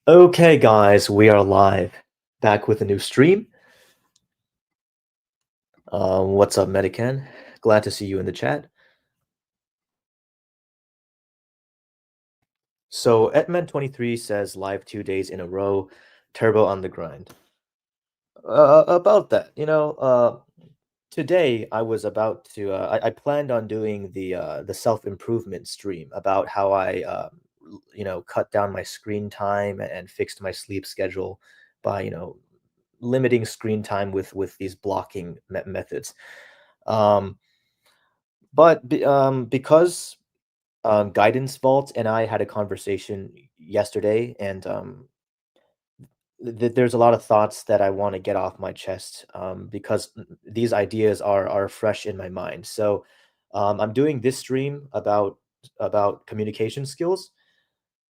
Okay, guys, we are live, back with a new stream. What's up, Medican? Glad to see you in the chat. So, Etman23 says live 2 days in a row, Turbo on the grind. About that, today I was about to. I planned on doing the self-improvement stream about how I, cut down my screen time and fixed my sleep schedule by, limiting screen time with these blocking methods. Um, because Guidance Vault and I had a conversation yesterday, and there's a lot of thoughts that I want to get off my chest because these ideas are fresh in my mind. So I'm doing this stream about communication skills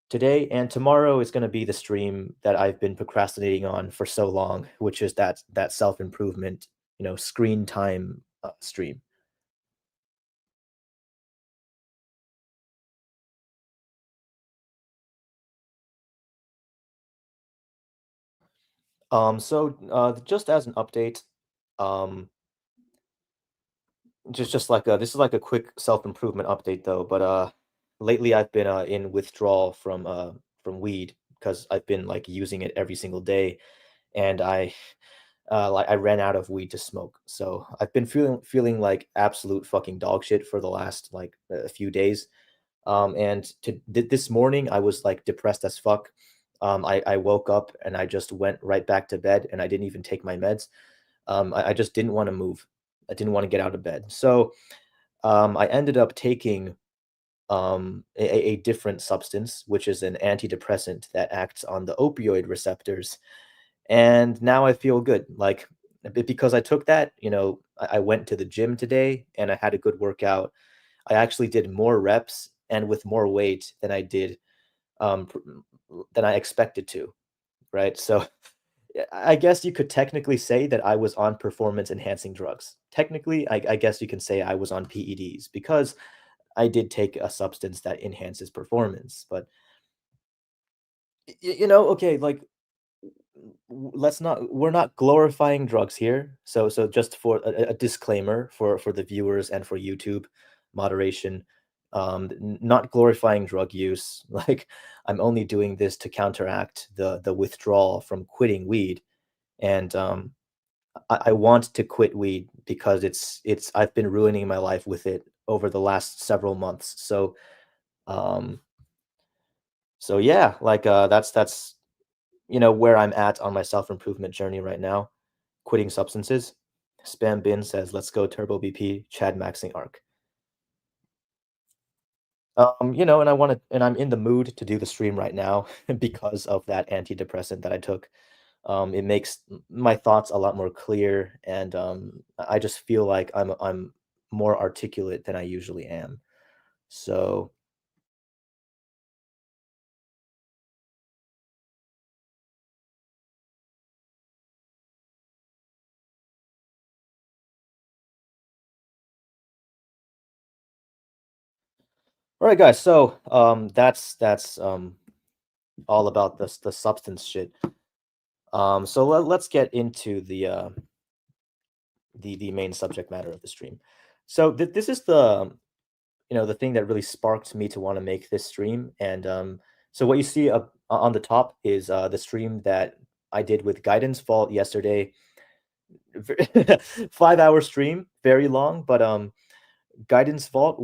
today, and tomorrow is going to be the stream that I've been procrastinating on for so long, which is that self improvement, screen time stream. Just as an update, um, just like this is like a quick self-improvement update though, but lately I've been in withdrawal from weed because I've been like using it every single day, and I ran out of weed to smoke. So I've been feeling like absolute fucking dog shit for the last like a few days. And this morning I was like depressed as fuck. I woke up and I just went right back to bed and I didn't even take my meds. I just didn't want to move. I didn't want to get out of bed. So I ended up taking a different substance, which is an antidepressant that acts on the opioid receptors. And now I feel good. Like because I took that, I went to the gym today and I had a good workout. I actually did more reps and with more weight than I did um, than I expected to. Right. So I guess you could technically say that I was on performance enhancing drugs. Technically, I guess you can say I was on PEDs because I did take a substance that enhances performance. But okay, like let's not we're not glorifying drugs here. So just for a disclaimer for the viewers and for YouTube, moderation, not glorifying drug use. Like I'm only doing this to counteract the withdrawal from quitting weed. And I want to quit weed because it's I've been ruining my life with it over the last several months. Um so yeah, like that's where I'm at on my self-improvement journey right now, quitting substances. Spam Bin says, "Let's go Turbo BP, Chad maxing arc." And I'm in the mood to do the stream right now because of that antidepressant that I took. It makes my thoughts a lot more clear, and I just feel like I'm more articulate than I usually am. So, all right, guys. So, that's all about the substance shit. So let's get into the main subject matter of the stream. So this is the thing that really sparked me to want to make this stream. And so what you see up on the top is the stream that I did with Guidance Vault yesterday. 5 hour stream, very long, but Guidance Vault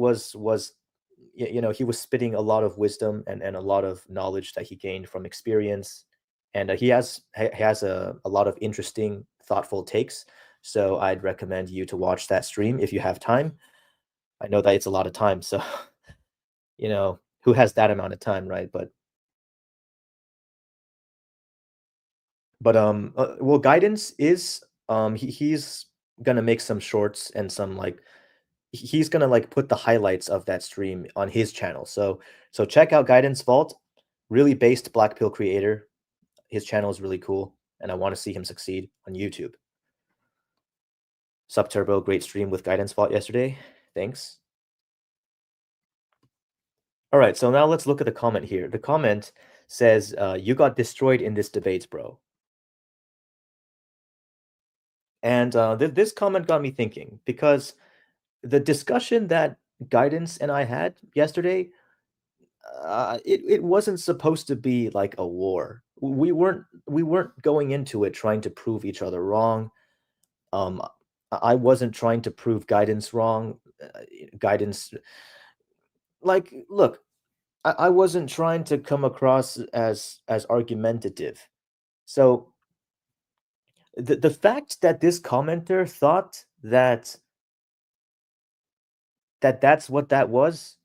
he was spitting a lot of wisdom and a lot of knowledge that he gained from experience, and he has a lot of interesting, thoughtful takes. So I'd recommend you to watch that stream if you have time. I know that it's a lot of time, so who has that amount of time, right? Well, Guidance is he's gonna make some shorts and some like he's gonna like put the highlights of that stream on his channel. So check out Guidance Vault, really based Black Pill creator. His channel is really cool, and I want to see him succeed on YouTube. Sub Turbo, great stream with Guidance Vault yesterday. Thanks. All right, so now let's look at the comment here. The comment says, "You got destroyed in this debate, bro." And this comment got me thinking because the discussion that Guidance and I had yesterday, it wasn't supposed to be like a war. We weren't going into it trying to prove each other wrong. Um, I wasn't trying to prove Guidance wrong. Guidance, like, look, I wasn't trying to come across as argumentative. So the fact that this commenter thought that's what that was,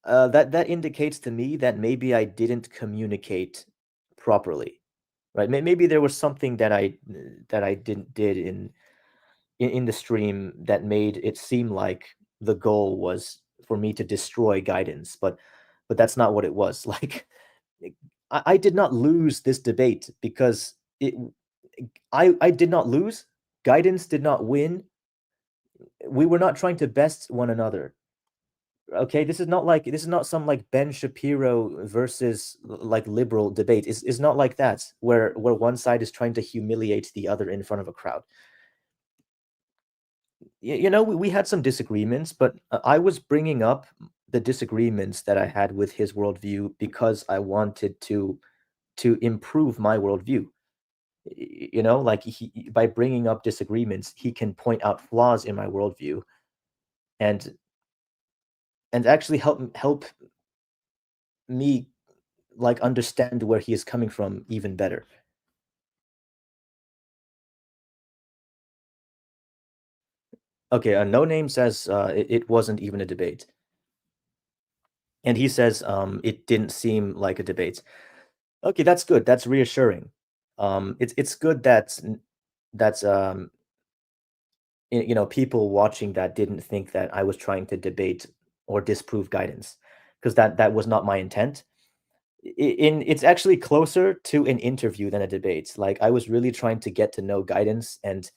that indicates to me that maybe I didn't communicate properly, right? Maybe there was something that I didn't did in the stream that made it seem like the goal was for me to destroy Guidance, but that's not what it was. Like, I did not lose this debate because I did not lose. Guidance did not win. We were not trying to best one another. Okay, this is not some like Ben Shapiro versus like liberal debate. It's not like that where one side is trying to humiliate the other in front of a crowd. We had some disagreements, but I was bringing up the disagreements that I had with his worldview because I wanted to improve my worldview. Like by bringing up disagreements, he can point out flaws in my worldview and actually help me like understand where he is coming from even better. Okay, No Name says it wasn't even a debate, and he says it didn't seem like a debate. Okay, that's good. That's reassuring. It's good that people watching that didn't think that I was trying to debate or disprove Guidance, because that was not my intent. It's actually closer to an interview than a debate. Like, I was really trying to get to know Guidance and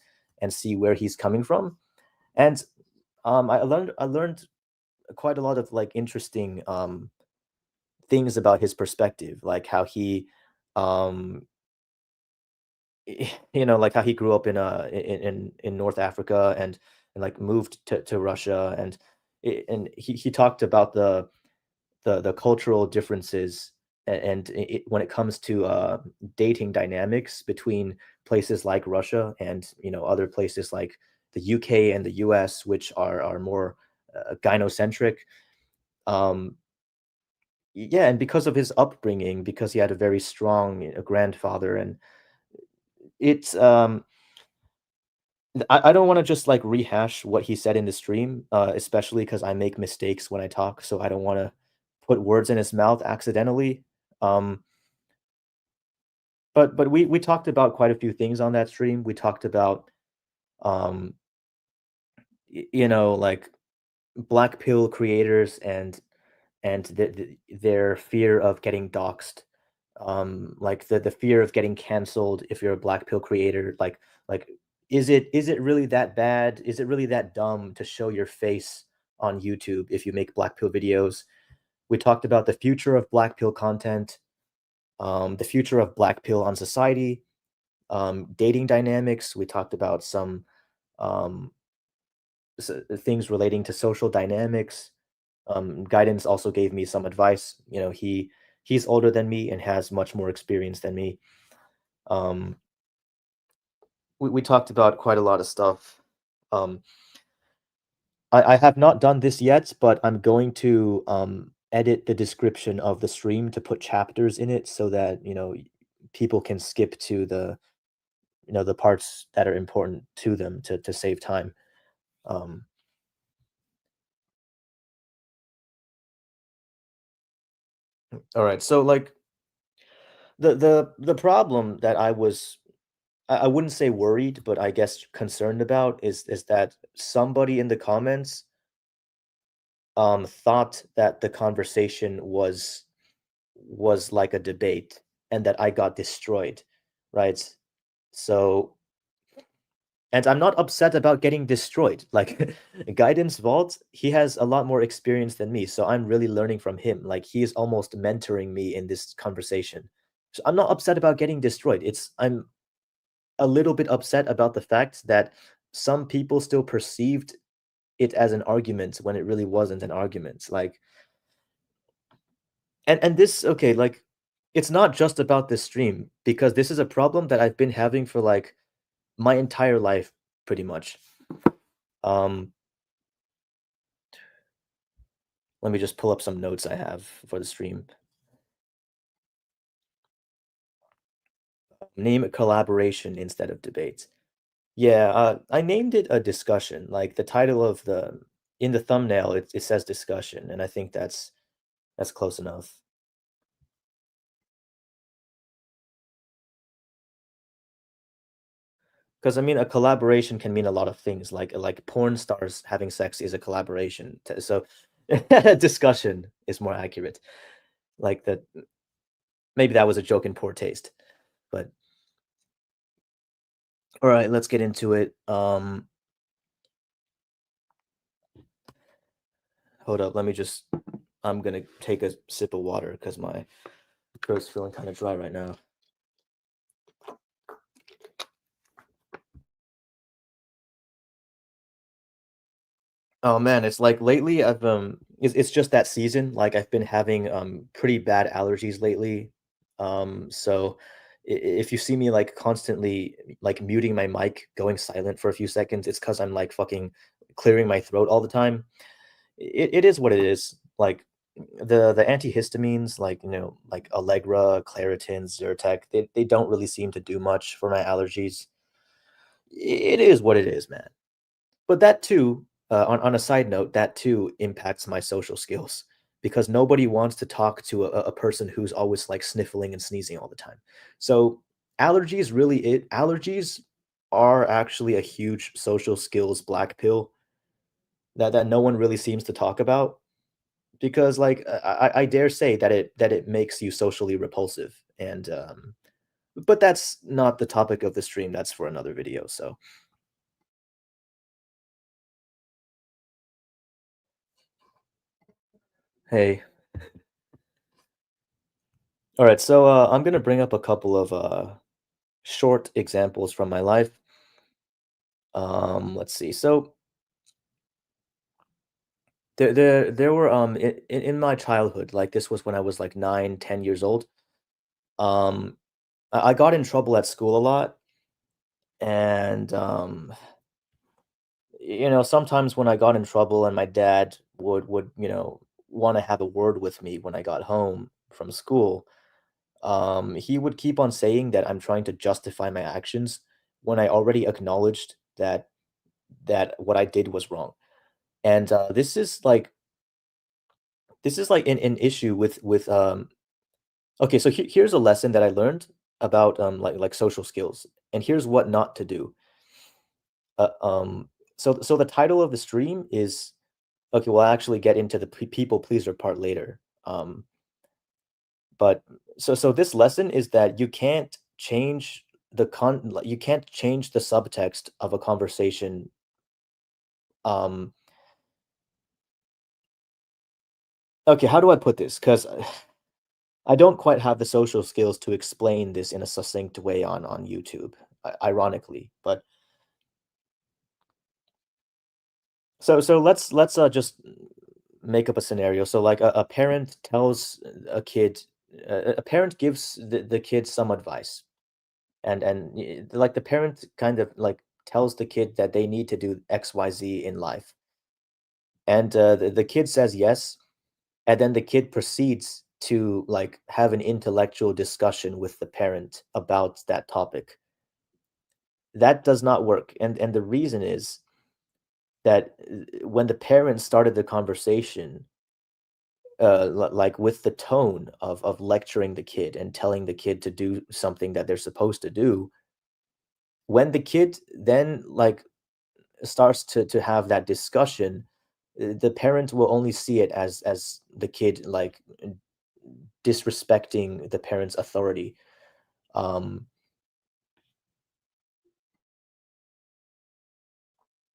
see where he's coming from. And I learned quite a lot of like interesting things about his perspective, like how he um like how he grew up in North Africa and like moved to Russia, and he talked about the cultural differences, and when it comes to dating dynamics between places like Russia and other places like the UK and the US, which are more gynocentric. Um, yeah, and because of his upbringing, because he had a very strong grandfather, and it's I don't want to just like rehash what he said in the stream, especially because I make mistakes when I talk, so I don't want to put words in his mouth accidentally. Um, but we talked about quite a few things on that stream. We talked about um, like black pill creators and their fear of getting doxxed, like the fear of getting canceled if you're a black pill creator. Like is it really that bad? Is it really that dumb to show your face on YouTube if you make black pill videos? We talked about the future of black pill content, the future of black pill on society, dating dynamics. We talked about some um, things relating to social dynamics. Guidance also gave me some advice. He's older than me and has much more experience than me. Um, we talked about quite a lot of stuff. Um, I have not done this yet, but I'm going to edit the description of the stream to put chapters in it so that people can skip to the parts that are important to them to save time. Um, all right, so like the problem that I wouldn't say worried, but I guess concerned about is that somebody in the comments thought that the conversation was like a debate and that I got destroyed, right? So And I'm not upset about getting destroyed. Like Guidance Vault, he has a lot more experience than me, so I'm really learning from him. Like he is almost mentoring me in this conversation. So I'm not upset about getting destroyed. I'm a little bit upset about the fact that some people still perceived it as an argument when it really wasn't an argument. Like and this okay, like it's not just about this stream because this is a problem that I've been having for like my entire life pretty much. Um Let me just pull up some notes I have for the stream. Name it collaboration instead of debate. Yeah, I named it a discussion. Like the title of the in the thumbnail, it says discussion, and I think that's close enough. Because I mean, a collaboration can mean a lot of things. Like porn stars having sex is a collaboration. So discussion is more accurate. Like that, maybe that was a joke in poor taste. But all right, let's get into it. Hold up, let me just. I'm gonna take a sip of water because my throat's feeling kind of dry right now. Oh man, it's like lately it's just that season. Like I've been having pretty bad allergies lately. So if you see me like constantly like muting my mic, going silent for a few seconds, it's because I'm like fucking clearing my throat all the time. It is what it is. Like the antihistamines, like like Allegra, Claritin, Zyrtec, they don't really seem to do much for my allergies. It is what it is, man. But that too, on a side note, that too impacts my social skills because nobody wants to talk to a person who's always like sniffling and sneezing all the time. So allergies are actually a huge social skills black pill that no one really seems to talk about because like I dare say that it makes you socially repulsive and but that's not the topic of the stream. That's for another video. So hey, all right. So I'm gonna bring up a couple of short examples from my life. Let's see. So there were in my childhood, like this was when I was like 9, 10 years old. Um, I got in trouble at school a lot, and sometimes when I got in trouble, and my dad would want to have a word with me when I got home from school. He would keep on saying that I'm trying to justify my actions when I already acknowledged that what I did was wrong. And this is like an issue with okay, so here's a lesson that I learned about like social skills, and here's what not to do. Uh, um, so the title of the stream is okay. We'll actually get into the people pleaser part later. But so this lesson is that you can't change you can't change the subtext of a conversation. Um, okay, how do I put this? Because I don't quite have the social skills to explain this in a succinct way on YouTube, ironically. But so let's just make up a scenario. So like a parent tells a kid, a parent gives the kid some advice, and like the parent kind of like tells the kid that they need to do XYZ in life, and the kid says yes, and then the kid proceeds to like have an intellectual discussion with the parent about that topic. That does not work, and the reason is that when the parents started the conversation, like with the tone of lecturing the kid and telling the kid to do something that they're supposed to do, when the kid then like starts to have that discussion, the parent will only see it as the kid like disrespecting the parent's authority. Um,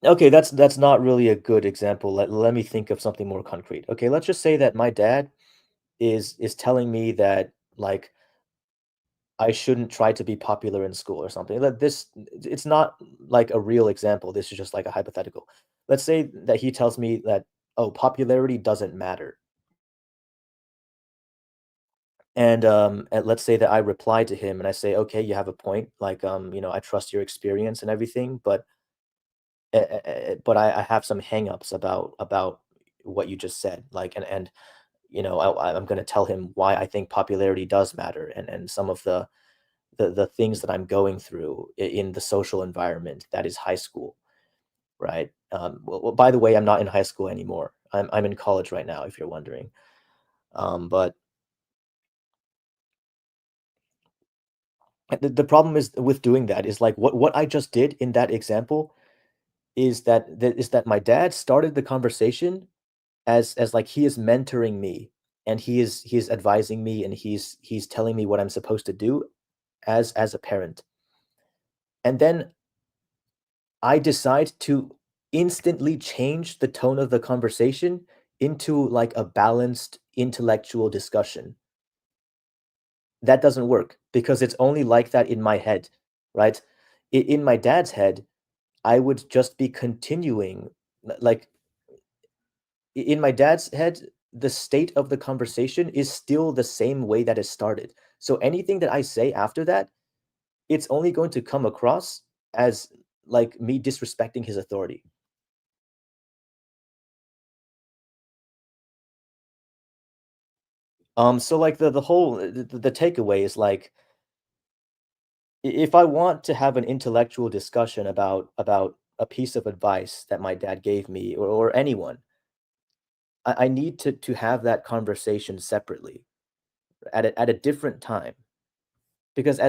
Okay, that's not really a good example. Let me think of something more concrete. Okay, let's just say that my dad is telling me that like I shouldn't try to be popular in school or something. It's not like a real example. This is just like a hypothetical. Let's say that he tells me that, oh, popularity doesn't matter. And let's say that I reply to him and I say, okay, you have a point. Like, I trust your experience and everything, but I have some hangups about what you just said. Like, and I'm going to tell him why I think popularity does matter, and some of the things that I'm going through in the social environment that is high school, right? By the way, I'm not in high school anymore. I'm in college right now, if you're wondering. But the problem is with doing that is like what I just did in that example is that my dad started the conversation as like he is mentoring me, and he is advising me, and he's telling me what I'm supposed to do as a parent. And then I decide to instantly change the tone of the conversation into like a balanced intellectual discussion. That doesn't work because it's only like that in my head, right? In my dad's head, I would just be continuing, like in my dad's head, the state of the conversation is still the same way that it started. So anything that I say after that, it's only going to come across as like me disrespecting his authority. So like the takeaway is like if I want to have an intellectual discussion about a piece of advice that my dad gave me or anyone, I need to have that conversation separately at a different time because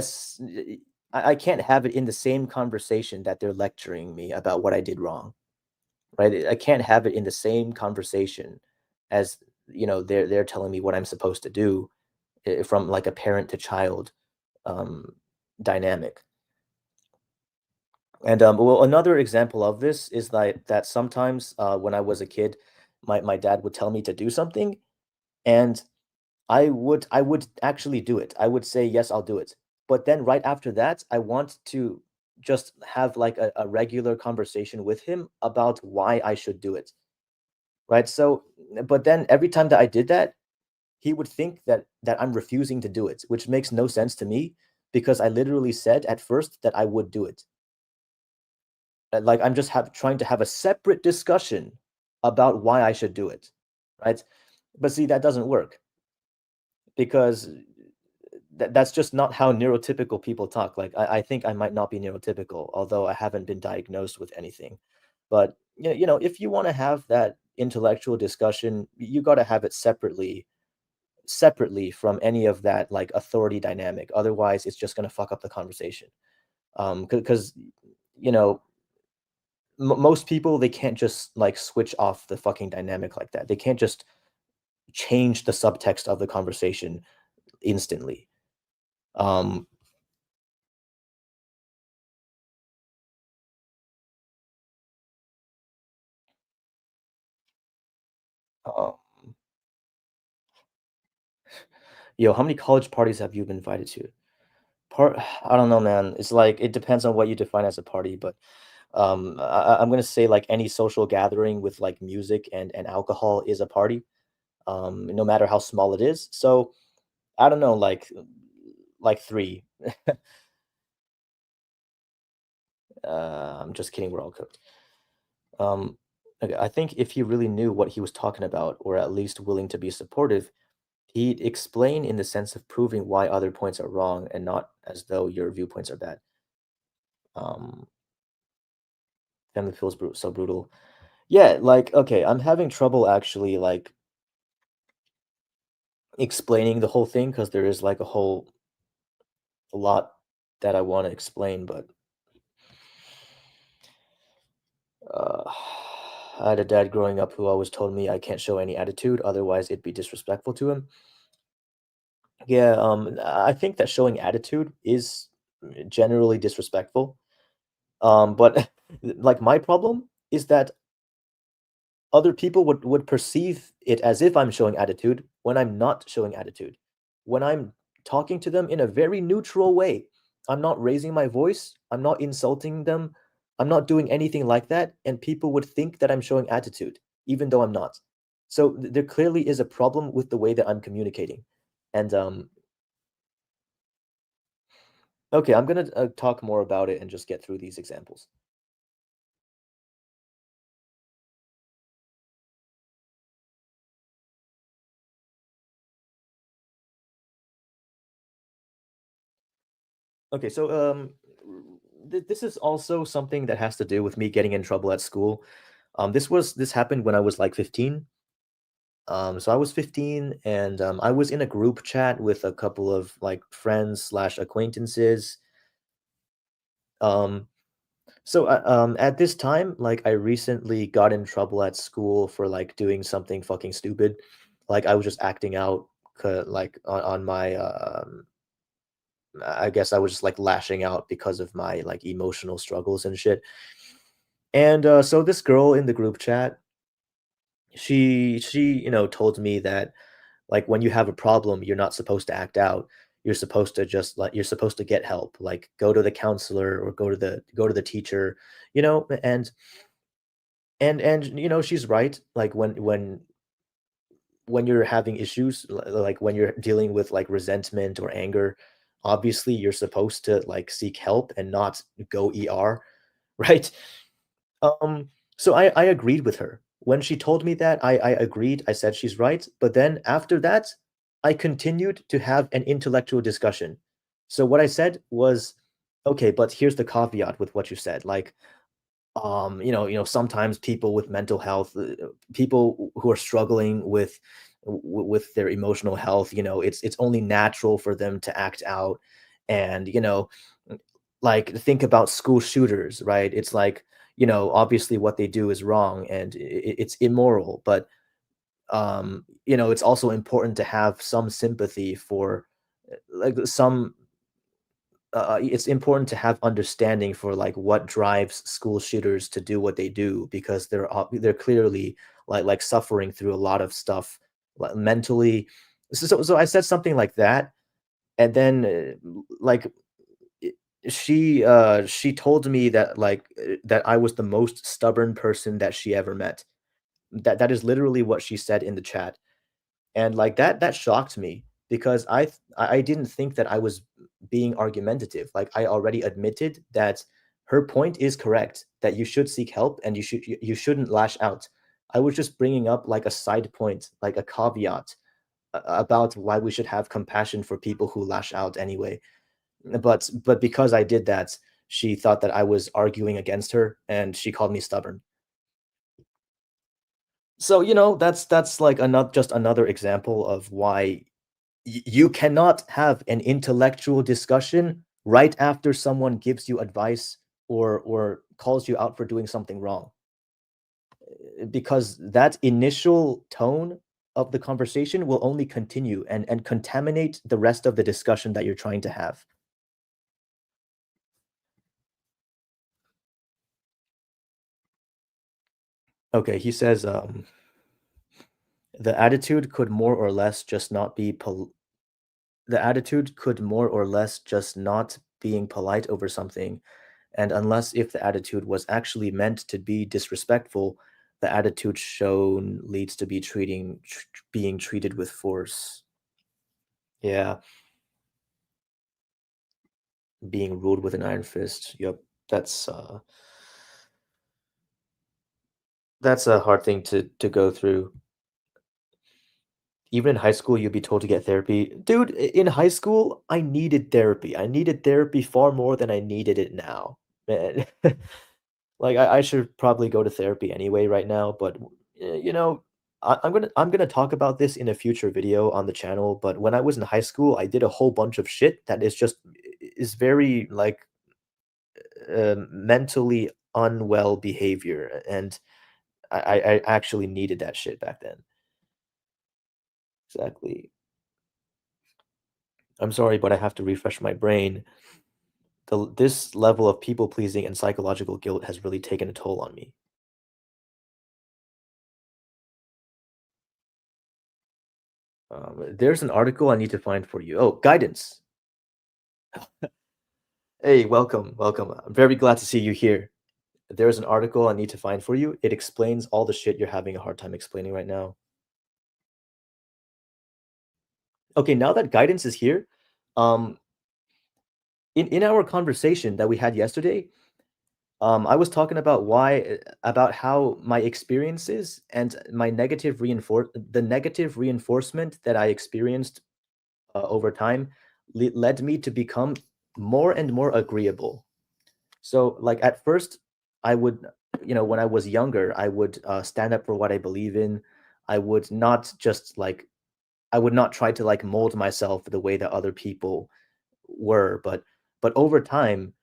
I can't have it in the same conversation that they're lecturing me about what I did wrong, right? I can't have it in the same conversation as they're telling me what I'm supposed to do from like a parent to child um, dynamic. And well, another example of this is that sometimes when I was a kid, my dad would tell me to do something, and I would actually do it. I would say yes, I'll do it. But then right after that, I want to just have like a regular conversation with him about why I should do it. Right. So, but then every time that I did that, he would think that I'm refusing to do it, which makes no sense to me because I literally said at first that I would do it. Like I'm just trying to have a separate discussion about why I should do it, right? But see, that doesn't work because that's just not how neurotypical people talk. Like I think I might not be neurotypical, although I haven't been diagnosed with anything. But if you want to have that intellectual discussion, you got to have it separately from any of that like authority dynamic. Otherwise, it's just going to fuck up the conversation. Because you know most people, they can't just like switch off the fucking dynamic like that. They can't just change the subtext of the conversation instantly. Um, uh, how many college parties have you been invited to? Part I don't know, man. It's like it depends on what you define as a party, but I'm gonna say like any social gathering with like music and alcohol is a party, no matter how small it is. So I don't know, like three. I'm just kidding. We're all cooked. Um, okay, I think if he really knew what he was talking about, or at least willing to be supportive, he'd explain in the sense of proving why other points are wrong and not as though your viewpoints are bad. Um, family feels so brutal. Yeah, like okay, I'm having trouble actually like explaining the whole thing because there is like a lot that I want to explain, but uh, I had a dad growing up who always told me I can't show any attitude, otherwise it'd be disrespectful to him. Yeah, I think that showing attitude is generally disrespectful. But like my problem is that other people would perceive it as if I'm showing attitude when I'm not showing attitude. When I'm talking to them in a very neutral way. I'm not raising my voice, I'm not insulting them, I'm not doing anything like that, and people would think that I'm showing attitude, even though I'm not. So there clearly is a problem with the way that I'm communicating. And okay, I'm gonna talk more about it and just get through these examples. Okay, so this is also something that has to do with me getting in trouble at school. This happened when I was like 15. So I was 15 and I was in a group chat with a couple of like friends slash acquaintances. Um, at this time, like I recently got in trouble at school for like doing something fucking stupid. Like I was just acting out, like on my I guess I was just like lashing out because of my like emotional struggles and shit. And so this girl in the group chat, she told me that like when you have a problem, you're not supposed to act out. You're supposed to just like you're supposed to get help, like go to the counselor or go to the teacher, and she's right. Like when you're having issues, like when you're dealing with like resentment or anger, obviously you're supposed to like seek help and not go ER, right? So I agreed with her. When she told me that, I agreed, I said she's right, but then after that, I continued to have an intellectual discussion. So what I said was, "Okay, but here's the caveat with what you said, like, sometimes people with mental health, people who are struggling with their emotional health, it's only natural for them to act out, and, like, think about school shooters, right? It's like, obviously what they do is wrong and it's immoral, but it's also important to have some sympathy for like some it's important to have understanding for like what drives school shooters to do what they do because they're clearly like suffering through a lot of stuff like mentally. So I said something like that, and then like i- she told me that that I was the most stubborn person that she ever met. That is literally what she said in the chat. And like that shocked me because I didn't think that I was being argumentative. Like I already admitted that her point is correct, that you should seek help and you shouldn't lash out. I was just bringing up like a side point, like a caveat about why we should have compassion for people who lash out anyway. But because I did that, she thought that I was arguing against her and she called me stubborn. So, that's like another just another example of why you cannot have an intellectual discussion right after someone gives you advice or calls you out for doing something wrong, because that initial tone of the conversation will only continue and contaminate the rest of the discussion that you're trying to have. Okay, he says, the attitude could more or less just not be the attitude could more or less just not being polite over something. And unless if the attitude was actually meant to be disrespectful, the attitude shown leads to being treated with force. Yeah, being ruled with an iron fist. Yep, that's uh that's a hard thing to go through. Even in high school, you'd be told to get therapy. Dude, in high school, I needed therapy. I needed therapy far more than I needed it now, man. Like, I should probably go to therapy anyway right now, but, I'm gonna talk about this in a future video on the channel, but when I was in high school, I did a whole bunch of shit that is very, like, mentally unwell behavior, and I actually needed that shit back then. Exactly. I'm sorry, but I have to refresh my brain. This level of people pleasing and psychological guilt has really taken a toll on me. There's an article I need to find for you. Oh, guidance. Hey, welcome, welcome. I'm very glad to see you here. There's an article I need to find for you. It explains all the shit you're having a hard time explaining right now. Okay, now that guidance is here, um, in our conversation that we had yesterday, I was talking about about how my experiences and my the negative reinforcement that I experienced over time led me to become more and more agreeable. So, like at first, I would, when I was younger, I would stand up for what I believe in. I would not just like, I would not try to like mold myself the way that other people were, but over time,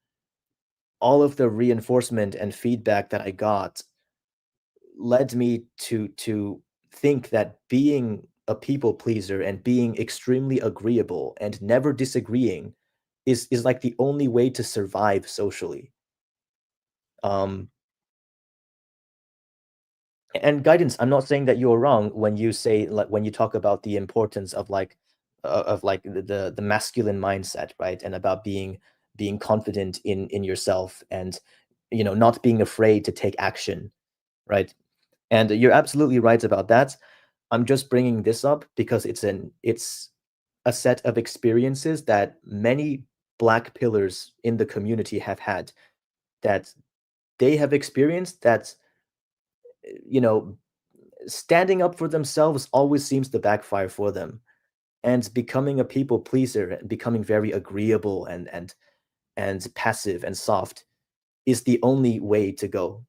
all of the reinforcement and feedback that I got led me to think that being a people pleaser and being extremely agreeable and never disagreeing is like the only way to survive socially. Um, and guidance, I'm not saying that you're wrong when you say like when you talk about the importance of like the masculine mindset, right? And about being confident in yourself and not being afraid to take action, right? And you're absolutely right about that. I'm just bringing this up because it's a set of experiences that many black pillars in the community have had, that they have experienced, that you know standing up for themselves always seems to backfire for them, and becoming a people pleaser and becoming very agreeable and passive and soft is the only way to go.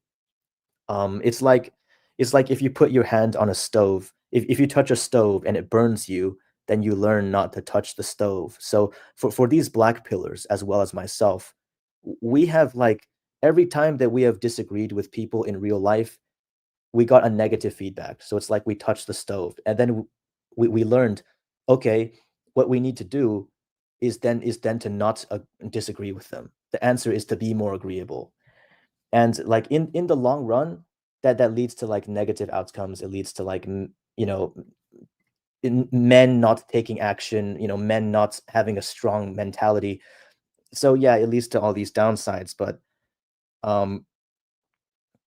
It's like if you put your hand on a stove, if you touch a stove and it burns you, then you learn not to touch the stove. So for these black pillars as well as myself, we have like every time that we have disagreed with people in real life, we got a negative feedback. So it's like we touched the stove, and then we learned, okay, what we need to do is then to not disagree with them. The answer is to be more agreeable. And like in the long run, that leads to like negative outcomes. It leads to like men not taking action, men not having a strong mentality. So yeah, it leads to all these downsides. But um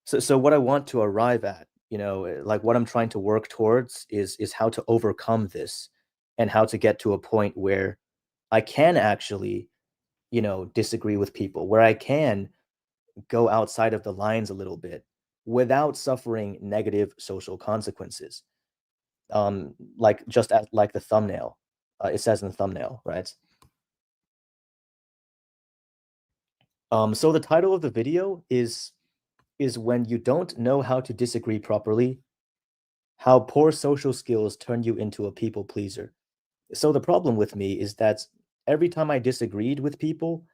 so what I want to arrive at, like what I'm trying to work towards is how to overcome this, and how to get to a point where I can actually, disagree with people, where I can go outside of the lines a little bit without suffering negative social consequences. Like just as like the thumbnail, it says in the thumbnail, right? So the title of the video is when you don't know how to disagree properly, how poor social skills turn you into a people pleaser. So the problem with me is that every time I disagreed with people,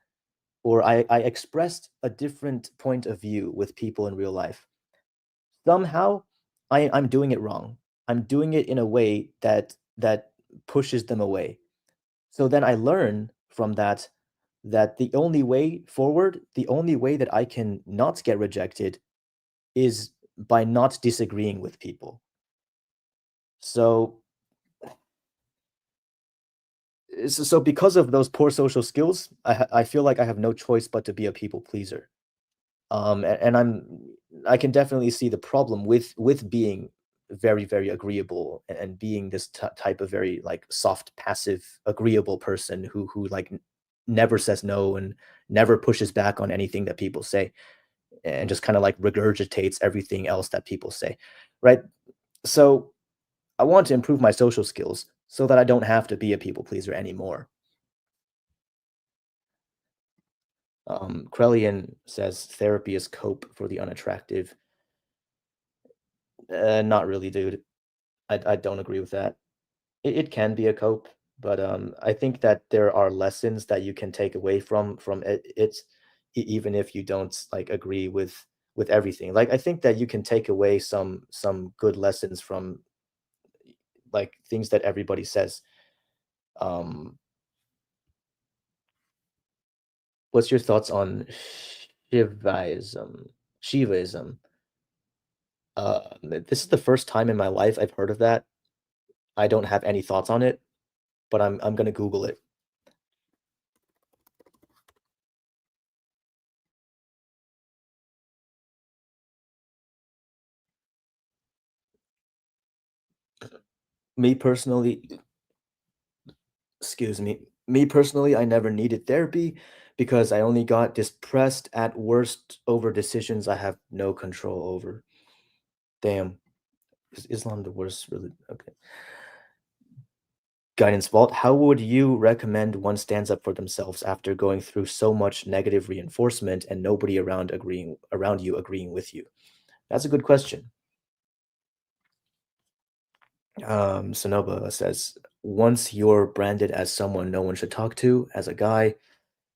or I expressed a different point of view with people in real life, somehow I'm doing it wrong. I'm doing it in a way that pushes them away. So then I learn from that the only way forward, the only way that I can not get rejected is by not disagreeing with people. So so because of those poor social skills, I feel like I have no choice but to be a people pleaser. And I can definitely see the problem with being very, very agreeable and being this type of very like soft, passive, agreeable person who like never says no and never pushes back on anything that people say, and just kind of like regurgitates everything else that people say, right? So I want to improve my social skills so that I don't have to be a people pleaser anymore. Krelian says therapy is cope for the unattractive. Not really, dude. I don't agree with that. It can be a cope, but I think that there are lessons that you can take away from it, even if you don't like agree with everything. Like I think that you can take away some good lessons from like things that everybody says. Um, what's your thoughts on Shivaism? Shivaism. This is the first time in my life I've heard of that. I don't have any thoughts on it, but I'm gonna Google it. Me personally, excuse me. Me personally, I never needed therapy because I only got depressed at worst over decisions I have no control over. Damn, is Islam the worst religion? Okay. Guidance Vault, how would you recommend one stands up for themselves after going through so much negative reinforcement and nobody around you agreeing with you? That's a good question. Sonoba says, once you're branded as someone no one should talk to, as a guy,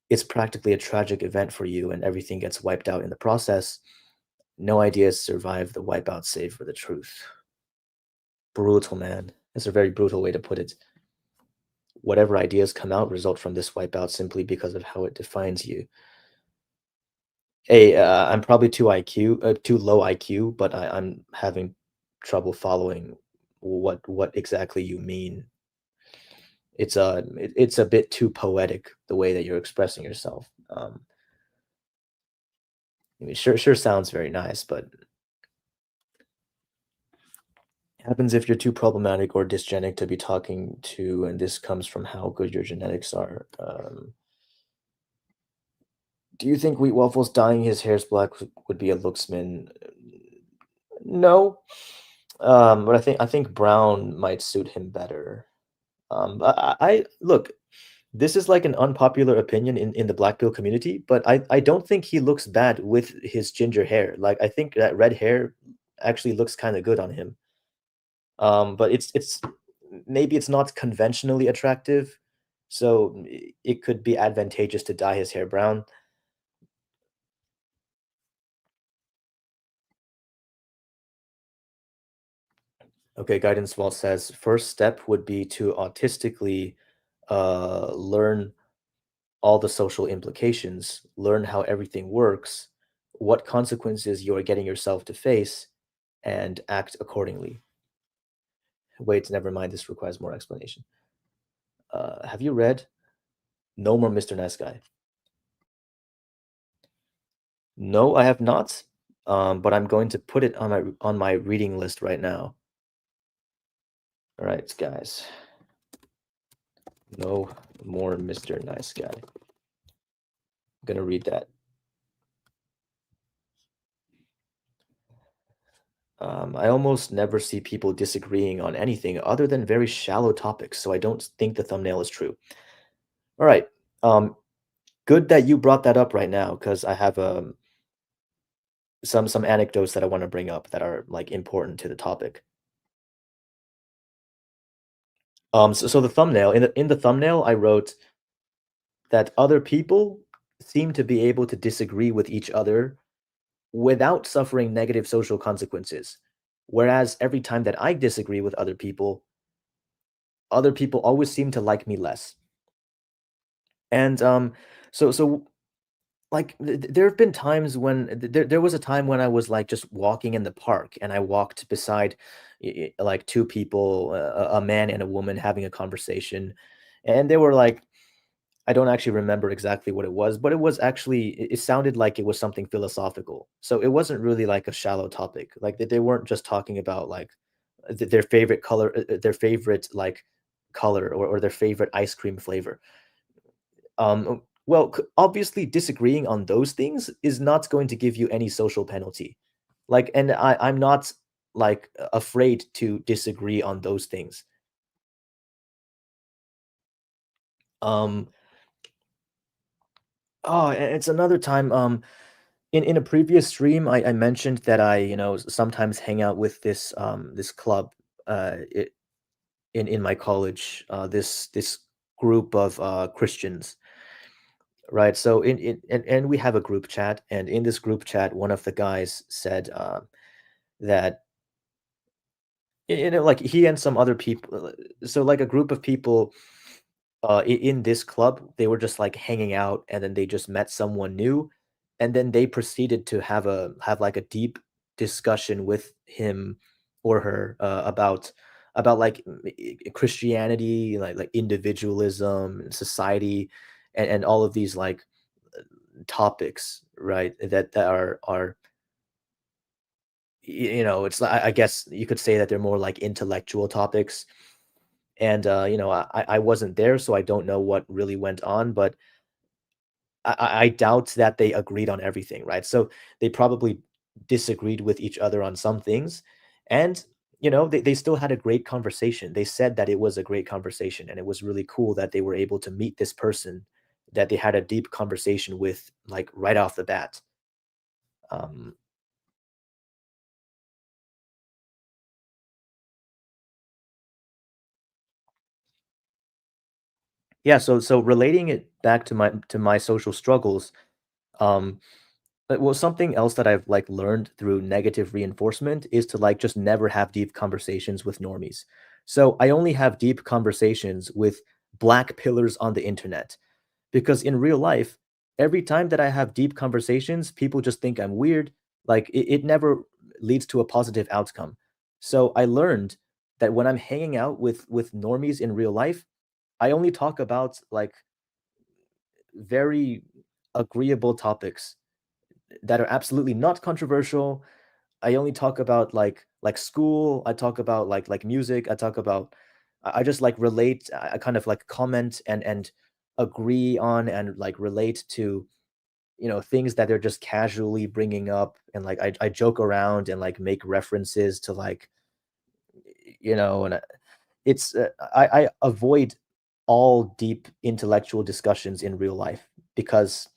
it's practically a tragic event for you and everything gets wiped out in the process. No ideas survive the wipeout save for the truth. Brutal, man. That's a very brutal way to put it. Whatever ideas come out result from this wipeout simply because of how it defines you. Hey, I'm probably too low IQ, but I'm having trouble following what exactly you mean. It's a bit too poetic the way that you're expressing yourself. I mean, sure sounds very nice, but happens if you're too problematic or dysgenic to be talking to, and this comes from how good your genetics are. Do you think Wheat Waffles dyeing his hairs black would be a looksman? No, but I think brown might suit him better. I look. This is like an unpopular opinion in the black pill community, but I don't think he looks bad with his ginger hair. Like I think that red hair actually looks kind of good on him. But it's maybe it's not conventionally attractive, so it could be advantageous to dye his hair brown. Okay, Guidance Vault says first step would be to autistically learn all the social implications, learn how everything works, what consequences you are getting yourself to face, and act accordingly. Wait, never mind. This requires more explanation. Have you read No More Mr. Nice Guy? No, I have not. But I'm going to put it on my reading list right now. All right, guys. No More Mr. Nice Guy. I'm gonna read that. I almost never see people disagreeing on anything other than very shallow topics, so I don't think the thumbnail is true. All right. Um, good that you brought that up right now because I have some anecdotes that I want to bring up that are like important to the topic. So the thumbnail in the thumbnail I wrote that other people seem to be able to disagree with each other without suffering negative social consequences. Whereas every time that I disagree with other people always seem to like me less. And so like there have been times when there was a time when I was like just walking in the park and I walked beside like two people, a man and a woman having a conversation, and they were like, I don't actually remember exactly what it was, but it was actually it sounded like it was something philosophical. So it wasn't really like a shallow topic. Like they weren't just talking about like their favorite color, their favorite like color or their favorite ice cream flavor. Well, obviously disagreeing on those things is not going to give you any social penalty. Like, and I'm not like afraid to disagree on those things. Um, oh, and it's another time. In a previous stream, I mentioned that I, sometimes hang out with this club, it, in my college, this group of Christians, right? So and we have a group chat, and in this group chat, one of the guys said that like he and some other people, so like a group of people in this club, they were just like hanging out, and then they just met someone new, and then they proceeded to have like a deep discussion with him or her about about like Christianity, like individualism, and society, and all of these like topics, right? That are it's like I guess you could say that they're more like intellectual topics. And I wasn't there, so I don't know what really went on, but I doubt that they agreed on everything, right? So they probably disagreed with each other on some things, and they still had a great conversation. They said that it was a great conversation, and it was really cool that they were able to meet this person that they had a deep conversation with, like right off the bat. Um, yeah, so relating it back to my social struggles, um, well, something else that I've like learned through negative reinforcement is to like just never have deep conversations with normies. So I only have deep conversations with black pillars on the internet, because in real life, every time that I have deep conversations, people just think I'm weird. Like it never leads to a positive outcome. So I learned that when I'm hanging out with normies in real life, I only talk about like very agreeable topics that are absolutely not controversial. I only talk about like school, I talk about like music, I talk about I just like relate, I kind of like comment and agree on and like relate to, things that they're just casually bringing up, and like I joke around and like make references to like, and it's I avoid all deep intellectual discussions in real life because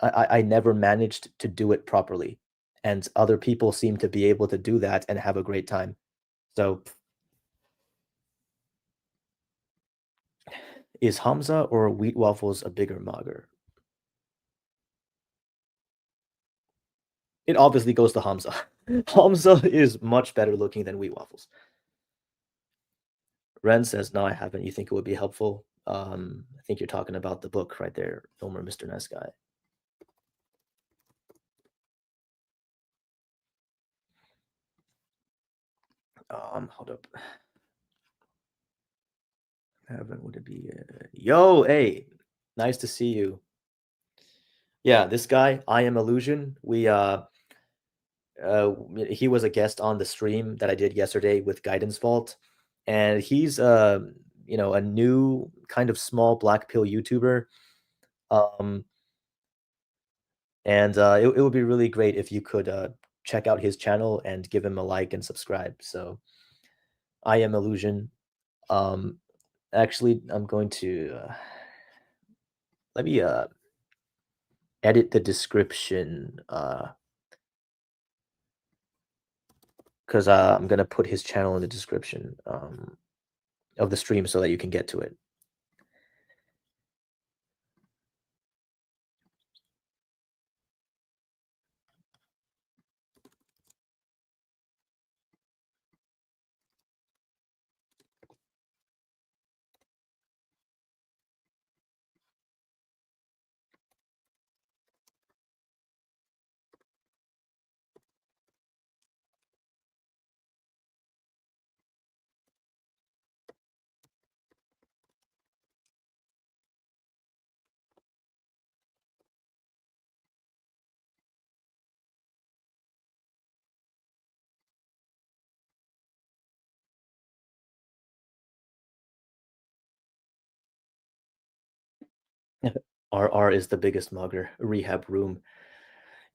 I never managed to do it properly, and other people seem to be able to do that and have a great time. So, is Hamza or Wheat Waffles a bigger mugger? It obviously goes to Hamza. Hamza is much better looking than Wheat Waffles. Ren says, "No, I haven't. You think it would be helpful?" I think you're talking about the book right there, Elmer, Mr. Nice Guy. Hold up. Haven't would it be? Yo, hey, nice to see you. Yeah, this guy, I am Illusion. He was a guest on the stream that I did yesterday with Guidance Vault, and he's a new kind of small black pill YouTuber. Um, and it would be really great if you could check out his channel and give him a like and subscribe. So I am Illusion. Um, actually, I'm going to let me edit the description because I'm gonna put his channel in the description of the stream so that you can get to it. RR is the biggest mugger. Rehab Room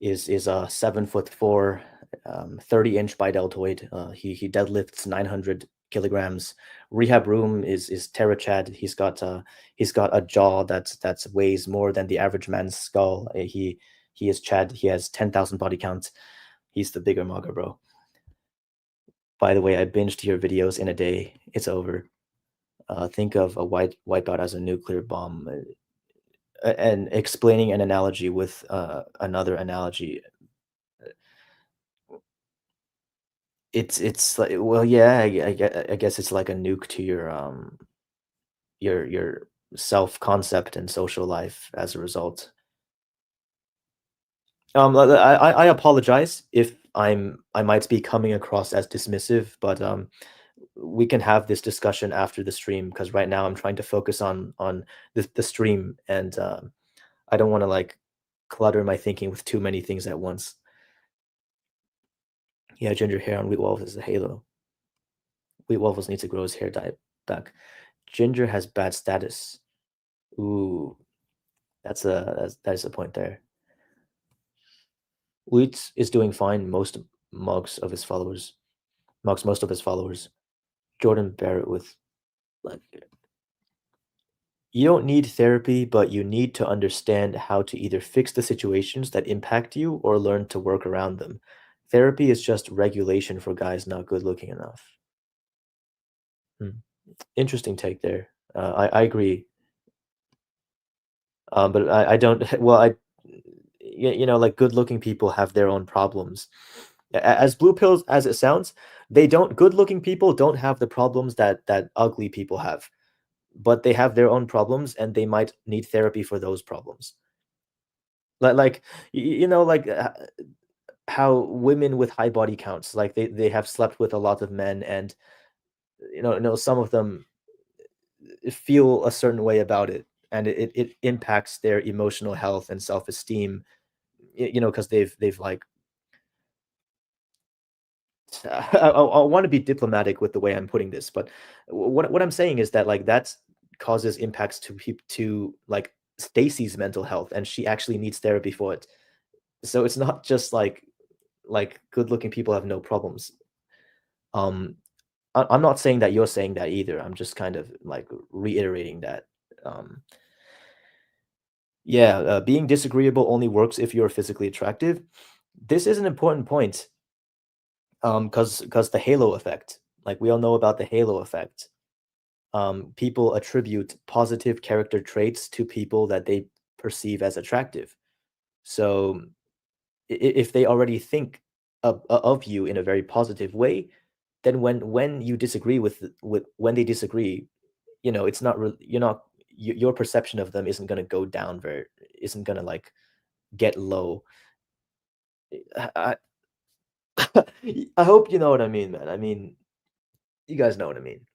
is a 7'4", 30-inch deltoid. He deadlifts 900 kilograms. Rehab Room is Terra Chad. He's got a jaw that's weighs more than the average man's skull. He is Chad. He has 10,000 body count. He's the bigger mugger, bro. By the way, I binged your videos in a day. It's over. Think of a wipeout as a nuclear bomb. And explaining an analogy with another analogy, it's like, well, yeah, I guess it's like a nuke to your self concept and social life as a result. I apologize if I might be coming across as dismissive, but we can have this discussion after the stream because right now I'm trying to focus on the stream and I don't want to like clutter my thinking with too many things at once. Yeah, ginger hair on Wheat Waffles is a halo. Wheat Waffles needs to grow his hair dye back. Ginger has bad status. Ooh, that is a point there. Wheat is doing fine. Mugs most of his followers. Jordan Barrett with like you don't need therapy, but you need to understand how to either fix the situations that impact you or learn to work around them. Therapy is just regulation for guys not good looking enough. Hmm. Interesting take there. I agree. But I don't, well, you know, like good looking people have their own problems. As blue pills as it sounds, good looking people don't have the problems that ugly people have, but they have their own problems and they might need therapy for those problems. Like you know, like how women with high body counts, like they have slept with a lot of men, and some of them feel a certain way about it, and it impacts their emotional health and self esteem. You know, because they've like I want to be diplomatic with the way I'm putting this, but what I'm saying is that like that causes impacts to people to like Stacy's mental health, and she actually needs therapy for it. So it's not just like good looking people have no problems. Um, I'm not saying that you're saying that either. I'm just kind of like reiterating that. Um, yeah, being disagreeable only works if you're physically attractive. This is an important point, because the halo effect. Like we all know about the halo effect. People attribute positive character traits to people that they perceive as attractive. So if they already think of you in a very positive way, then when you disagree with when they disagree, you know, it's not you're not your perception of them isn't going to go down very isn't going to like get low. I I hope you know what I mean, man. I mean, you guys know what I mean.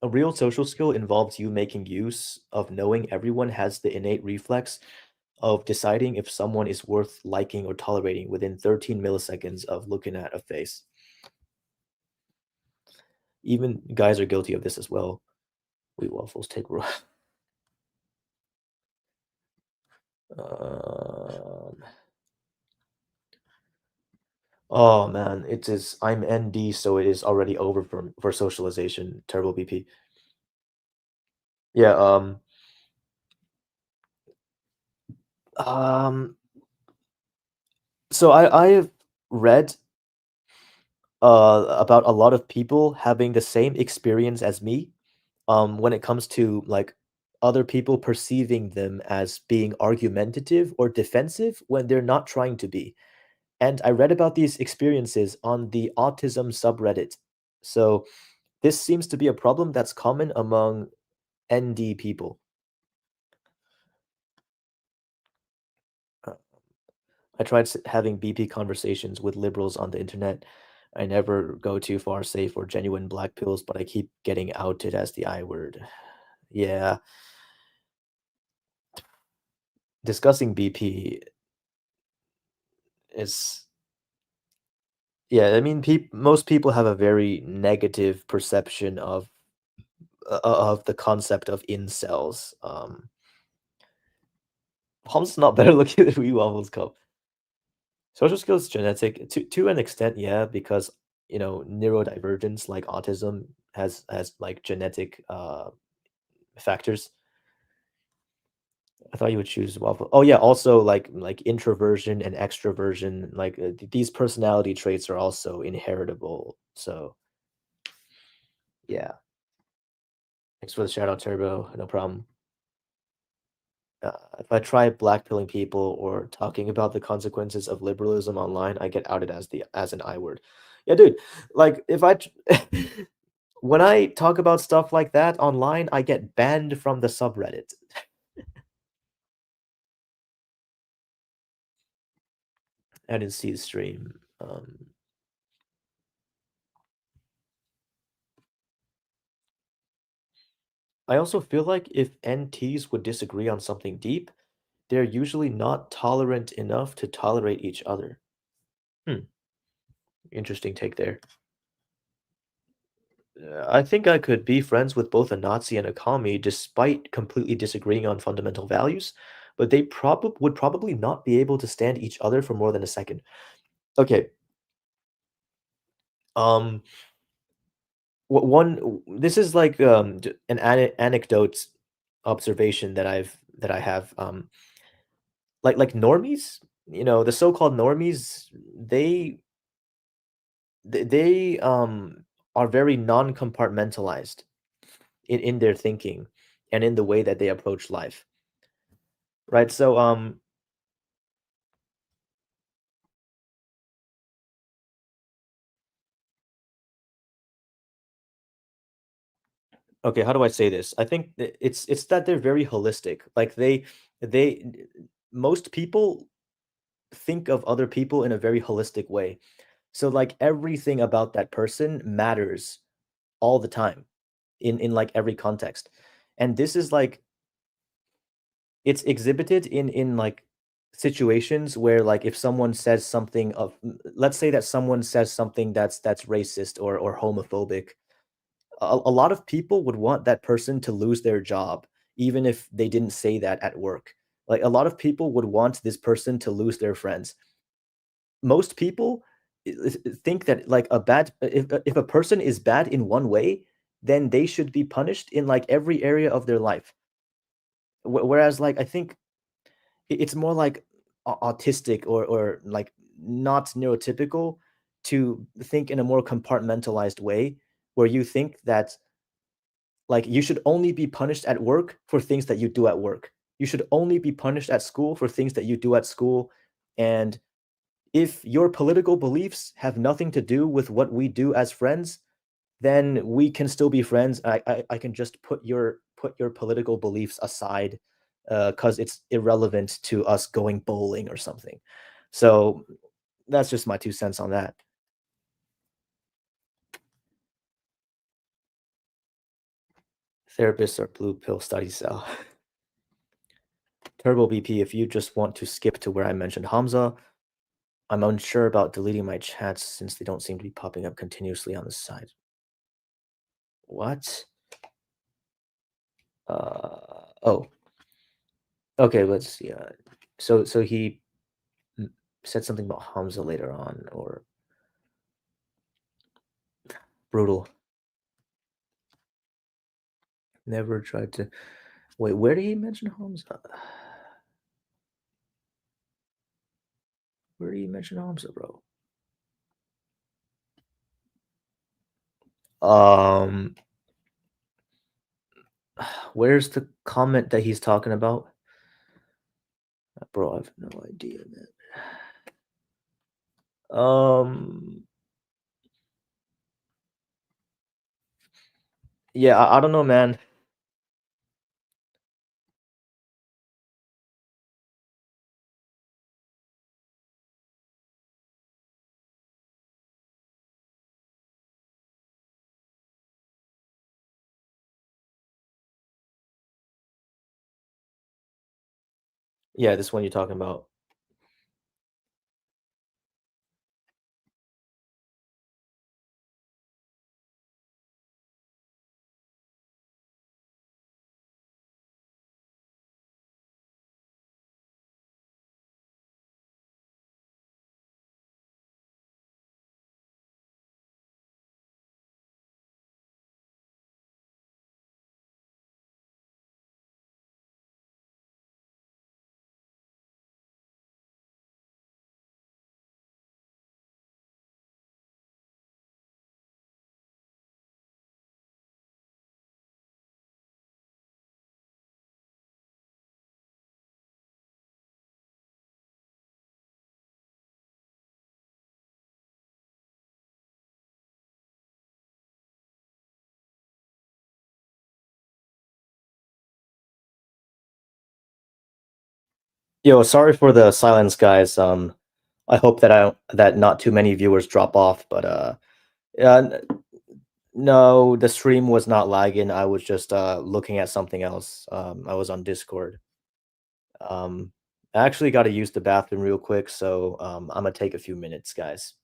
A real social skill involves you making use of knowing everyone has the innate reflex of deciding if someone is worth liking or tolerating within 13 milliseconds of looking at a face. Even guys are guilty of this as well. Wheat waffles take raw. Um, oh man, it is. I'm ND, so it is already over for socialization. Terrible BP. Yeah. Um. So I've read about a lot of people having the same experience as me when it comes to like other people perceiving them as being argumentative or defensive when they're not trying to be. And I read about these experiences on the autism subreddit. So this seems to be a problem that's common among ND people. Uh, I tried having BP conversations with liberals on the internet. I never go too far safe or genuine black pills, but I keep getting outed as the I word. Yeah, discussing BP is yeah, I mean, most people have a very negative perception of the concept of incels. Palm's not better looking than Wee Waffles Cup. Social skills genetic to an extent, yeah, because neurodivergence like autism has like genetic factors. I thought you would choose waffle. Oh yeah, also like introversion and extroversion, like these personality traits are also inheritable. So yeah, thanks for the shout out, Turbo. No problem. If I try blackpilling people or talking about the consequences of liberalism online, I get outed as an I word. Yeah, dude. Like if when I talk about stuff like that online, I get banned from the subreddit. I didn't see the stream. I also feel like if NTs would disagree on something deep, they're usually not tolerant enough to tolerate each other. Hmm, interesting take there. I think I could be friends with both a Nazi and a commie despite completely disagreeing on fundamental values, but they would probably not be able to stand each other for more than a second. Okay, um, this is like an anecdote observation that I have. Like normies, the so-called normies, they are very non-compartmentalized in their thinking and in the way that they approach life, right? So okay, how do I say this? I think it's that they're very holistic. Like they most people think of other people in a very holistic way. So like everything about that person matters all the time in like every context. And this is like it's exhibited in like situations where like if someone says something of let's say that someone says something that's racist or homophobic, a lot of people would want that person to lose their job even if they didn't say that at work. Like a lot of people would want this person to lose their friends. Most people think that like if a person is bad in one way, then they should be punished in like every area of their life. Whereas like I think it's more like autistic or like not neurotypical to think in a more compartmentalized way where you think that like you should only be punished at work for things that you do at work. You should only be punished at school for things that you do at school. And if your political beliefs have nothing to do with what we do as friends, then we can still be friends. I can just put your political beliefs aside because it's irrelevant to us going bowling or something. So that's just my 2 cents on that. Therapists are blue pill study cell. Turbo BP, if you just want to skip to where I mentioned Hamza, I'm unsure about deleting my chats since they don't seem to be popping up continuously on the side. What? Oh, okay, let's see. So he m- said something about Hamza later on, or brutal. Never tried to. Wait, where did he mention Hamza? Where did he mention Hamza, bro? Um, where's the comment that he's talking about? Bro, I have no idea, man. Yeah, I don't know, man. Yeah, this one you're talking about. Yo, sorry for the silence, guys. I hope that not too many viewers drop off, but uh, no, the stream was not lagging. I was just looking at something else. I was on Discord. Um, I actually got to use the bathroom real quick, so I'm gonna take a few minutes, guys.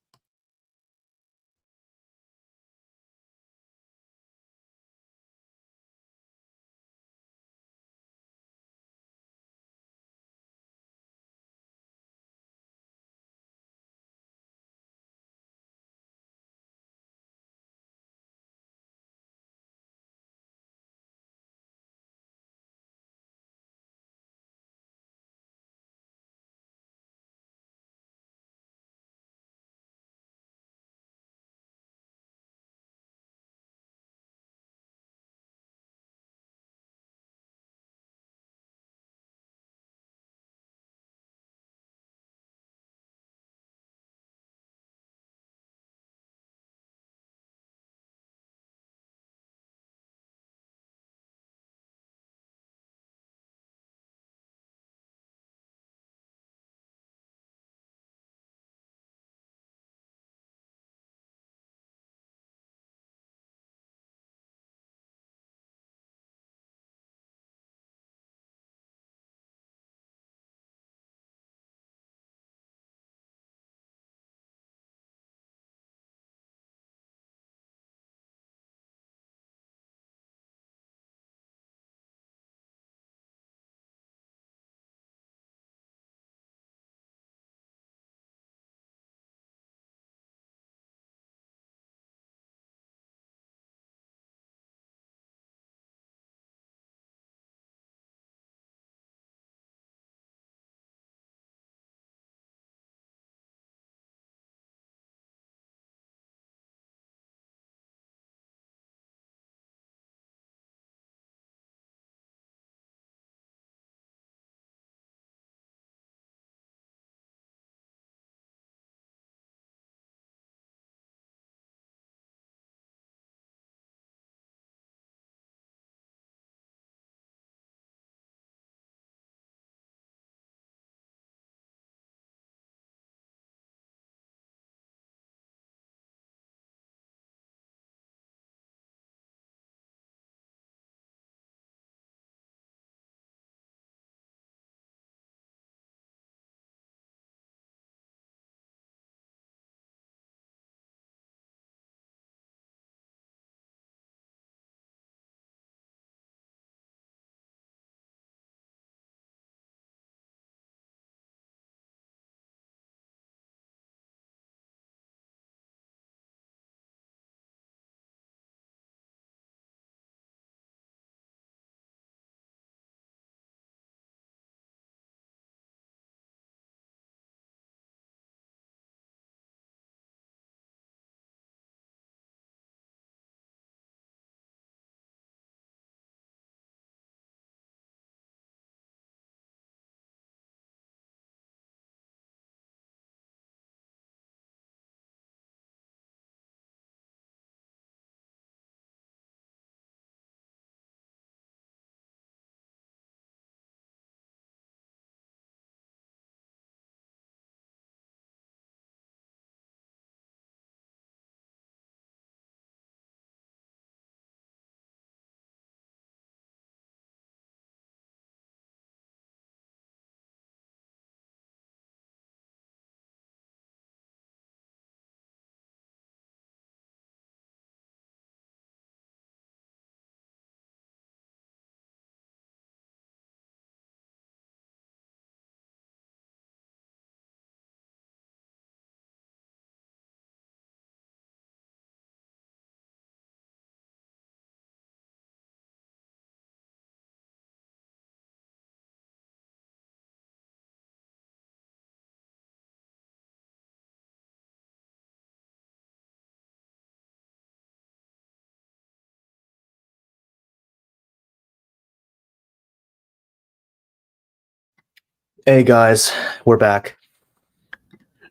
Hey guys, we're back.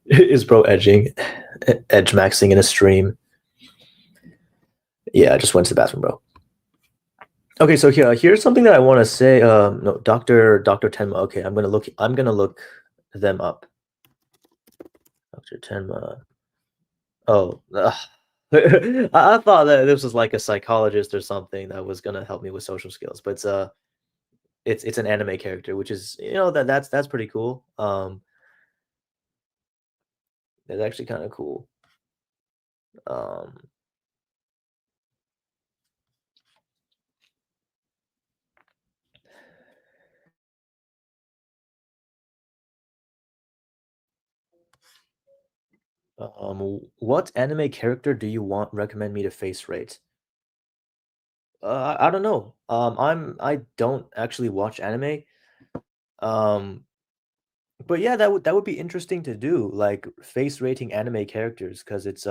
Is bro edging, edge maxing in a stream? Yeah, I just went to the bathroom, bro. Okay, so here's something that I want to say. No, Doctor Tenma. Okay, I'm gonna look them up. Tenma. Oh, I thought that this was like a psychologist or something that was gonna help me with social skills, but it's an anime character, which is that's pretty cool. That's actually kind of cool. Um, what anime character do you want recommend me to face rate? I don't know. I don't actually watch anime. Um, but yeah, that would be interesting to do, like face rating anime characters, because it's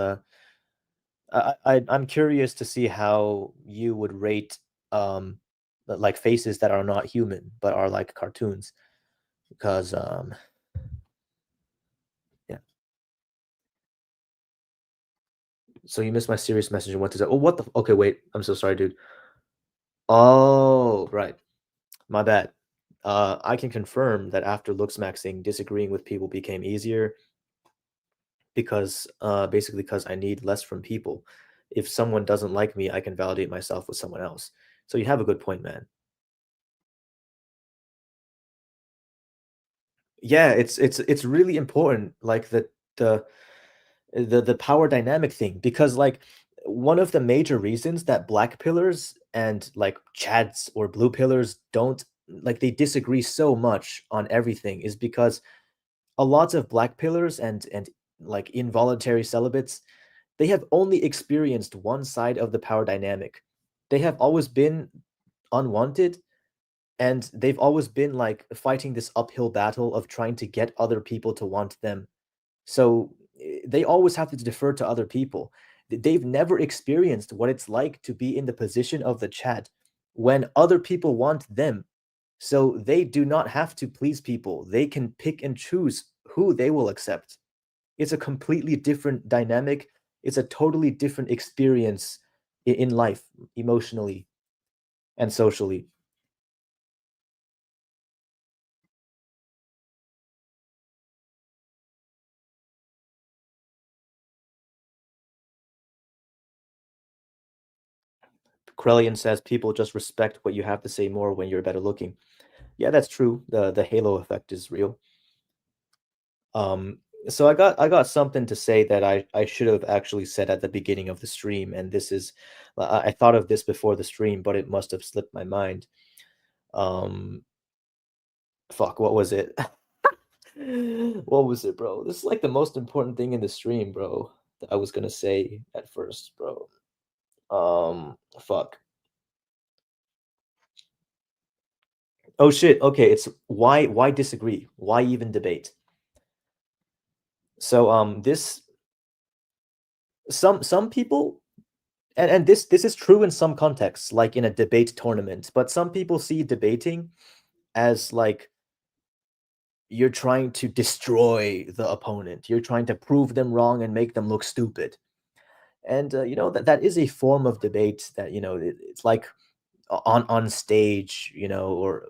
I'm curious to see how you would rate like faces that are not human but are like cartoons. Because yeah. So you missed my serious message and what to say. Oh, what the? Okay, wait. I'm so sorry, dude. Oh, right. My bad. I can confirm that after looks maxing, disagreeing with people became easier because basically because I need less from people. If someone doesn't like me, I can validate myself with someone else. So you have a good point, man. Yeah, it's really important, like the power dynamic thing, because like one of the major reasons that black pillars and like chads or blue pillars don't like they disagree so much on everything is because a lot of black pillars and like involuntary celibates, they have only experienced one side of the power dynamic. They have always been unwanted, and they've always been like fighting this uphill battle of trying to get other people to want them. So they always have to defer to other people. They've never experienced what it's like to be in the position of the Chad when other people want them. So they do not have to please people. They can pick and choose who they will accept. It's a completely different dynamic. It's a totally different experience in life, emotionally and socially. Krellian says people just respect what you have to say more when you're better looking. Yeah, that's true. The halo effect is real. Um, so I got something to say that I should have actually said at the beginning of the stream, and this is I thought of this before the stream, but it must have slipped my mind. Um, fuck, what was it? What was it, bro? This is like the most important thing in the stream, bro, that I was gonna say at first, bro. Fuck. Oh shit. Okay, it's why disagree? Why even debate? So this some people, and this is true in some contexts, like in a debate tournament, but some people see debating as like you're trying to destroy the opponent. You're trying to prove them wrong and make them look stupid. And that is a form of debate that it's like on stage, or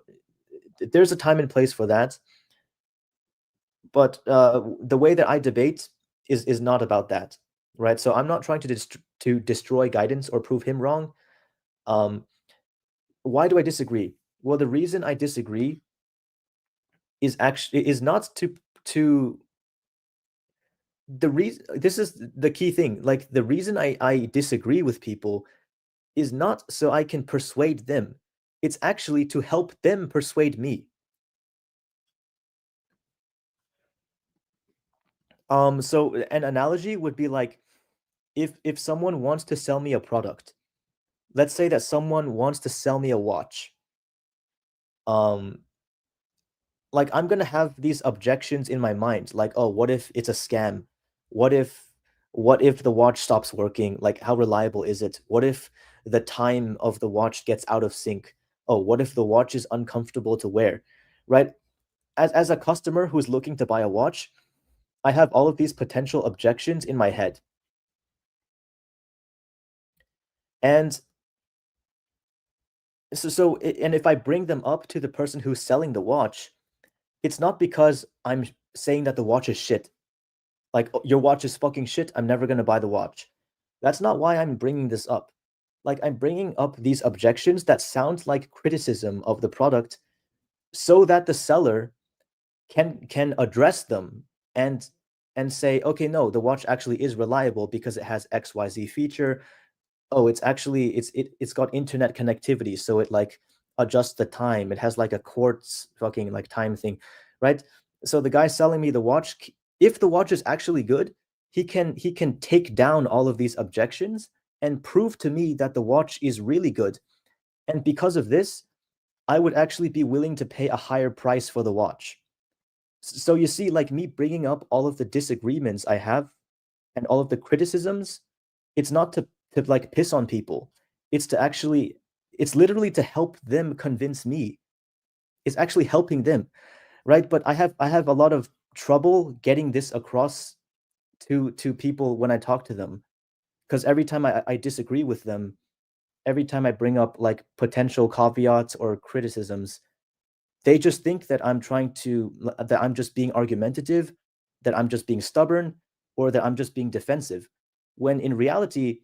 there's a time and place for that. But the way that I debate is not about that, right? So I'm not trying to destroy guidance or prove him wrong. Um, why do I disagree? Well, the reason I disagree is not to the reason. This is the key thing. Like the reason I disagree with people is not so I can persuade them. It's actually to help them persuade me. So an analogy would be like if someone wants to sell me a product, let's say that someone wants to sell me a watch. Um, like I'm gonna have these objections in my mind, like, oh, what if it's a scam? What if what if the watch stops working? Like, how reliable is it? What if the time of the watch gets out of sync? Oh, what if the watch is uncomfortable to wear? Right? As a customer who's looking to buy a watch, I have all of these potential objections in my head. And and if I bring them up to the person who's selling the watch, it's not because I'm saying that the watch is shit. Like, "Oh, your watch is fucking shit. I'm never gonna buy the watch." That's not why I'm bringing this up. Like, I'm bringing up these objections that sound like criticism of the product so that the seller can address them and say, okay, no, the watch actually is reliable because it has XYZ feature. Oh, it's actually it's got internet connectivity, so it like adjusts the time. It has like a quartz fucking like time thing, right? So the guy selling me the watch, if the watch is actually good, he can take down all of these objections and prove to me that the watch is really good. And because of this, I would actually be willing to pay a higher price for the watch. So you see, like me bringing up all of the disagreements I have and all of the criticisms, it's not to like piss on people. It's to actually, it's literally to help them convince me. It's actually helping them, right? But I have a lot of trouble getting this across to people when I talk to them, because every time I disagree with them, every time I bring up like potential caveats or criticisms, they just think that that I'm just being argumentative, that I'm just being stubborn, or that I'm just being defensive. When in reality,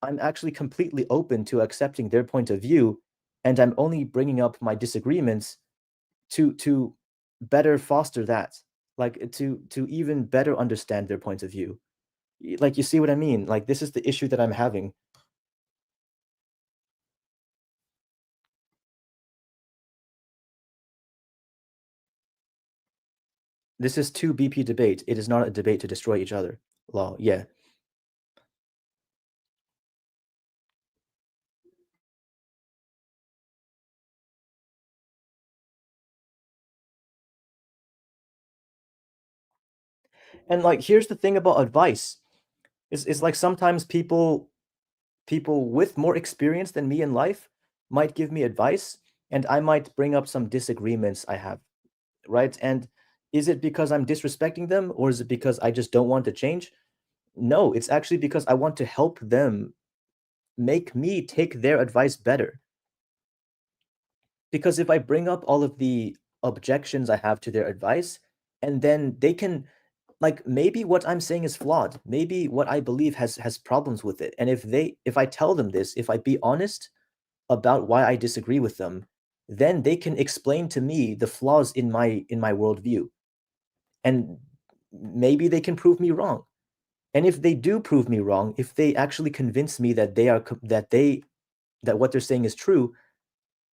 I'm actually completely open to accepting their point of view, and I'm only bringing up my disagreements to better foster that, like to even better understand their point of view. Like, you see what I mean? Like, this is the issue that I'm having. This is 2 BP debate. It is not a debate to destroy each other. Law, yeah. And like, here's the thing about advice. Is like sometimes people with more experience than me in life might give me advice, and I might bring up some disagreements I have, right? And is it because I'm disrespecting them, or is it because I just don't want to change? No, it's actually because I want to help them make me take their advice better. Because if I bring up all of the objections I have to their advice, and then they can, like, maybe what I'm saying is flawed. Maybe what I believe has problems with it. And if I tell them this, if I be honest about why I disagree with them, then they can explain to me the flaws in my worldview. And maybe they can prove me wrong. And if they do prove me wrong, if they actually convince me that that what they're saying is true,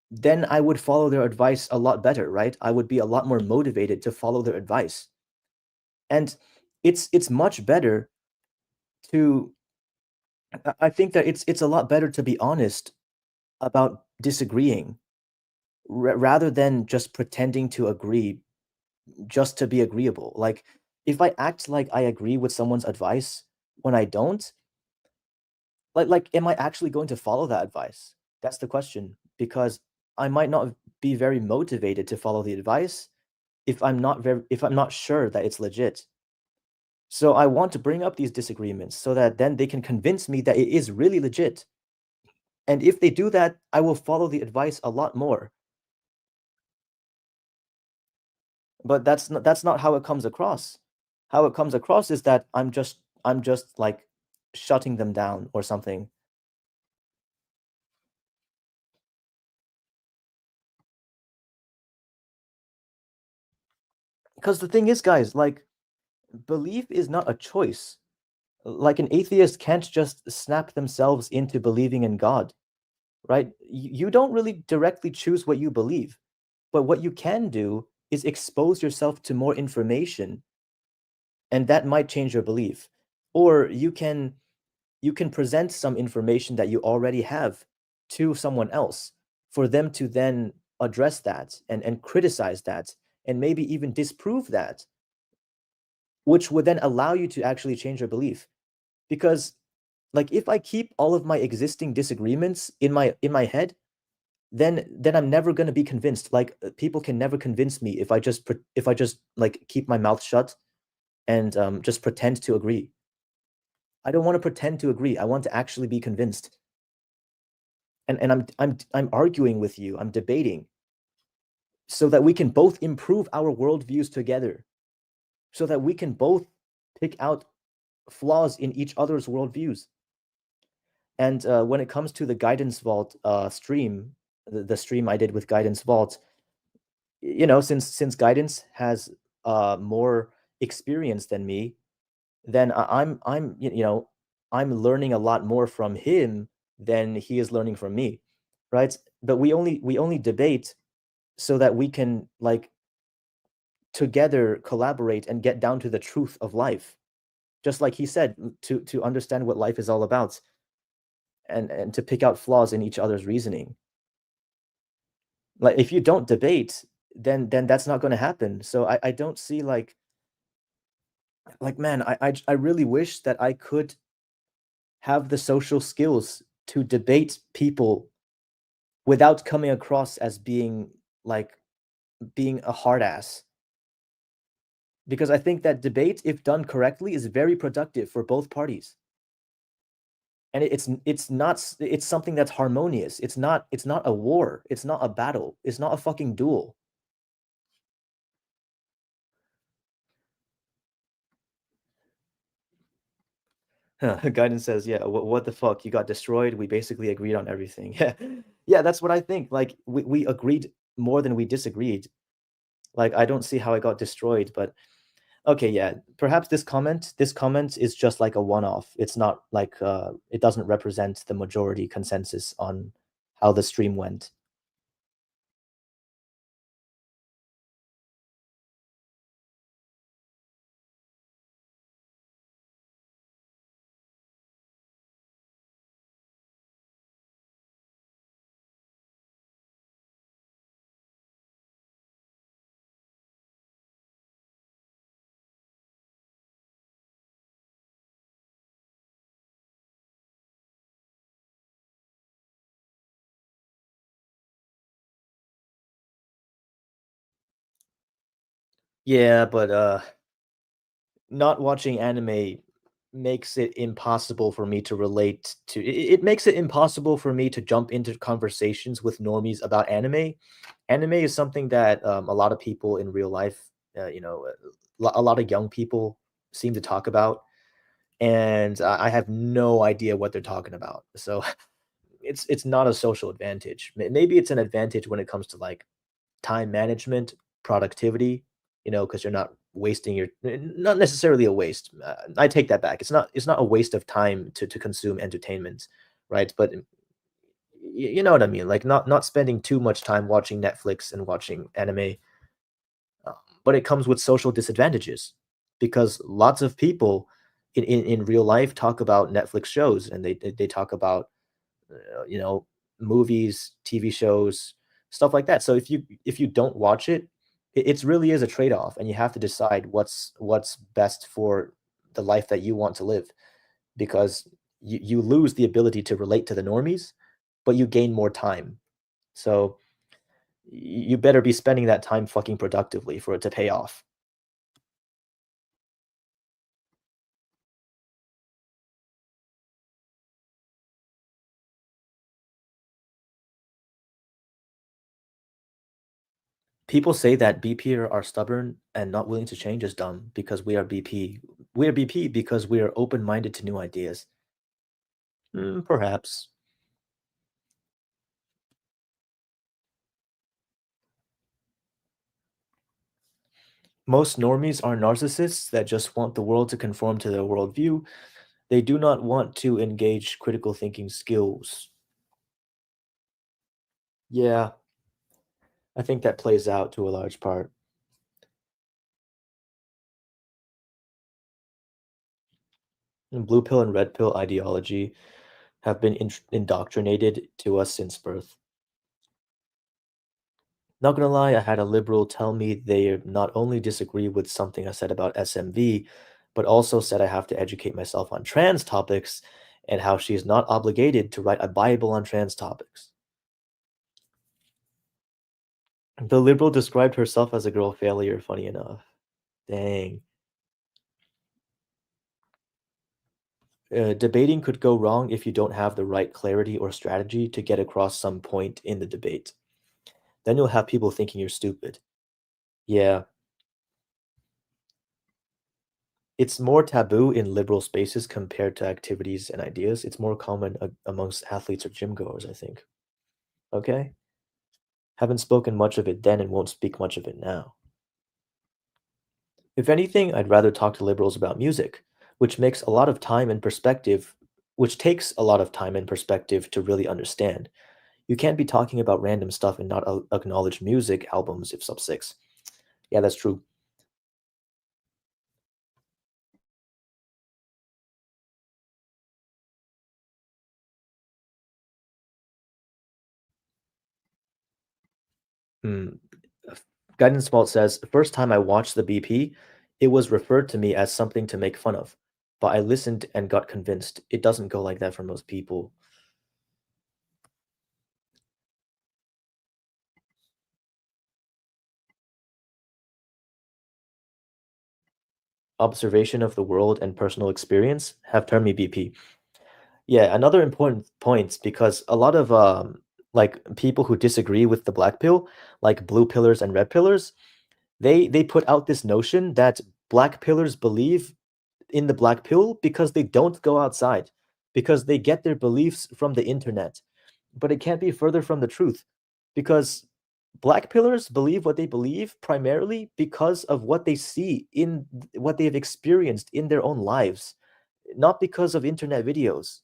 then I would follow their advice a lot better, right? I would be a lot more motivated to follow their advice. And it's much better to I think that it's a lot better to be honest about disagreeing rather than just pretending to agree just to be agreeable. Like, if I act like I agree with someone's advice when I don't, like am I actually going to follow that advice? That's the question, because I might not be very motivated to follow the advice if I'm not sure that it's legit. So I want to bring up these disagreements so that then they can convince me that it is really legit. And if they do that, I will follow the advice a lot more. But that's not how it comes across. How it comes across is that I'm just like shutting them down or something. Because the thing is, guys, like, belief is not a choice. Like, an atheist can't just snap themselves into believing in God, right? You don't really directly choose what you believe, but what you can do is expose yourself to more information, and that might change your belief. Or you can present some information that you already have to someone else for them to then address that and criticize that and maybe even disprove that, which would then allow you to actually change your belief. Because, like, if I keep all of my existing disagreements in my head, then I'm never going to be convinced. Like, people can never convince me if I just like keep my mouth shut and just pretend to agree. I don't want to pretend to agree. I want to actually be convinced. And I'm arguing with you. I'm debating so that we can both improve our worldviews together. So that we can both pick out flaws in each other's worldviews. And when it comes to the Guidance Vault stream, the stream I did with Guidance Vault, since Guidance has more experience than me, then I'm learning a lot more from him than he is learning from me, right? But we only debate so that we can like together collaborate and get down to the truth of life. Just like he said, to understand what life is all about, and to pick out flaws in each other's reasoning. Like if you don't debate, then that's not going to happen. So I don't see like man, I really wish that I could have the social skills to debate people without coming across as like being a hard ass. Because I think that debate, if done correctly, is very productive for both parties. And it's something that's harmonious. It's not a war. It's not a battle. It's not a fucking duel. Guidance says, yeah, what the fuck? You got destroyed. We basically agreed on everything. Yeah. Yeah, that's what I think. Like we agreed more than we disagreed. Like I don't see how I got destroyed, but okay, yeah. Perhaps this comment is just like a one-off. It's not like it doesn't represent the majority consensus on how the stream went. Yeah, but not watching anime makes it impossible for me to relate to it makes it impossible for me to jump into conversations with normies about anime. Anime is something that a lot of people in real life, a lot of young people seem to talk about, and I have no idea what they're talking about. So it's not a social advantage. Maybe it's an advantage when it comes to like time management, productivity, because you're not wasting not necessarily a waste. I take that back. It's not a waste of time to consume entertainment, right? But you know what I mean, like not spending too much time watching Netflix and watching anime. uh, but it comes with social disadvantages because lots of people in real life talk about Netflix shows, and they talk about you know, movies, TV shows, stuff like that. So if you don't watch it, it's really is a trade-off, and you have to decide what's best for the life that you want to live, because you lose the ability to relate to the normies, but you gain more time. So you better be spending that time fucking productively for it to pay off. People say that BP are stubborn and not willing to change is dumb because we are BP. We are BP because we are open-minded to new ideas. Perhaps. Most normies are narcissists that just want the world to conform to their worldview. They do not want to engage critical thinking skills. Yeah, I think that plays out to a large part. And blue pill and red pill ideology have been indoctrinated to us since birth. Not gonna lie, I had a liberal tell me they not only disagree with something I said about SMV, but also said I have to educate myself on trans topics and how she is not obligated to write a Bible on trans topics. The liberal described herself as a girl failure, funny enough. Dang. Debating could go wrong if you don't have the right clarity or strategy to get across some point in the debate. Then you'll have people thinking you're stupid. Yeah. It's more taboo in liberal spaces compared to activities and ideas. It's more common amongst athletes or gym goers, I think. Okay? Haven't spoken much of it then and won't speak much of it now. If anything, I'd rather talk to liberals about music, which makes a lot of time and perspective, which takes a lot of time and perspective to really understand. You can't be talking about random stuff and not acknowledge music albums if sub 6. Yeah, that's true. Hmm. Guidance Vault says, the first time I watched the BP, it was referred to me as something to make fun of. But I listened and got convinced. It doesn't go like that for most people. Observation of the world and personal experience have turned me BP. Yeah, another important point because a lot of like people who disagree with the black pill, like blue pillars and red pillars, they put out this notion that black pillars believe in the black pill because they don't go outside, because they get their beliefs from the internet. But it can't be further from the truth because black pillars believe what they believe primarily because of what they see in what they have experienced in their own lives, not because of internet videos.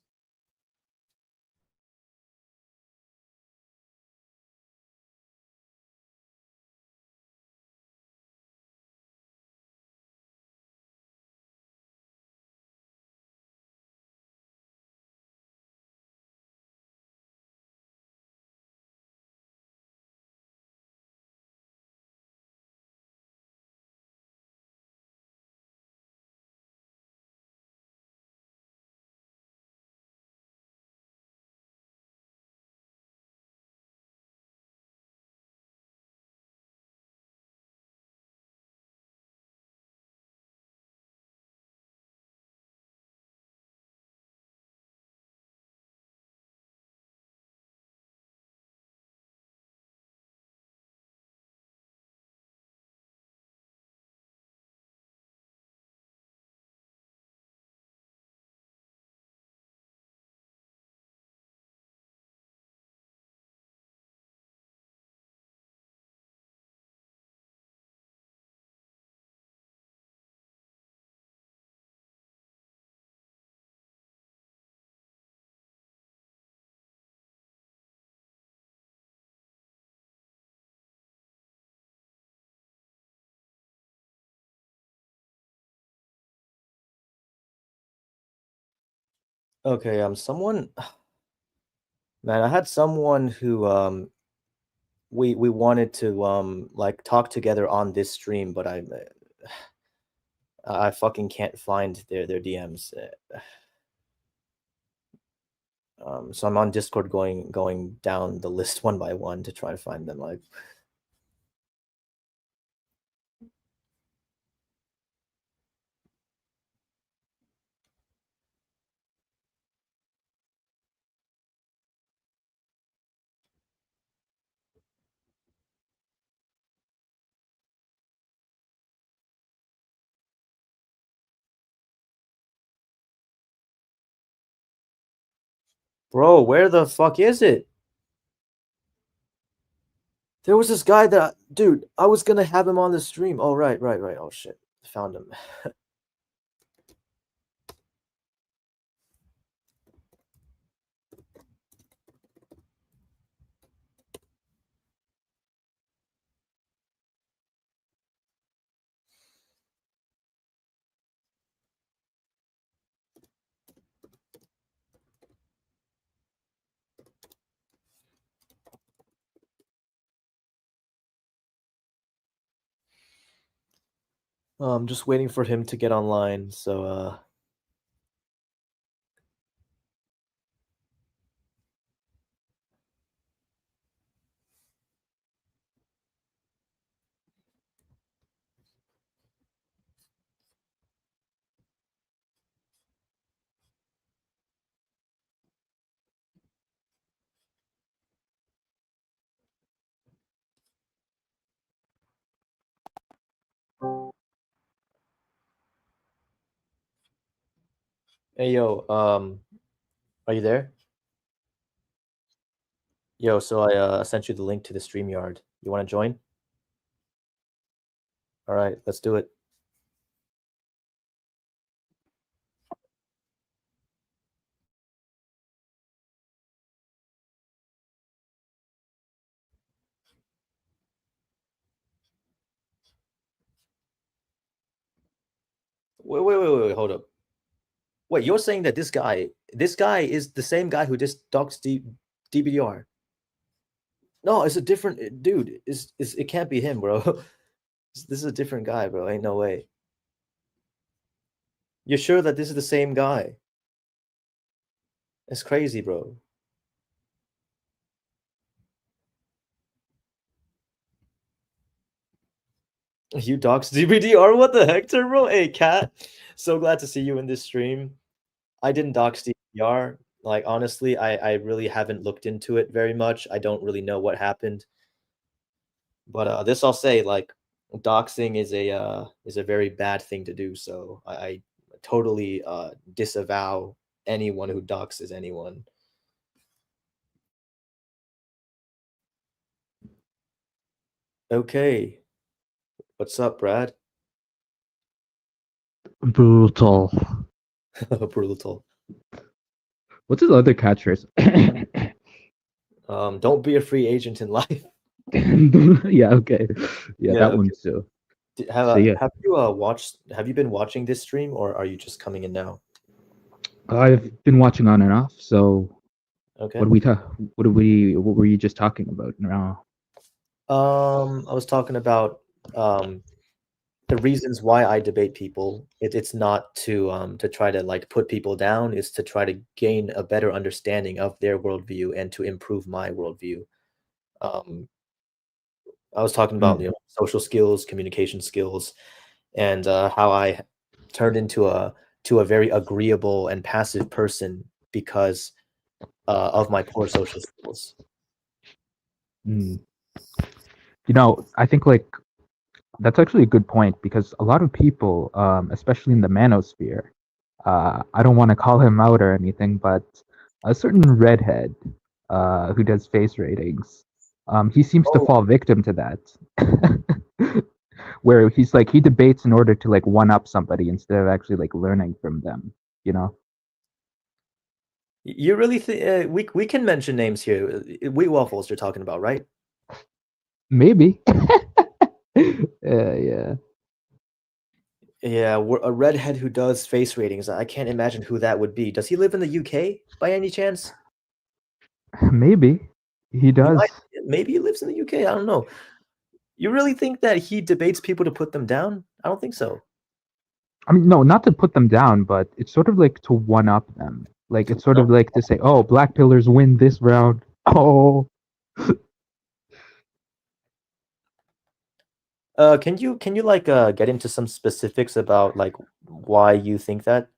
Okay, someone man, I had someone who we wanted to like talk together on this stream, but I fucking can't find their DMs. So I'm on Discord going down the list one by one to try to find them. Like, bro, where the fuck is it? There was this guy that, dude, I was gonna have him on the stream. Oh, right, right, right. Oh shit, found him. I'm just waiting for him to get online. So, Hey yo, are you there? Yo, so I sent you the link to the StreamYard. You want to join? All right, let's do it. Wait, hold up. Wait, you're saying that this guy is the same guy who just doxed DBDR? No, it's a different dude. It can't be him, bro. This is a different guy, bro. Ain't no way. You're sure that this is the same guy? It's crazy, bro. You doxed DBDR? What the heck, bro? Hey, Cat. So glad to see you in this stream. I didn't dox DBR. Like honestly, I really haven't looked into it very much. I don't really know what happened. But this I'll say, like doxing is a very bad thing to do. So I totally disavow anyone who doxes anyone. Okay, what's up, Brad? Brutal. Brutal. What's his other catchphrase? Don't be a free agent in life. Yeah, okay. Yeah, Yeah. that Okay. one too. Have So yeah, have you watched? Have you been watching this stream, or are you just coming in now? I've been watching on and off. So Okay. what do we talk? What were you just talking about now? I was talking about the reasons why I debate people. It's not to try to like put people down. It's to try to gain a better understanding of their worldview and to improve my worldview. Um, I was talking about Mm, social skills, communication skills, and how I turned into a very agreeable and passive person because of my poor social skills. mm. I think like that's actually a good point because a lot of people, especially in the manosphere, I don't want to call him out or anything, but a certain redhead who does face ratings, he seems to Oh, fall victim to that. Where he's like he debates in order to like one up somebody instead of actually like learning from them, you know? you really think we can mention names here? Wheat waffles you're talking about, right? Maybe. Yeah. Yeah, a redhead who does face ratings. I can't imagine who that would be. Does he live in the UK by any chance? Maybe he He does. might. Maybe he lives in the UK. I don't know. You really think that he debates people to put them down? I don't think so. I mean, no, not to put them down, but it's sort of like to one up them. Like it's sort No. of like to say, "Oh, black pillars win this round." Oh, Can you like get into some specifics about like why you think that?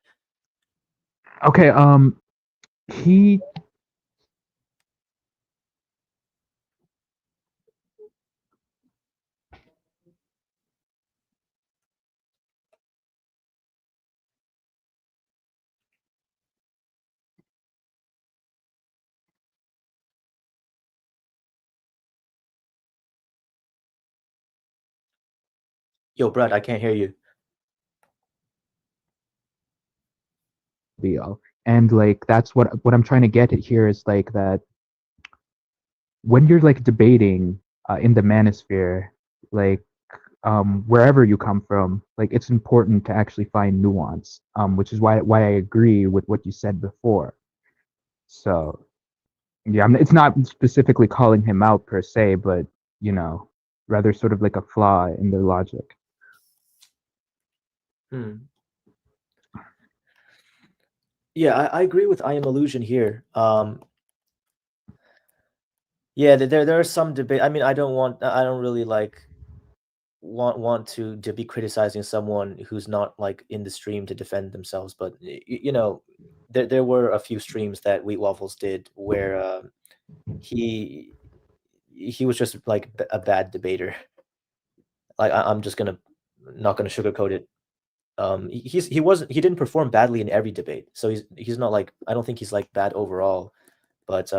okay. He Yo, Brad, I can't hear you. and like that's what I'm trying to get at here is like that when you're like debating in the manosphere, like wherever you come from, like it's important to actually find nuance, which is why I agree with what you said before. So yeah, it's not specifically calling him out per se, but you know, rather sort of like a flaw in their logic. Hmm. Yeah, I agree with I am illusion here. Yeah, there are some debate. I mean, I don't really like want to be criticizing someone who's not like in the stream to defend themselves, but there were a few streams that Wheat Waffles did where he he was just like a bad debater. Like I'm just gonna not gonna sugarcoat it. He didn't perform badly in every debate, so he's not like, I don't think he's like bad overall, but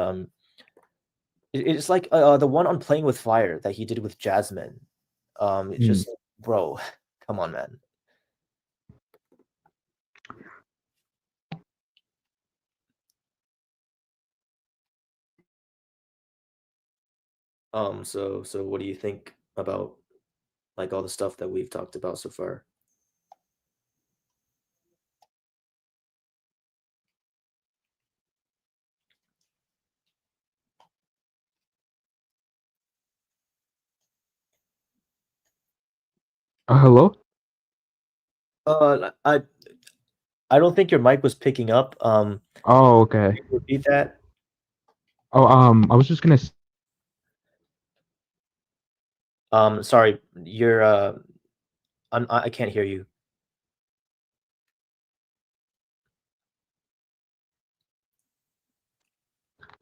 it's like the one on Playing with Fire that he did with Jasmine. It's Mm. just, bro, come on, man. So what do you think about like all the stuff that we've talked about so far? Hello? I don't think your mic was picking up. Oh, okay. Can you repeat that? Oh, I was just gonna. Sorry, I can't hear you.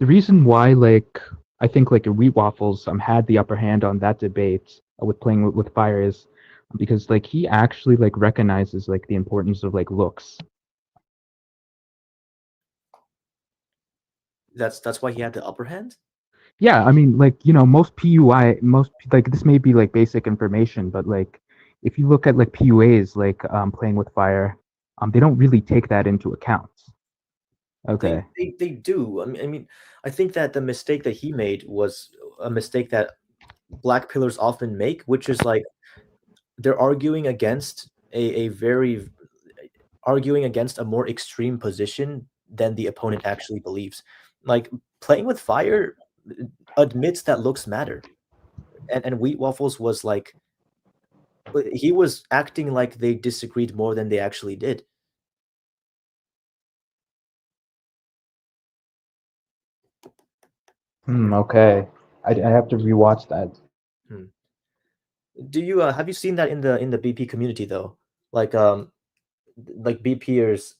The reason why, like, I think like Wheat Waffles had the upper hand on that debate with Playing with Fire is because like he actually like recognizes like the importance of like looks. That's why he had the upper hand? Yeah, I mean, like, most PUI, most like this may be like basic information, but like if you look at like PUAs, like Playing with Fire, they don't really take that into account. They Okay. they they do. I mean, I think that the mistake that he made was a mistake that black pillars often make, which is like they're arguing against a very arguing against a more extreme position than the opponent actually believes. Like Playing with Fire admits that looks matter. And Wheat Waffles was like he was acting like they disagreed more than they actually did. Okay. I have to rewatch that. Hmm. Do you have you seen that in the BP community though? Like like BPers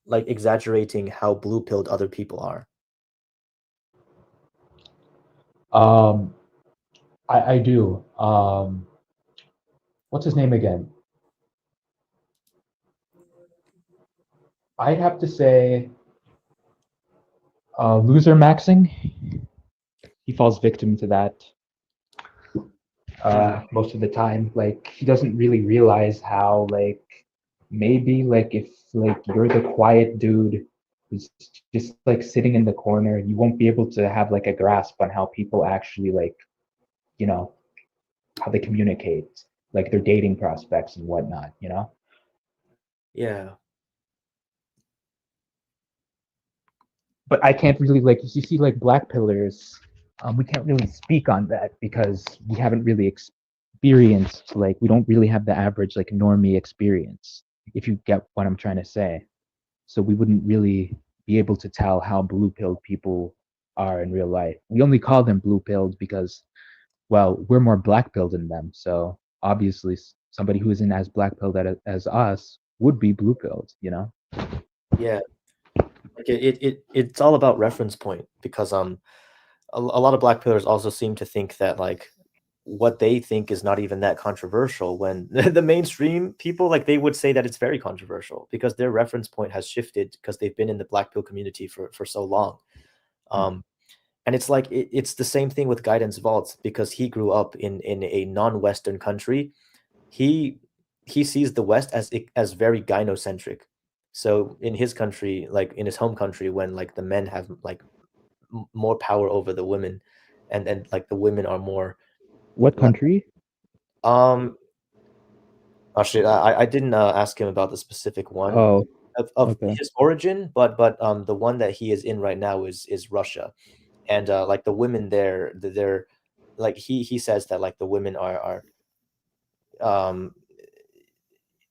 like exaggerating how blue pilled other people are. Um, I do. What's his name again? I'd have to say loser maxing. He falls victim to that most of the time. Like he doesn't really realize how like maybe like if like you're the quiet dude who's just like sitting in the corner, you won't be able to have like a grasp on how people actually like you know how they communicate, like their dating prospects and whatnot. Yeah. But I can't really like you see like black pillars. We can't really speak on that because we haven't really experienced like we don't really have the average like normie experience. If you get what I'm trying to say, so we wouldn't really be able to tell how blue pilled people are in real life. We only call them blue pilled because well we're more black pilled than them. So obviously somebody who isn't as black pilled as us would be blue pilled. Yeah. Like it's all about reference point because a lot of black pillars also seem to think that like what they think is not even that controversial when the mainstream people like they would say that it's very controversial because their reference point has shifted because they've been in the black pill community for so long. Um, and it's like it's the same thing with Guidance Vaults because he grew up in a non-Western country. He he sees the West as very gynocentric. So in his country, like in his home country, when like the men have like more power over the women, and like the women are more What like country? um actually I didn't ask him about the specific one Oh, of okay. his origin, but the one that he is in right now is Russia, and like the women there, they're like he says that like the women are um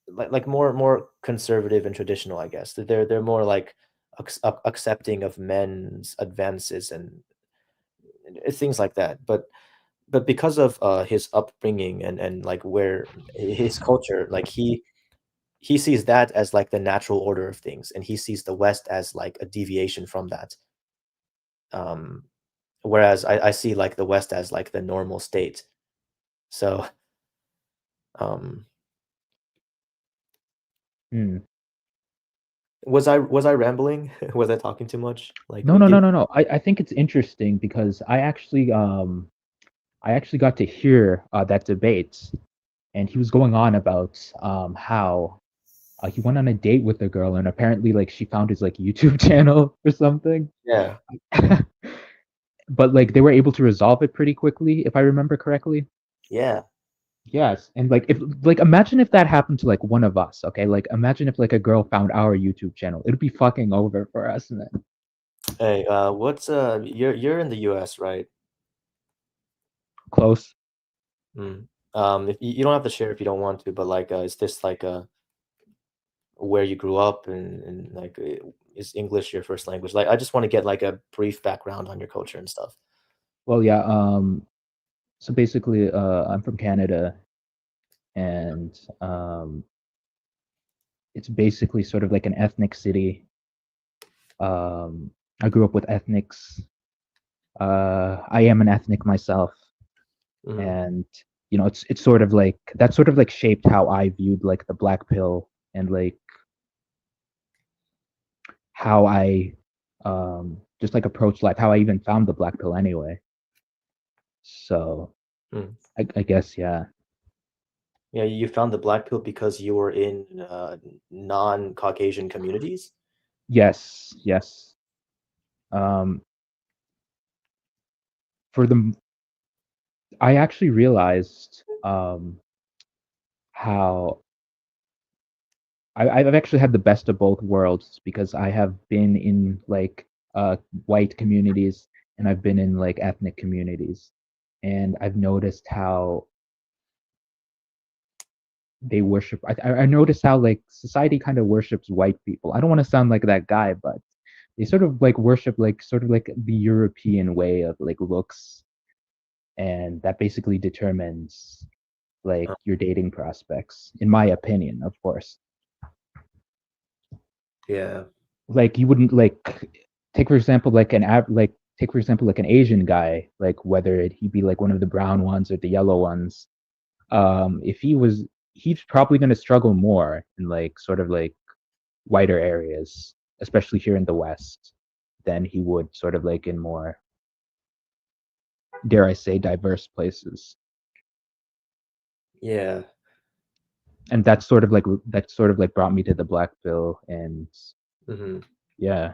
like more conservative and traditional, I guess. They're more like accepting of men's advances and things like that. But because of his upbringing and like where his culture, like he sees that as like the natural order of things, and he sees the West as like a deviation from that. Um, whereas I see like the West as like the normal state. So um, Mm. Was I rambling? Was I talking too much? Like, No, no, no, give no, no. I think it's interesting because I actually got to hear that debate, and he was going on about how he went on a date with a girl, and apparently like she found his like YouTube channel or something. yeah, But like they were able to resolve it pretty quickly, if I remember correctly. yeah. Yes, and like if like imagine if that happened to like one of us, okay? Like imagine if like a girl found our YouTube channel. It'd be fucking over for us, man. Hey, what's you're in the US, right? Close. Mm. If you don't have to share if you don't want to, but like, is this like where you grew up and like is English your first language? Like, I just want to get like a brief background on your culture and stuff. Well, yeah, so basically I'm from Canada, and it's basically sort of like an ethnic city. I grew up with ethnics. I am an ethnic myself, Mm, and you know, it's sort of like that sort of like shaped how I viewed like the black pill, and like how I just like approached life, how I even found the black pill anyway. So mm. I guess yeah. Yeah, you found the black pill because you were in non-Caucasian communities. Yes, yes. Um, for the I actually realized how I've actually had the best of both worlds because I have been in like white communities, and I've been in like ethnic communities, and I've noticed how they worship. I noticed how like society kind of worships white people. I don't want to sound like that guy, but they sort of like worship like sort of like the European way of like looks, and that basically determines like your dating prospects, in my opinion, of course. Yeah. Like you wouldn't like take for example like like take for example like an Asian guy, like whether he be like one of the brown ones or the yellow ones. If he's probably going to struggle more in like sort of like wider areas, especially here in the West, than he would sort of like in more, dare I say, diverse places. Yeah. And that sort of like brought me to the black pill, and Hmm. yeah.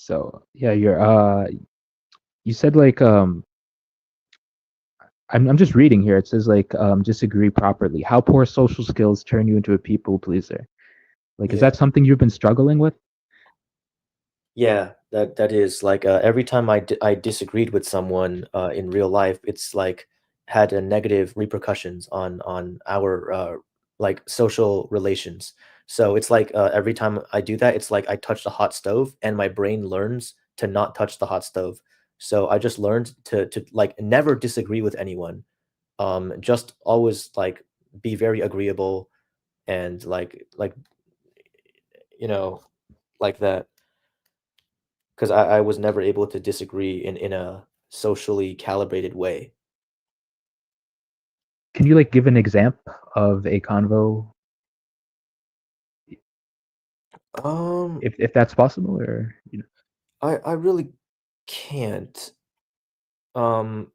So yeah, you said like I'm just reading here. It says like disagree properly. How poor social skills turn you into a people pleaser. Like, is Yeah. that something you've been struggling with? Yeah, that is like every time I disagreed with someone in real life, it's like had a negative repercussions on our like social relations. So it's like every time I do that, it's like I touch the hot stove and my brain learns to not touch the hot stove. So I just learned to like never disagree with anyone. Just always like be very agreeable and like you know like that. Because I was never able to disagree in a socially calibrated way. Can you like give an example of a convo, Um, if that's possible, or you know? I really can't. Um,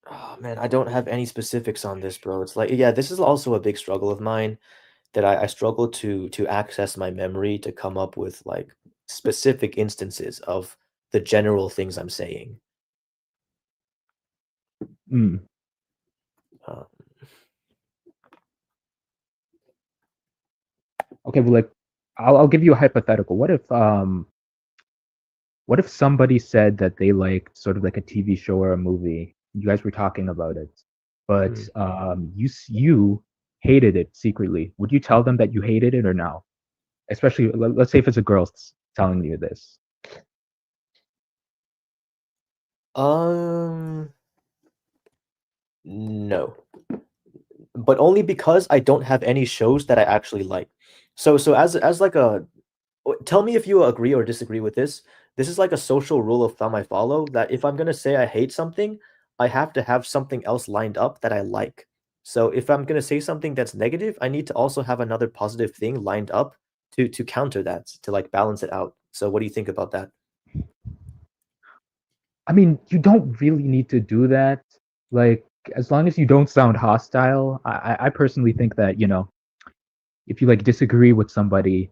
oh man, I don't have any specifics on this, bro. It's like, yeah, this is also a big struggle of mine that I struggle to access my memory to come up with like specific instances of the general things I'm saying. Mm. Uh, Okay, well, like I'll give you a hypothetical. What if somebody said that they liked sort of like a TV show or a movie? You guys were talking about it, but hmm. you hated it secretly. Would you tell them that you hated it or no? Especially, let's say if it's a girl telling you this. Um, no, but only because I don't have any shows that I actually like. So as like a tell me if you agree or disagree with this. This is like a social rule of thumb I follow that if I'm gonna say I hate something, I have to have something else lined up that I like. So if I'm gonna say something that's negative, I need to also have another positive thing lined up to counter that, to like balance it out. So what do you think about that? I mean, you don't really need to do that. Like, as long as you don't sound hostile, I personally think that, if you like disagree with somebody,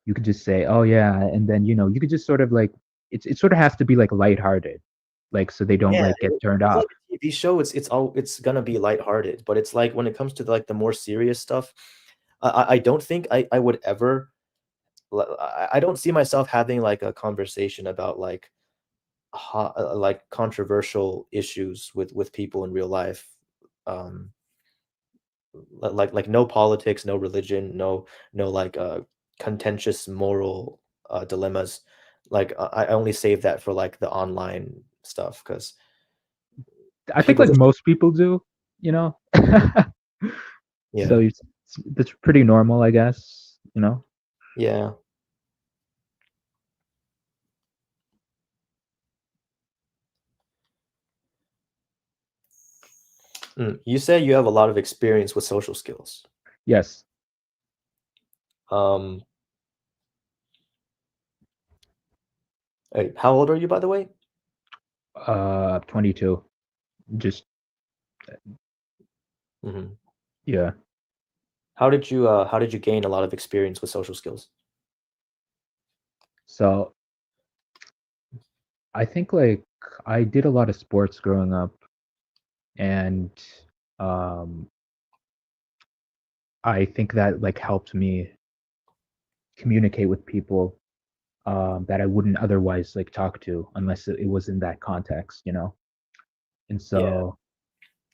you could just say, "Oh yeah," and then you could just sort of like it sort of has to be like lighthearted, like so they don't Yeah, like get turned it's like off. a TV show. It's gonna be lighthearted, but it's like when it comes to like the more serious stuff, I don't think I would ever. I don't see myself having like a conversation about like controversial issues with people in real life. Um, like no politics, no religion, no like contentious moral dilemmas. Like I only save that for like the online stuff because I think people like just most people do, you know. So yeah. that's pretty normal, I guess. Yeah. You say you have a lot of experience with social skills. Yes. Um, how old are you, by the way? 22. Just hmm yeah. how did you gain a lot of experience with social skills? So I think like I did a lot of sports growing up, and um, I think that like helped me communicate with people that I wouldn't otherwise like talk to unless it was in that context. And Yeah. so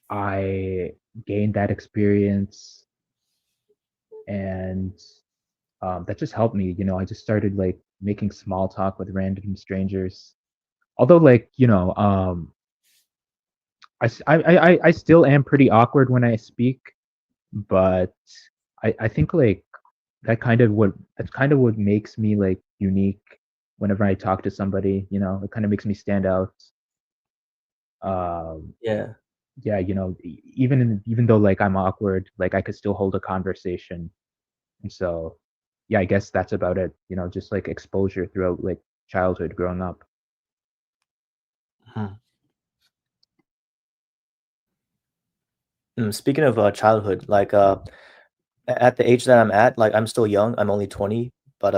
I gained that experience, and that just helped me. I just started like making small talk with random strangers. Although, like, I still am pretty awkward when I speak, but I think like that's kind of what makes me like unique whenever I talk to somebody. It kind of makes me stand out. Um, Yeah. yeah, even though like I'm awkward, like I could still hold a conversation. And so, yeah, I guess that's about it. Just like exposure throughout like childhood growing up. Mhm. Speaking of childhood, like at the age that I'm at, like I'm still young. I'm only 20, but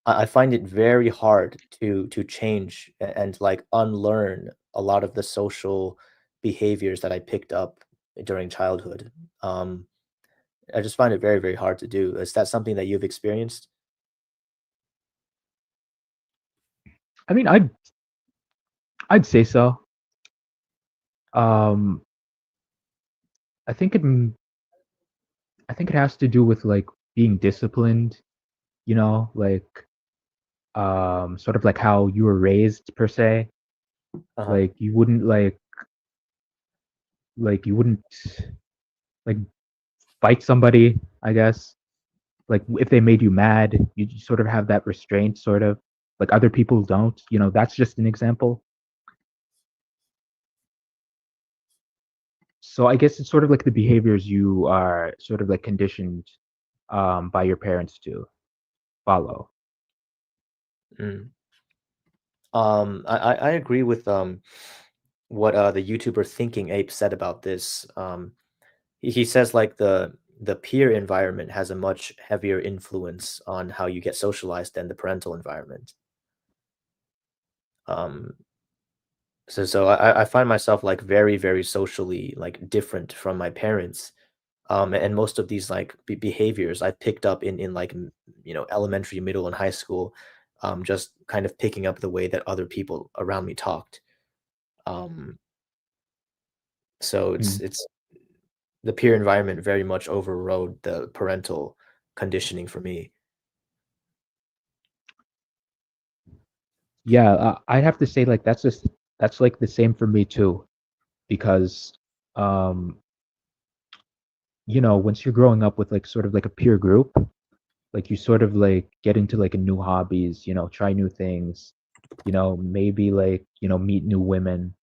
I find it very hard to change and like unlearn a lot of the social behaviors that I picked up during childhood. Um, I just find it very, very hard to do. Is that something that you've experienced? I mean, I'd say so. Um, I think it I think it has to do with like being disciplined, like sort of like how you were raised per se. Uh-huh. Like you wouldn't like fight somebody, I guess. Like if they made you mad, you sort of have that restraint sort of. Like other people don't. That's just an example. So I guess it's sort of like the behaviors you are sort of like conditioned by your parents to follow. Mm. I agree with what the YouTuber Thinking Ape said about this. He says like the peer environment has a much heavier influence on how you get socialized than the parental environment. Um, so I find myself like very, very socially like different from my parents. And most of these like behaviors I picked up in like elementary, middle, and high school, just kind of picking up the way that other people around me talked. Um, so Mm. it's the peer environment very much overrode the parental conditioning for me. Yeah, I'd have to say like that's like the same for me too, because um, once you're growing up with like sort of like a peer group, like you sort of like get into like a new hobbies, try new things, maybe like, meet new women.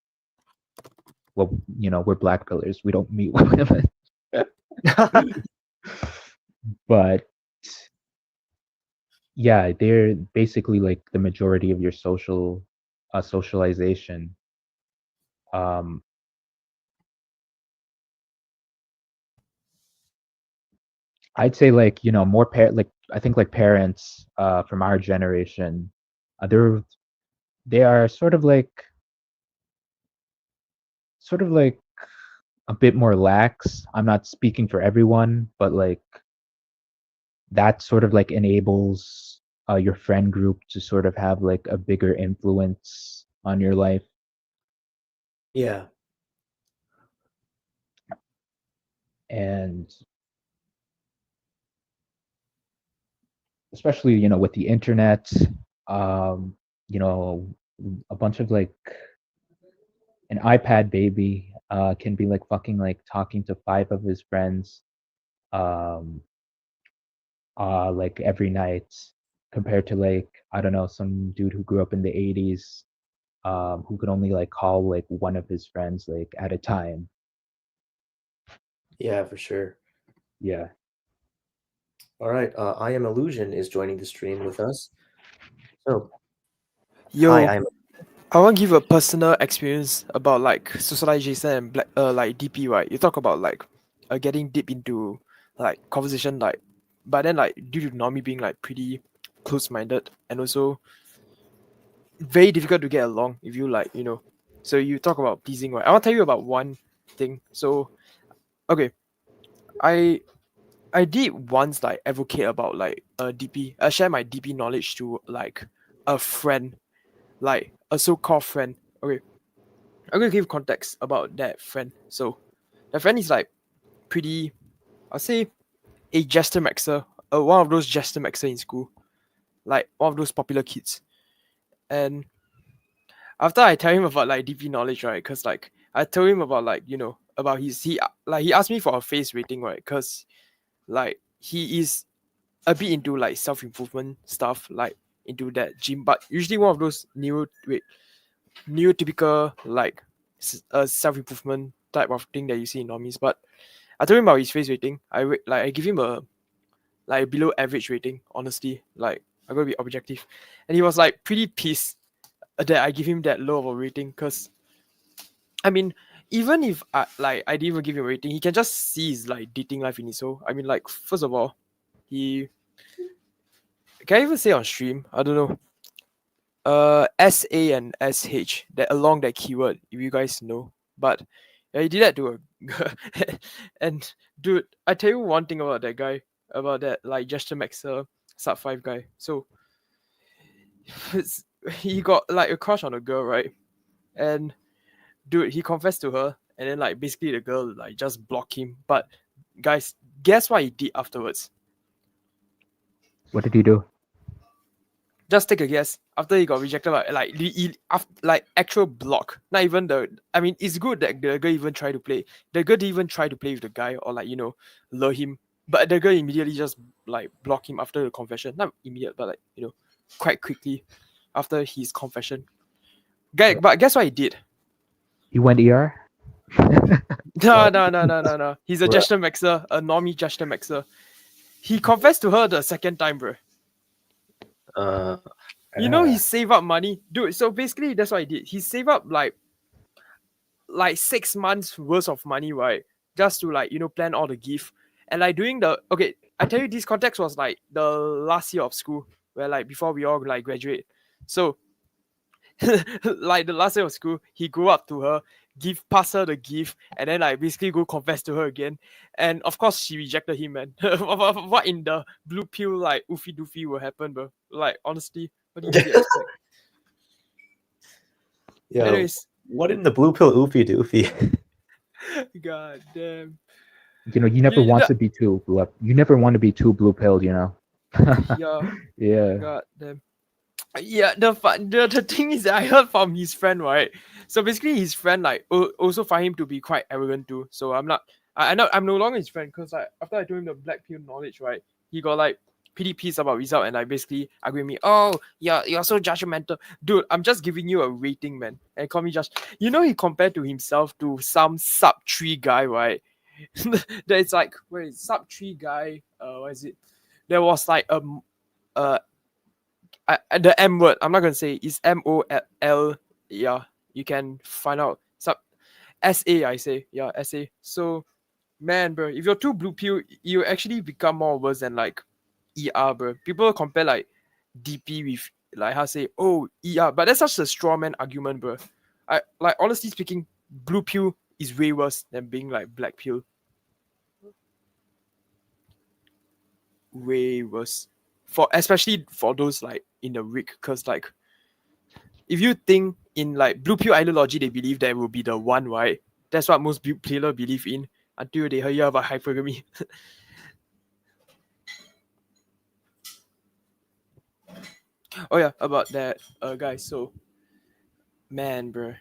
Well, we're black pillars. We don't meet women. But yeah, they're basically like the majority of your socialization. Um, I'd say like, like I think like parents from our generation, they are sort of like a bit more lax. I'm not speaking for everyone, but like that sort of like enables your friend group to sort of have like a bigger influence on your life. Yeah. And especially, with the internet, um, you know, a bunch of like an iPad baby can be like fucking like talking to five of his friends um like every night, compared to like, I don't know, some dude who grew up in the 80s who could only like call like one of his friends like at a time. Yeah, for sure. Yeah. All right. I am Illusion is joining the stream with us. So, hi, Yo, I'm. I want to give a personal experience about like socialization and like DP, right? You talk about like getting deep into like conversation, like, but then like due to Normie being like pretty close-minded and also very difficult to get along if you like, So you talk about pleasing, right? I want to tell you about one thing. So okay, I I did once like advocate about like DP, share my DP knowledge to like a friend, like a so-called friend. Okay, I'm gonna give context about that friend. So that friend is like pretty, I'll say, a jester maxer, one of those jester maxer in school, like one of those popular kids. And after I tell him about like DP knowledge, right? Cause like I told him about like about he asked me for a face rating, right? Cause like he is a bit into like self improvement stuff, like into that gym, but usually one of those neurotypical like self improvement type of thing that you see in normies. But I told him about his face rating. I give him a like below average rating. Honestly, like I'm gonna be objective, and he was like pretty pissed that I give him that low of a rating. Cause I mean, even if I didn't even give him a rating, he can just see his like dating life in his soul. I mean, like first of all, he can I even say on stream? I don't know. SA and SH that along that keyword, if you guys know. But yeah, he did that to a and dude, I tell you one thing about that guy, about that like gesture maxer sub 5 guy. So he got like a crush on a girl, right? And dude, he confessed to her, and then like basically the girl like just blocked him. But guys, guess what he did afterwards? What did he do? Just take a guess. After he got rejected, like actual block. Not even the. I mean, it's good that the girl even tried to play. The girl didn't even try to play with the guy or like lure him. But the girl immediately just like block him after the confession. Not immediate, but like quite quickly after his confession. But guess what he did? He went ER? No. He's a Bruh. gesture maxer, a normie gesture maxer. He confessed to her the second time, bro. Uh, He saved up money, dude. So basically, that's what he did. He saved up like 6 months worth of money, right? Just to like plan all the gift and like doing the okay. I tell you, this context was like the last year of school, where like before we all like graduate. So like the last year of school, he go up to her, pass her the gift, and then like basically go confess to her again. And of course, she rejected him, man. What in the blue pill like oofy doofy will happen, bro? Like honestly, what do you really expect? Yo, Anyways, what in the blue pill oofy doofy? god damn. You never want to be too blue. You never want to be too blue pilled, Yeah, Yeah. god damn. Yeah, the thing is that I heard from his friend, right? So basically, his friend like also find him to be quite arrogant too. So I'm no longer his friend because like after I told him the black pill knowledge, right? He got like pretty pissed about result and like basically agree with me. Oh, yeah, you're so judgmental, dude. I'm just giving you a rating, man, and call me just. You know, he compared to himself to some sub 3 guy, right? There's like where is sub 3 guy? What is it? There was like uh the M word. I'm not gonna say it's MOL. Yeah, you can find out. Sub SA. I say yeah SA. So man, bro, if you're too blue pill, you actually become more worse than like ER, bro. People compare like DP with like how say oh ER, but that's such a straw man argument, bro. I like honestly speaking, blue pill is way worse than being like black pill. Way worse for especially for those like in the rig, cause like if you think in like blue pill ideology, they believe that will be the one, right? That's what most blue piller believe in until they hear about hypergamy. Oh yeah, about that, guys. So man, bro.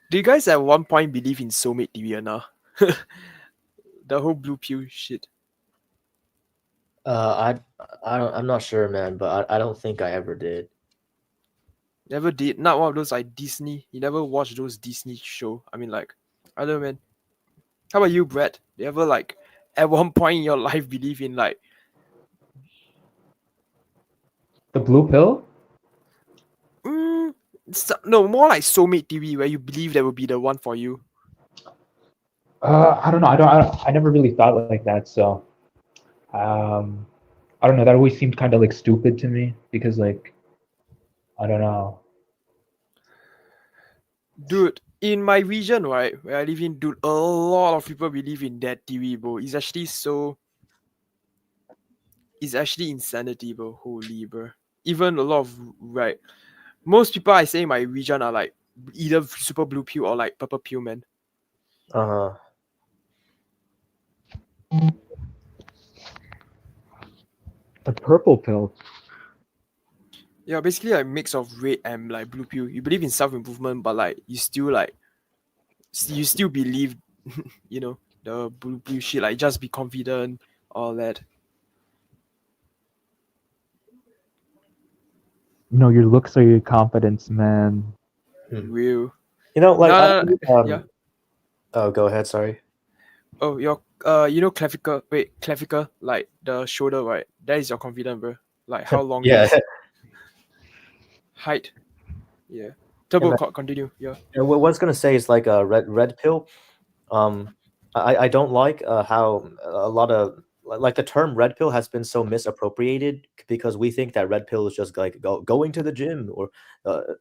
Do you guys at one point believe in soulmate theory or not? The whole blue pill shit. I'm not sure, man, but I don't think I ever did. Never did. Not one of those like Disney. You never watched those Disney show. I mean, like, I don't know, man. How about you, Brett? Do you ever like at one point in your life believe in like The blue pill? no, more like soulmate theory where you believe that will be the one for you? I don't know. I never really thought like that. So, um, I don't know. That always seemed kind of like stupid to me because like I don't know. Dude, in my region, right, where I live in, dude, a lot of people believe in that theory, bro. It's actually insanity, bro. Holy, bro. Even a lot of, right, most people I say in my region are like either super blue pill or like purple pill, man. Uh-huh. The purple pill. Yeah, basically a mix of red and like blue pill. You believe in self improvement, but like you still believe, you know, the blue pill shit. Like just be confident, all that. No, your looks are your confidence, man. Real. You know, like No, no, no. Yeah. Oh, go ahead, sorry. Oh, your you know clavicle. Wait, clavicle, like the shoulder, right? That is your confidence, bro. Like how long Yeah. it is. Height. Yeah. Turbo. And Continue. Yeah. what I was gonna say is like a red pill. Um, I don't like how a lot of like the term red pill has been so misappropriated because we think that red pill is just like going to the gym or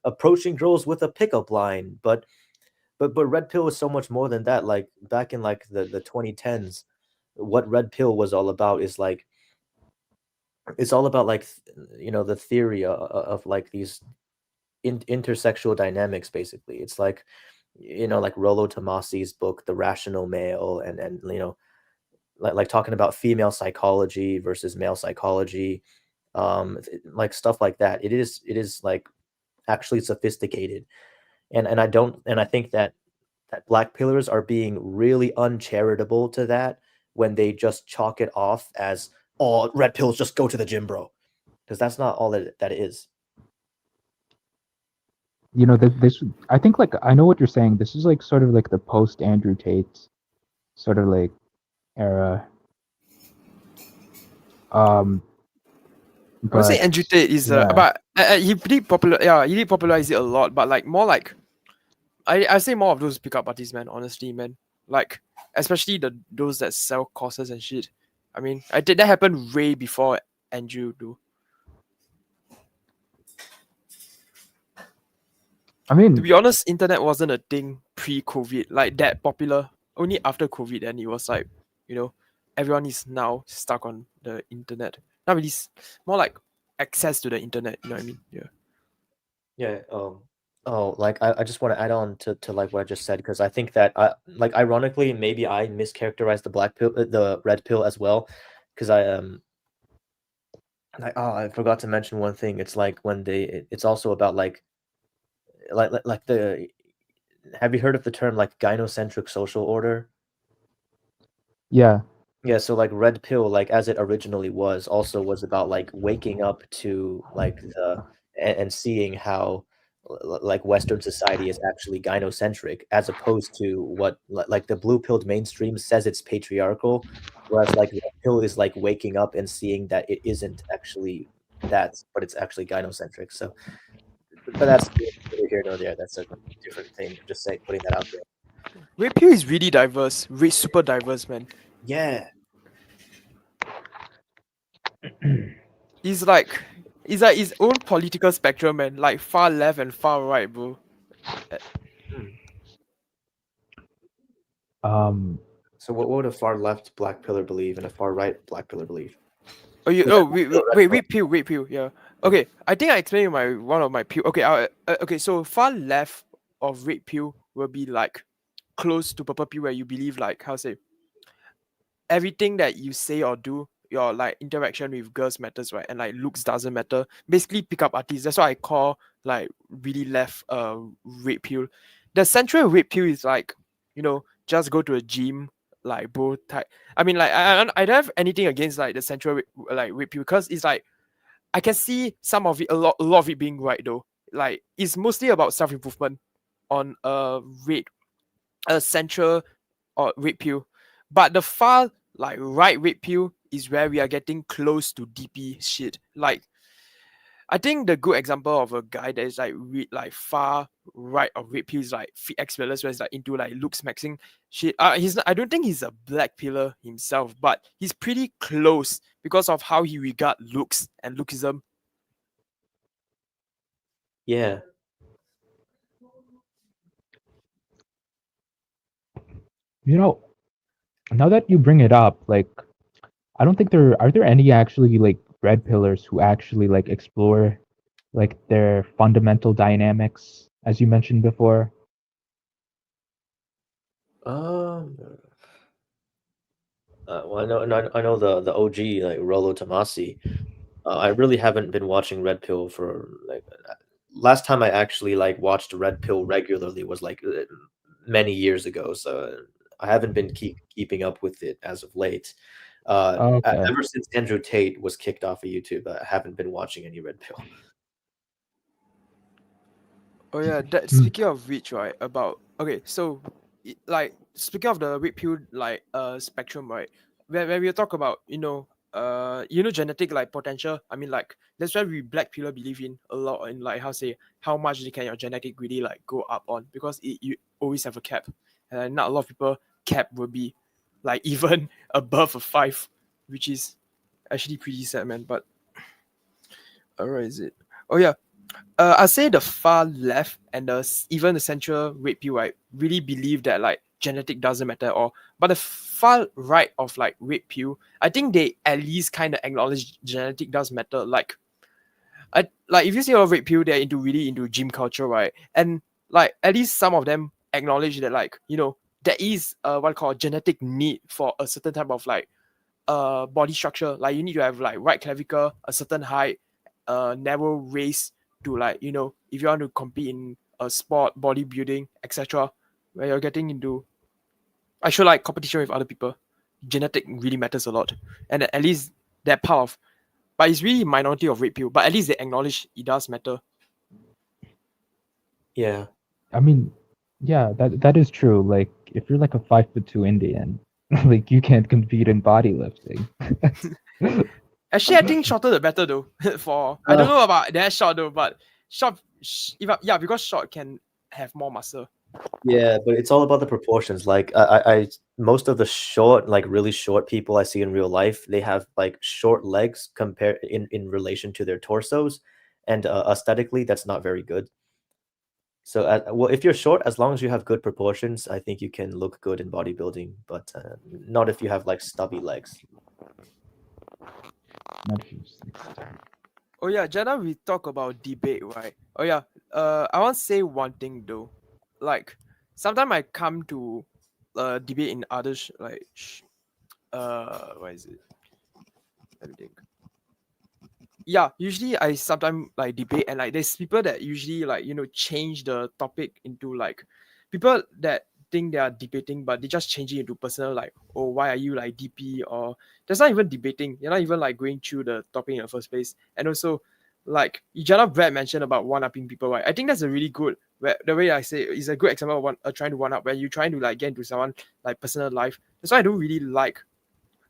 approaching girls with a pickup line, but red pill is so much more than that. Like back in like the 2010s, what red pill was all about is like it's all about like you know the theory of like these intersexual dynamics basically. It's like you know like Rollo Tomasi's book The Rational Male and you know like talking about female psychology versus male psychology, like stuff like that. It is like actually sophisticated, and I think that black pillars are being really uncharitable to that when they just chalk it off as oh red pills just go to the gym, bro, because that's not all that it is. You know, this. I think like I know what you're saying. This is like sort of like the post Andrew Tate sort of like era. I would say But Andrew Tate is yeah, but he pretty popular. Yeah, he did popularize it a lot, but like more like I say more of those pickup artists, man. Honestly, man. Like especially those that sell courses and shit. I mean, I did that happen way before Andrew do. I To mean, be honest, internet wasn't a thing pre-COVID, like that popular. Only after COVID, and it was like, you know, everyone is now stuck on the internet. Not really, more like access to the internet. You know what I mean? Yeah. Yeah. Oh, like I just want to add on to like what I just said because I think that like ironically maybe I mischaracterized the black pill, the red pill as well, because I forgot to mention one thing. It's like when it's also about like the have you heard of the term like gynocentric social order? yeah. Yeah, so like red pill, like as it originally was, also was about like waking up to like and seeing how like Western society is actually gynocentric, as opposed to what like the blue pilled mainstream says it's patriarchal, whereas like red pill is like waking up and seeing that it isn't actually that, but it's actually gynocentric. So, but that's neither here nor there. That's a different thing. I'm just saying, putting that out there. Red pill is really diverse, really super diverse, man. Yeah. It's like its own political spectrum, man. Like far left and far right, bro. So what would a far left black pillar believe and a far right black pillar believe? Oh, you Yeah, oh red pill. wait pill, yeah. Okay, I think I explained my one of my pill. Okay, okay. So far left of red pill will be like close to purple pill, where you believe like how to say everything that you say or do, your like interaction with girls matters, right? And like looks doesn't matter. Basically, pick up artists. That's what I call like really left red pill. The central red pill is like, just go to a gym, like bro type. I mean, like I don't have anything against like the central like red pill, because it's like I can see some of it, a lot of it being right though. Like it's mostly about self improvement on a central or red pill, but the far like right red pill is where we are getting close to DP shit. Like I think the good example of a guy that is like far right of red pill is like X Pillars, where he's like into like looks maxing shit. He's not, I don't think he's a black pillar himself, but he's pretty close because of how he regard looks and lookism. Yeah. You know, now that you bring it up, like, I don't think there any actually like red pillars who actually like explore like their fundamental dynamics, as you mentioned before. Um. Well, I know the OG like Rollo Tomasi. I really haven't been watching Red Pill for like last time I actually like watched Red Pill regularly was like many years ago. So I haven't been keeping up with it as of late. Okay. Ever since Andrew Tate was kicked off of YouTube, I haven't been watching any Red Pill. Oh yeah, that Hmm. speaking of which, right? About okay, so like speaking of the red pill like spectrum, right? Where we talk about genetic like potential. I mean, like that's why we black pillar believe in a lot in like how say how much can your genetic really like go up on, because you always have a cap, and not a lot of people cap will be like even above a 5, which is actually pretty sad, man. But where is it? Oh yeah, I say the far left and even the central red pill, right, really believe that like genetic doesn't matter at all. But the far right of like red pill, I think they at least kind of acknowledge genetic does matter. Like if you see a red pill, they're really into gym culture, right? And like at least some of them acknowledge that like there is what I call genetic need for a certain type of like body structure. Like you need to have like right clavicle, a certain height, narrow waist to like if you want to compete in a sport, bodybuilding, etc. Where you're getting into actual like competition with other people, genetic really matters a lot, and at least that part of. But it's really minority of red pill. But at least they acknowledge it does matter. Yeah. I mean, yeah, that is true. Like, if you're like a 5'2" Indian, like you can't compete in bodybuilding. Actually, I think shorter the better though. I don't know about that short though, but short, because short can have more muscle. Yeah, but it's all about the proportions. Like I most of the short, like really short people I see in real life, they have like short legs compared in relation to their torsos, and aesthetically, that's not very good. So, well, if you're short, as long as you have good proportions, I think you can look good in bodybuilding, but not if you have like stubby legs. Not if you six. Oh yeah, Jenna, we talk about debate, right? Oh yeah, I want to say one thing though. Like, sometimes I come to debate in other what is it? Let me think. Yeah, usually I sometimes like debate, and like there's people that usually like change the topic into like people that think they are debating, but they just change it into personal, like, oh, why are you like DP, or that's not even debating. You're not even like going through the topic in the first place. And also, like Ijana Brad mentioned about one-upping people, right? I think that's a really good the way I say is a good example of trying to one up, where you're trying to like get into someone like personal life. That's why I don't really like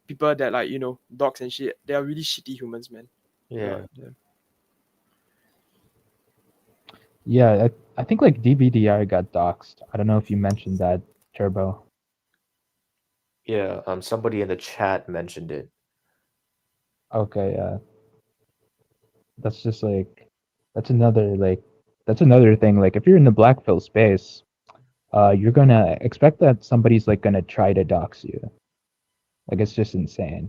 people that like dogs and shit. They are really shitty humans, man. Yeah. Yeah, I think like DBDI got doxxed. I don't know if you mentioned that, Turbo. Yeah, somebody in the chat mentioned it. Okay, that's just like that's another thing. Like if you're in the blackfill space, you're gonna expect that somebody's like gonna try to dox you. Like it's just insane.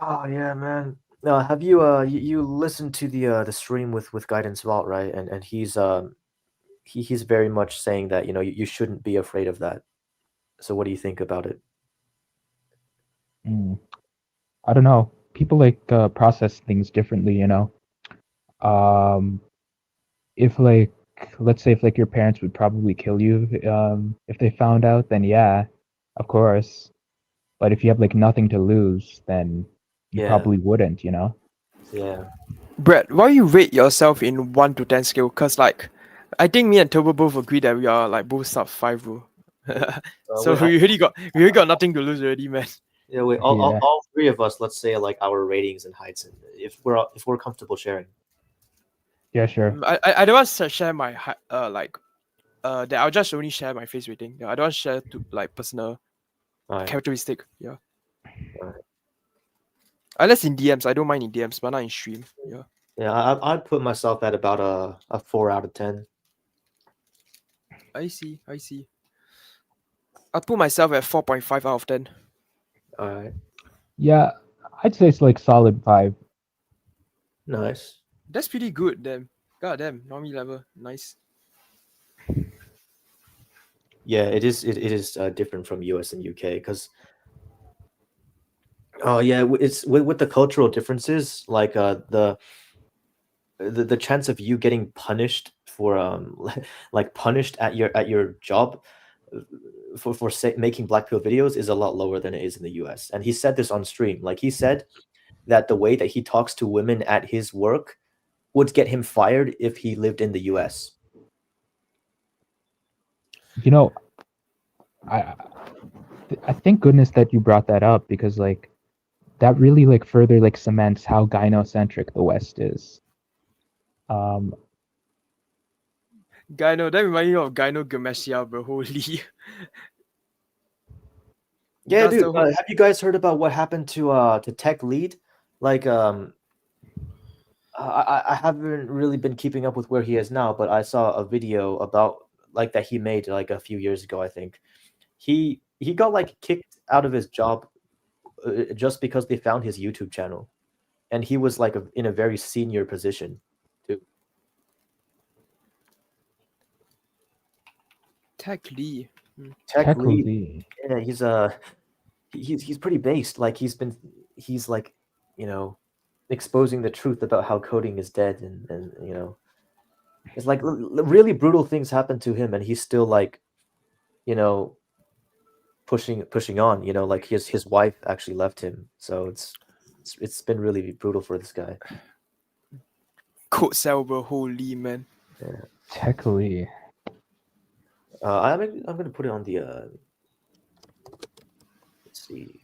Oh yeah, man. Have you you listened to the stream with Guidance Vault, right? And he's very much saying that you shouldn't be afraid of that. So what do you think about it? I don't know. People like process things differently, you know. If like let's say if like your parents would probably kill you if they found out, then yeah, of course. But if you have like nothing to lose, then you Yeah. probably wouldn't, you know. Yeah. Brett, why you rate yourself in 1 to 10 scale? Cause like, I think me and Turbo both agree that we are like both sub 5, bro. So wait, we already got nothing to lose already, man. Yeah, wait. Yeah. All three of us. Let's say like our ratings and heights, and if we're comfortable sharing. Yeah, sure. I don't want to share my that I'll just only share my face rating. Yeah, I don't want to share to like personal Alright. characteristic. Yeah. Alright. Unless in DMs, I don't mind in DMs, but not in stream. Yeah. Yeah, I'd put myself at about a 4 out of 10. I see. I put myself at 4.5 out of 10. Alright. Yeah, I'd say it's like solid 5. Nice. That's pretty good, then. God damn, normie level, nice. Yeah, it is. It is different from US and UK because. Oh yeah, it's with the cultural differences, like the chance of you getting punished for like punished at your job for making black pill videos is a lot lower than it is in the US. And he said this on stream. Like he said that the way that he talks to women at his work would get him fired if he lived in the US. You know, I thank goodness that you brought that up, because like that really like further like cements how gynocentric the West is. Gyno, that reminds me of Gyno Gamesia, bro. Holy. Yeah, That's dude. the whole- Have you guys heard about what happened to Tech Lead? Like, I haven't really been keeping up with where he is now, but I saw a video about like that he made like a few years ago. I think he got like kicked out of his job just because they found his YouTube channel, and he was like in a very senior position too. Tech Lee. Tech Lead. Lee. Yeah, he's pretty based. Like he's like, exposing the truth about how coding is dead, and it's like really brutal things happen to him, and he's still like, pushing on. Like his wife actually left him, so it's been really brutal for this guy. Code cell, bro. Holy, man. Yeah. Tech Lee. I'm gonna put it on the let's see.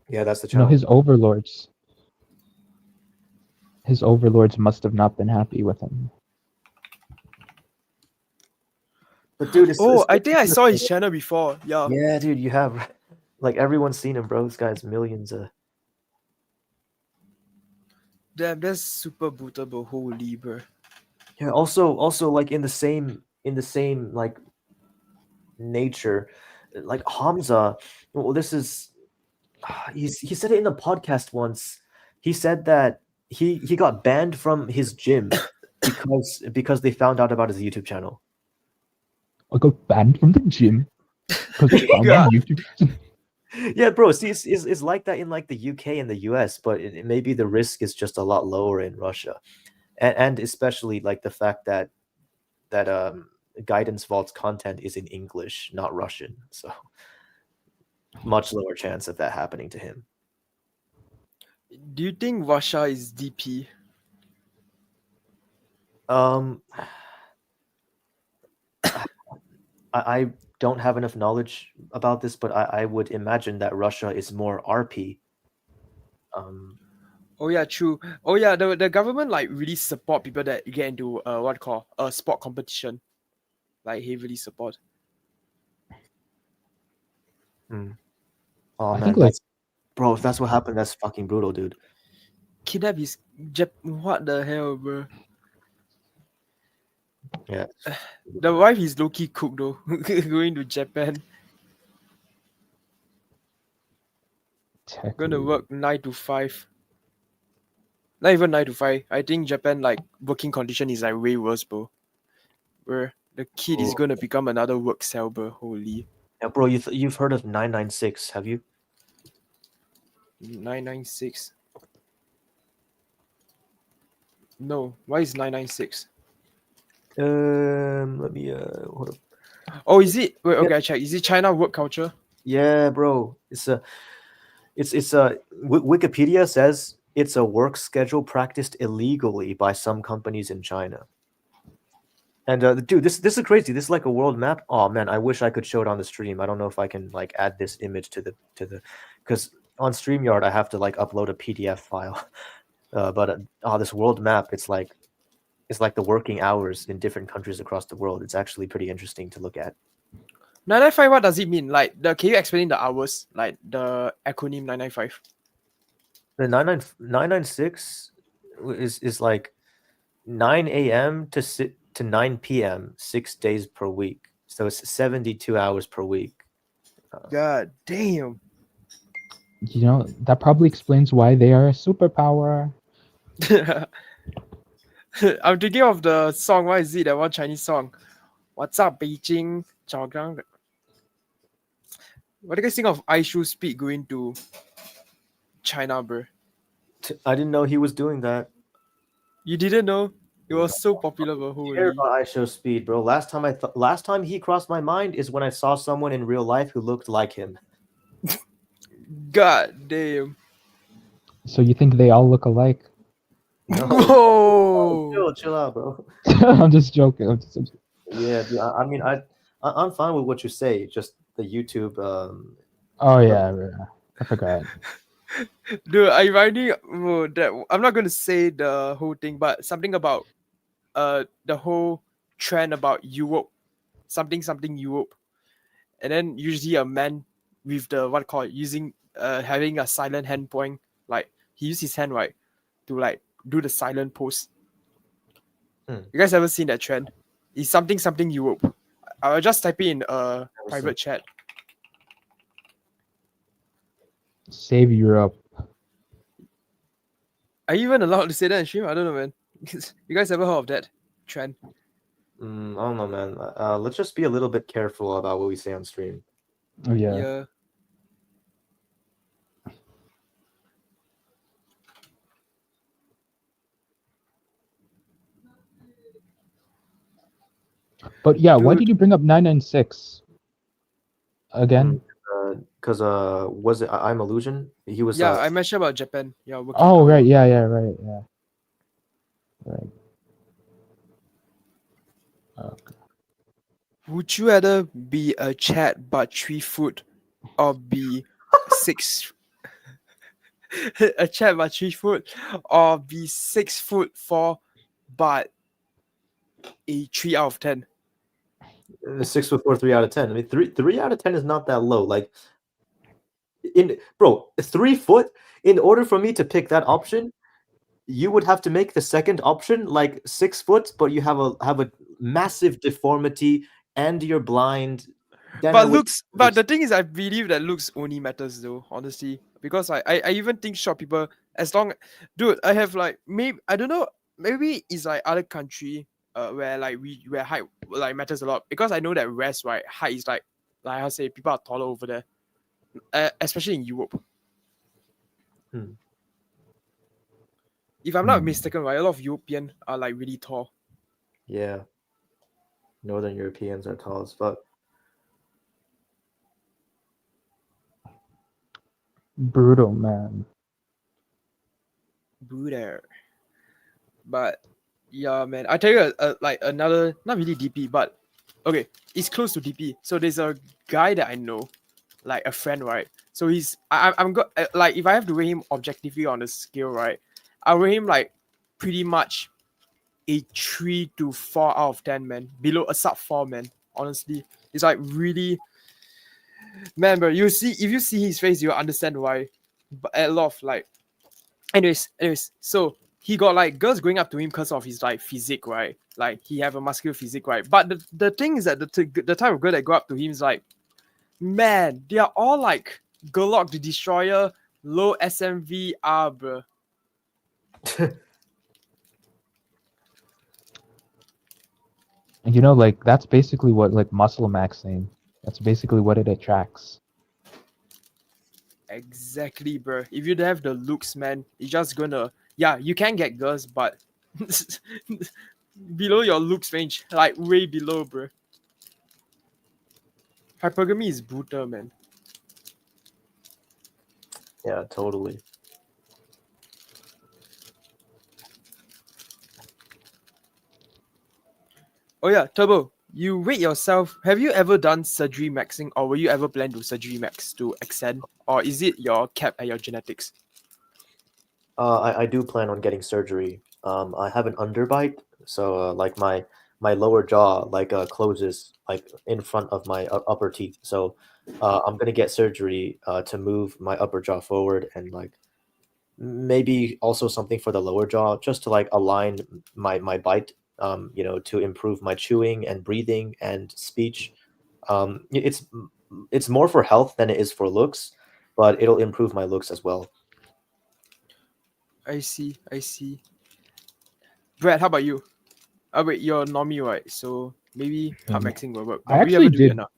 Yeah, that's the You know, channel. his overlords must have not been happy with him. But dude, I think I saw his channel before. Yeah. Yeah, dude, you have like everyone's seen him, bro. This guy's millions. Damn, that's super brutal, bro. Holy, bro. Yeah. Also, like in the same like nature, like Hamza. Well, this is he said it in a podcast once. He said that he got banned from his gym because they found out about his YouTube channel. I got banned from the gym because I found God. on YouTube. Yeah, bro. See, it's like that in like the UK and the US, but maybe the risk is just a lot lower in Russia, and especially like the fact that Guidance Vault's content is in English, not Russian, so much lower chance of that happening to him. Do you think Russia is DP? Um, I don't have enough knowledge about this, but I would imagine that Russia is more RP. Oh yeah, true. Oh yeah, the government like really support people that get into what call a sport competition, like heavily support. Oh I man, think like bro, if that's what happened, that's fucking brutal, dude. Kidnap his what the hell, bro? Yeah. The wife is low key cook though, going to Japan, tech gonna lead. work 9 to 5. Not even 9 to 5. I think Japan like working condition is like way worse, bro. Where the kid is Oh. gonna become another work cell, bro. Holy. Yeah, bro, you've heard of 996, have you? 996. No, why is 996? Let me hold up. Oh, is it? Wait, okay, I check. Is it China work culture? Yeah, bro. Wikipedia says it's a work schedule practiced illegally by some companies in China. And dude, this is crazy. This is like a world map. Oh man, I wish I could show it on the stream. I don't know if I can like add this image to the because on StreamYard I have to like upload a PDF file. But this world map, it's like the working hours in different countries across the world. It's actually pretty interesting to look at. 995, what does it mean? Like can you explain the hours? Like the acronym 995? The 996 is like 9 a.m. to 9 p.m. 6 days per week. So it's 72 hours per week. God damn. You know, that probably explains why they are a superpower. I'm thinking of the song. What is it? That one Chinese song. What's up, Beijing? Zhaogang. What do you guys think of Aishu Speed going to China, bro? I didn't know he was doing that. You didn't know? It was so popular, bro. Holy. Care about IShowSpeed, bro. Last time he crossed my mind is when I saw someone in real life who looked like him. God damn. So you think they all look alike? No. Whoa. Chill out, bro. I'm just joking. Yeah, dude, I mean, I'm fine with what you say. Just the YouTube. Oh yeah, I forgot. Dude, that I'm not gonna say the whole thing, but something about the whole trend about Europe, something Europe, and then usually a man with the what call it, using having a silent hand point, like he used his hand right to like do the silent pose. You guys ever seen that trend? It's something Europe. I'll just type it in a private chat. Save Europe. Are you even allowed to say that in stream? I don't know, man. You guys ever heard of that trend? I don't know, man. Let's just be a little bit careful about what we say on stream. Oh yeah. Yeah. But yeah, why Dude. did you bring up 996 again? Because was it I'm Illusion? He was. Yeah, I mentioned about Japan. Yeah. working Oh out. right, yeah, right, yeah. Right. Okay. Would you rather be a chat but 3 foot, or be 6? A chat but 3 foot, or be 6'4" but a 3 out of 10? 6'4", 3 out of 10. I mean, three out of 10 is not that low. Like, 3 foot. In order for me to pick that option, you would have to make the second option like 6 foot, but you have a massive deformity and you're blind. Then I But would looks, but the thing is, I believe that looks only matters though, honestly. Because I even think short people, as long, dude, I have like maybe I don't know, maybe it's like other country, where like where height like matters a lot. Because I know that West, right, height is like I say people are taller over there, especially in Europe. Hmm. If I'm not mistaken, right, a lot of European are like really tall. Yeah. Northern Europeans are tall as fuck. Brutal, man. Bruder. But yeah, man, I tell you, like another, not really DP, but okay, it's close to DP. So there's a guy that I know, like a friend, right? So he's, I'm good. Like if I have to rate him objectively on the scale, right, I rate him like pretty much a 3 to 4 out of 10, man. Below a sub 4, man. Honestly, it's like really, man, bro. You see, if you see his face, you'll understand why. But a lot of like, anyways, so he got like girls going up to him because of his like physique, right? Like he have a muscular physique, right? But the thing is that the type of girl that go up to him is like, man, they are all like Gurlock the Destroyer, low SMV, bro. And you know, like that's basically what like muscle maxing. That's basically what it attracts. Exactly, bro. If you don't have the looks, man, it's just gonna, yeah, you can get girls, but below your looks range, like way below, bro. Hypergamy is brutal, man. Yeah, totally. Oh yeah, Turbo, you rate yourself. Have you ever done surgery maxing, or will you ever plan to surgery max to extend, or is it your cap at your genetics? I do plan on getting surgery. I have an underbite, so like my lower jaw like closes like in front of my upper teeth. So I'm gonna get surgery to move my upper jaw forward and like maybe also something for the lower jaw just to like align my bite. You know, to improve my chewing and breathing and speech. It's more for health than it is for looks, but it'll improve my looks as well. I see. Brad, how about you? Wait, you're normie, right? So maybe hard maxing will work. I But will you actually ever do it did. or not?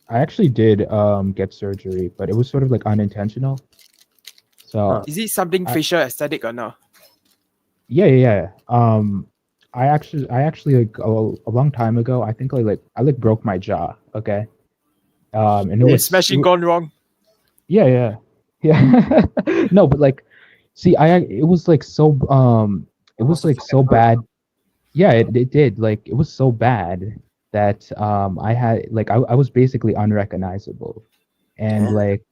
I actually did get surgery, but it was sort of like unintentional. So Is it something I- facial aesthetic or not? yeah. I actually like a long time ago. I think I broke my jaw. Okay. And it was Smashing gone wrong. yeah. No, but like, see, it was like so it was like so bad. Yeah, it did. Like it was so bad that I had like I was basically unrecognizable, and like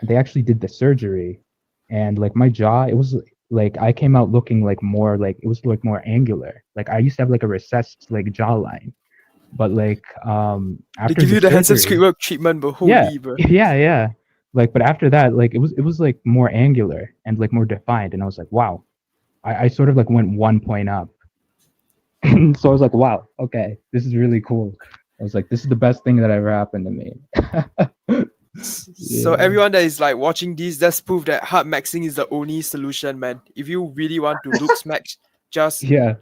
they actually did the surgery, and like my jaw, it was like I came out looking like more like it was like more angular. Like I used to have like a recessed like jawline, but like They after give the you the handsome surgery, squidwork treatment, but holy, yeah, bro. yeah. Like, but after that, like it was like more angular and like more defined, and I was like, wow, I sort of like went 1 point up. So I was like, wow, okay, this is really cool. I was like, this is the best thing that ever happened to me. So Yeah. everyone that is like watching this, that's proof that hard maxing is the only solution, man. If you really want to looks max, just Yeah.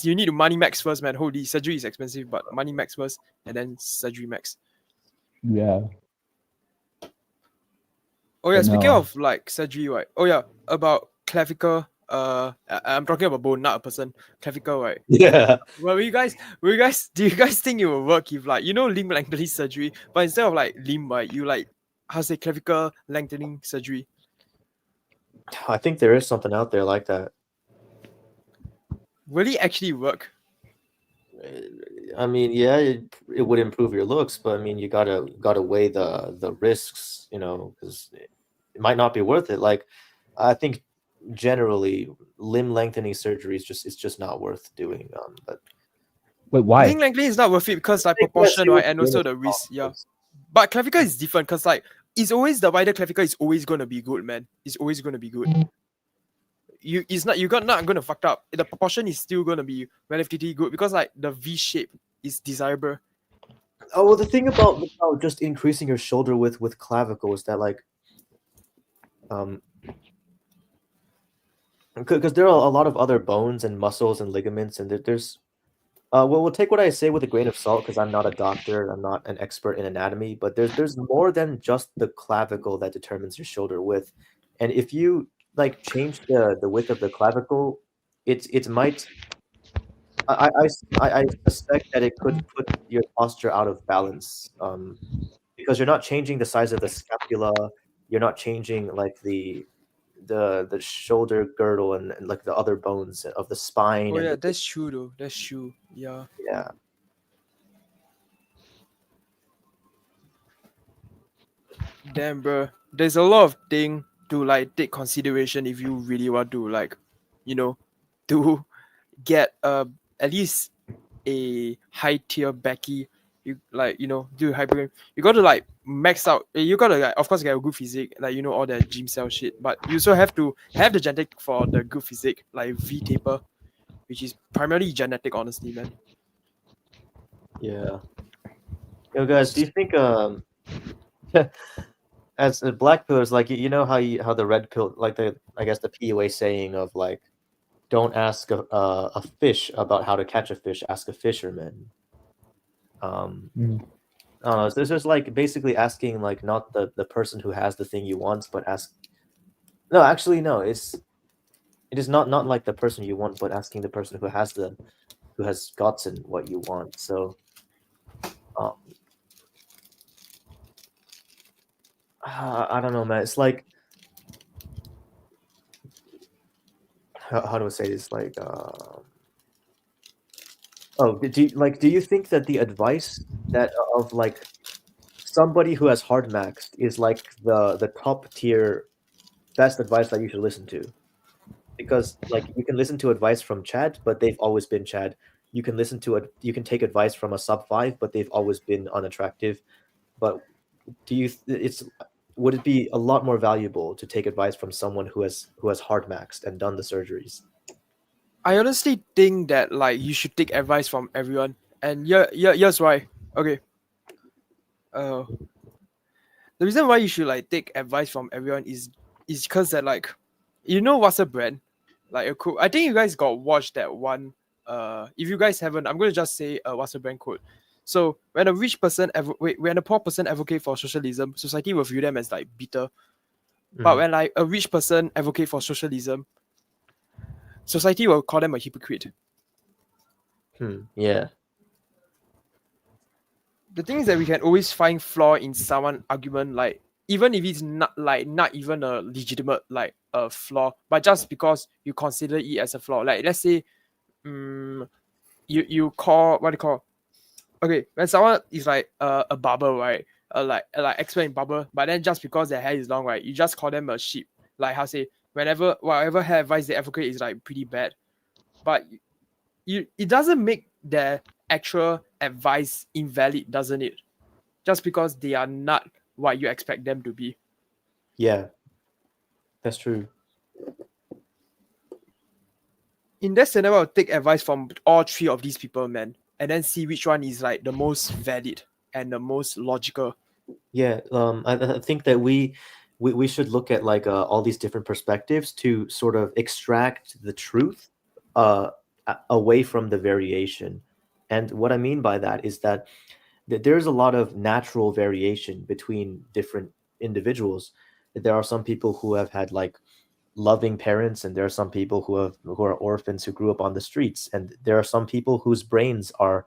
you need to money max first, man. Holy, surgery is expensive, but money max first and then surgery max. Yeah. Oh yeah, But speaking no. of like surgery, right? Oh yeah, about clavicle. I'm talking about bone, not a person. Clavicle, right? Yeah. Well, do you guys think it will work if like limb lengthening surgery, but instead of like limb, right, you like clavicle lengthening surgery? I think there is something out there like that. Will it actually work? I mean, yeah, it would improve your looks, but I mean, you gotta weigh the risks, you know, because it might not be worth it. Like, I think generally limb lengthening surgery is just not worth doing. But Wait, why? Limb lengthening is not worth it because like I think proportion, yes, right, and also the risk. Yeah, but clavicle is different because like it's always the wider clavicle is always gonna be good, man. It's always gonna be good. you're not gonna fuck up. The proportion is still gonna be relatively good because like the V shape is desirable. Oh well, the thing about just increasing your shoulder width with clavicle is that like, because there are a lot of other bones and muscles and ligaments, and there's well, we'll take what I say with a grain of salt because I'm not a doctor, I'm not an expert in anatomy, but there's more than just the clavicle that determines your shoulder width. And if you like change the width of the clavicle, it might I suspect that it could put your posture out of balance. Because you're not changing the size of the scapula, you're not changing like the shoulder girdle and like the other bones of the spine Oh and yeah, the, that's true though. That's true. Yeah. yeah. Damn, bro. There's a lot of thing to like take consideration if you really want to like, you know, to get at least a high tier Becky. You like do hyper. You got to like max out. You got to like of course get a good physique, like all the gym cell shit. But you also have to have the genetic for the good physique, like V taper, which is primarily genetic, honestly, man. Yeah. Yo, guys, do you think as black pillars, like you know how the red pill, like the I guess the PUA saying of like, don't ask a fish about how to catch a fish, ask a fisherman. Mm. I don't know. This is like basically asking like not the person who has the thing you want, but ask. No, actually, no. It is not like the person you want, but asking the person who has gotten what you want. So, um, I don't know, man. It's like how do I say this? Like, oh, do you think that the advice that of like somebody who has hard maxed is like the top tier best advice that you should listen to? Because like you can listen to advice from Chad, but they've always been Chad. You can you can take advice from a sub 5, but they've always been unattractive. But would it be a lot more valuable to take advice from someone who has hard maxed and done the surgeries? I honestly think that like you should take advice from everyone, and here's why. Okay. The reason why you should like take advice from everyone is because that like what's a brand, like a quote. I think you guys got watched that one. If you guys haven't, I'm gonna just say what's a brand quote. So when a rich person when a poor person advocate for socialism, society will view them as like bitter. But when like a rich person advocate for socialism, society will call them a hypocrite. Yeah. The thing is that we can always find flaw in someone argument, like even if it's not even a legitimate like a flaw, but just because you consider it as a flaw. Like let's say, you call what do you call? Okay, when someone is like a barber, right? Like expert in barber, but then just because their hair is long, right? You just call them a sheep. Like how say whatever hair advice they advocate is like pretty bad, but it doesn't make their actual advice invalid, doesn't it? Just because they are not what you expect them to be. Yeah. That's true. In that scenario, I'll take advice from all three of these people, man, and then see which one is like the most valid and the most logical. Yeah. I think that we should look at like all these different perspectives to sort of extract the truth away from the variation. And what I mean by that is that there's a lot of natural variation between different individuals. There are some people who have had like loving parents, and there are some people who are orphans who grew up on the streets, and there are some people whose brains are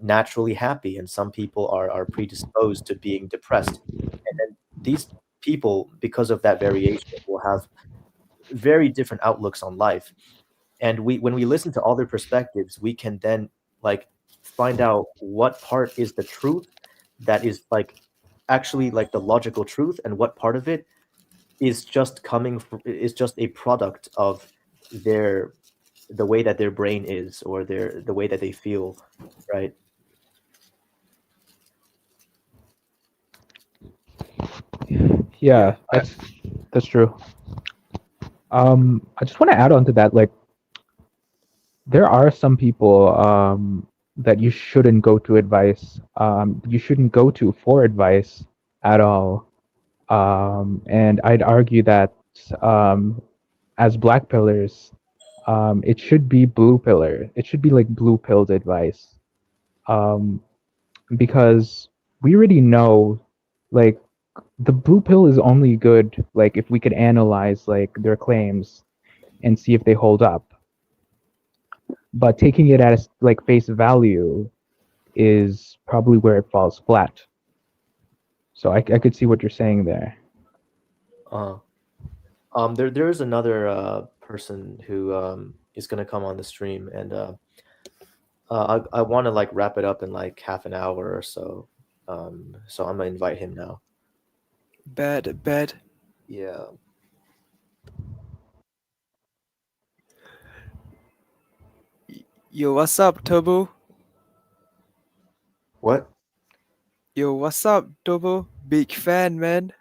naturally happy, and some people are predisposed to being depressed. And then these people, because of that variation, will have very different outlooks on life. And when we listen to all their perspectives, we can then like find out what part is the truth that is like actually like the logical truth, and what part of it is just is just a product of the way that their brain is, or the way that they feel, right? Yeah, that's true. I just want to add on to that, like there are some people that you shouldn't go to advice. You shouldn't go to for advice at all. And I'd argue that as black pillars, it should be blue pillar. It should be like blue pilled advice, because we already know, like the blue pill is only good like if we could analyze like their claims and see if they hold up. But taking it as like face value is probably where it falls flat. So I could see what you're saying there. There's another person who is gonna come on the stream, and I want to like wrap it up in like half an hour or so. So I'm gonna invite him now. Bad. Yeah. Yo, what's up, Turbo? What? Yo, what's up, Turbo? Big fan, man.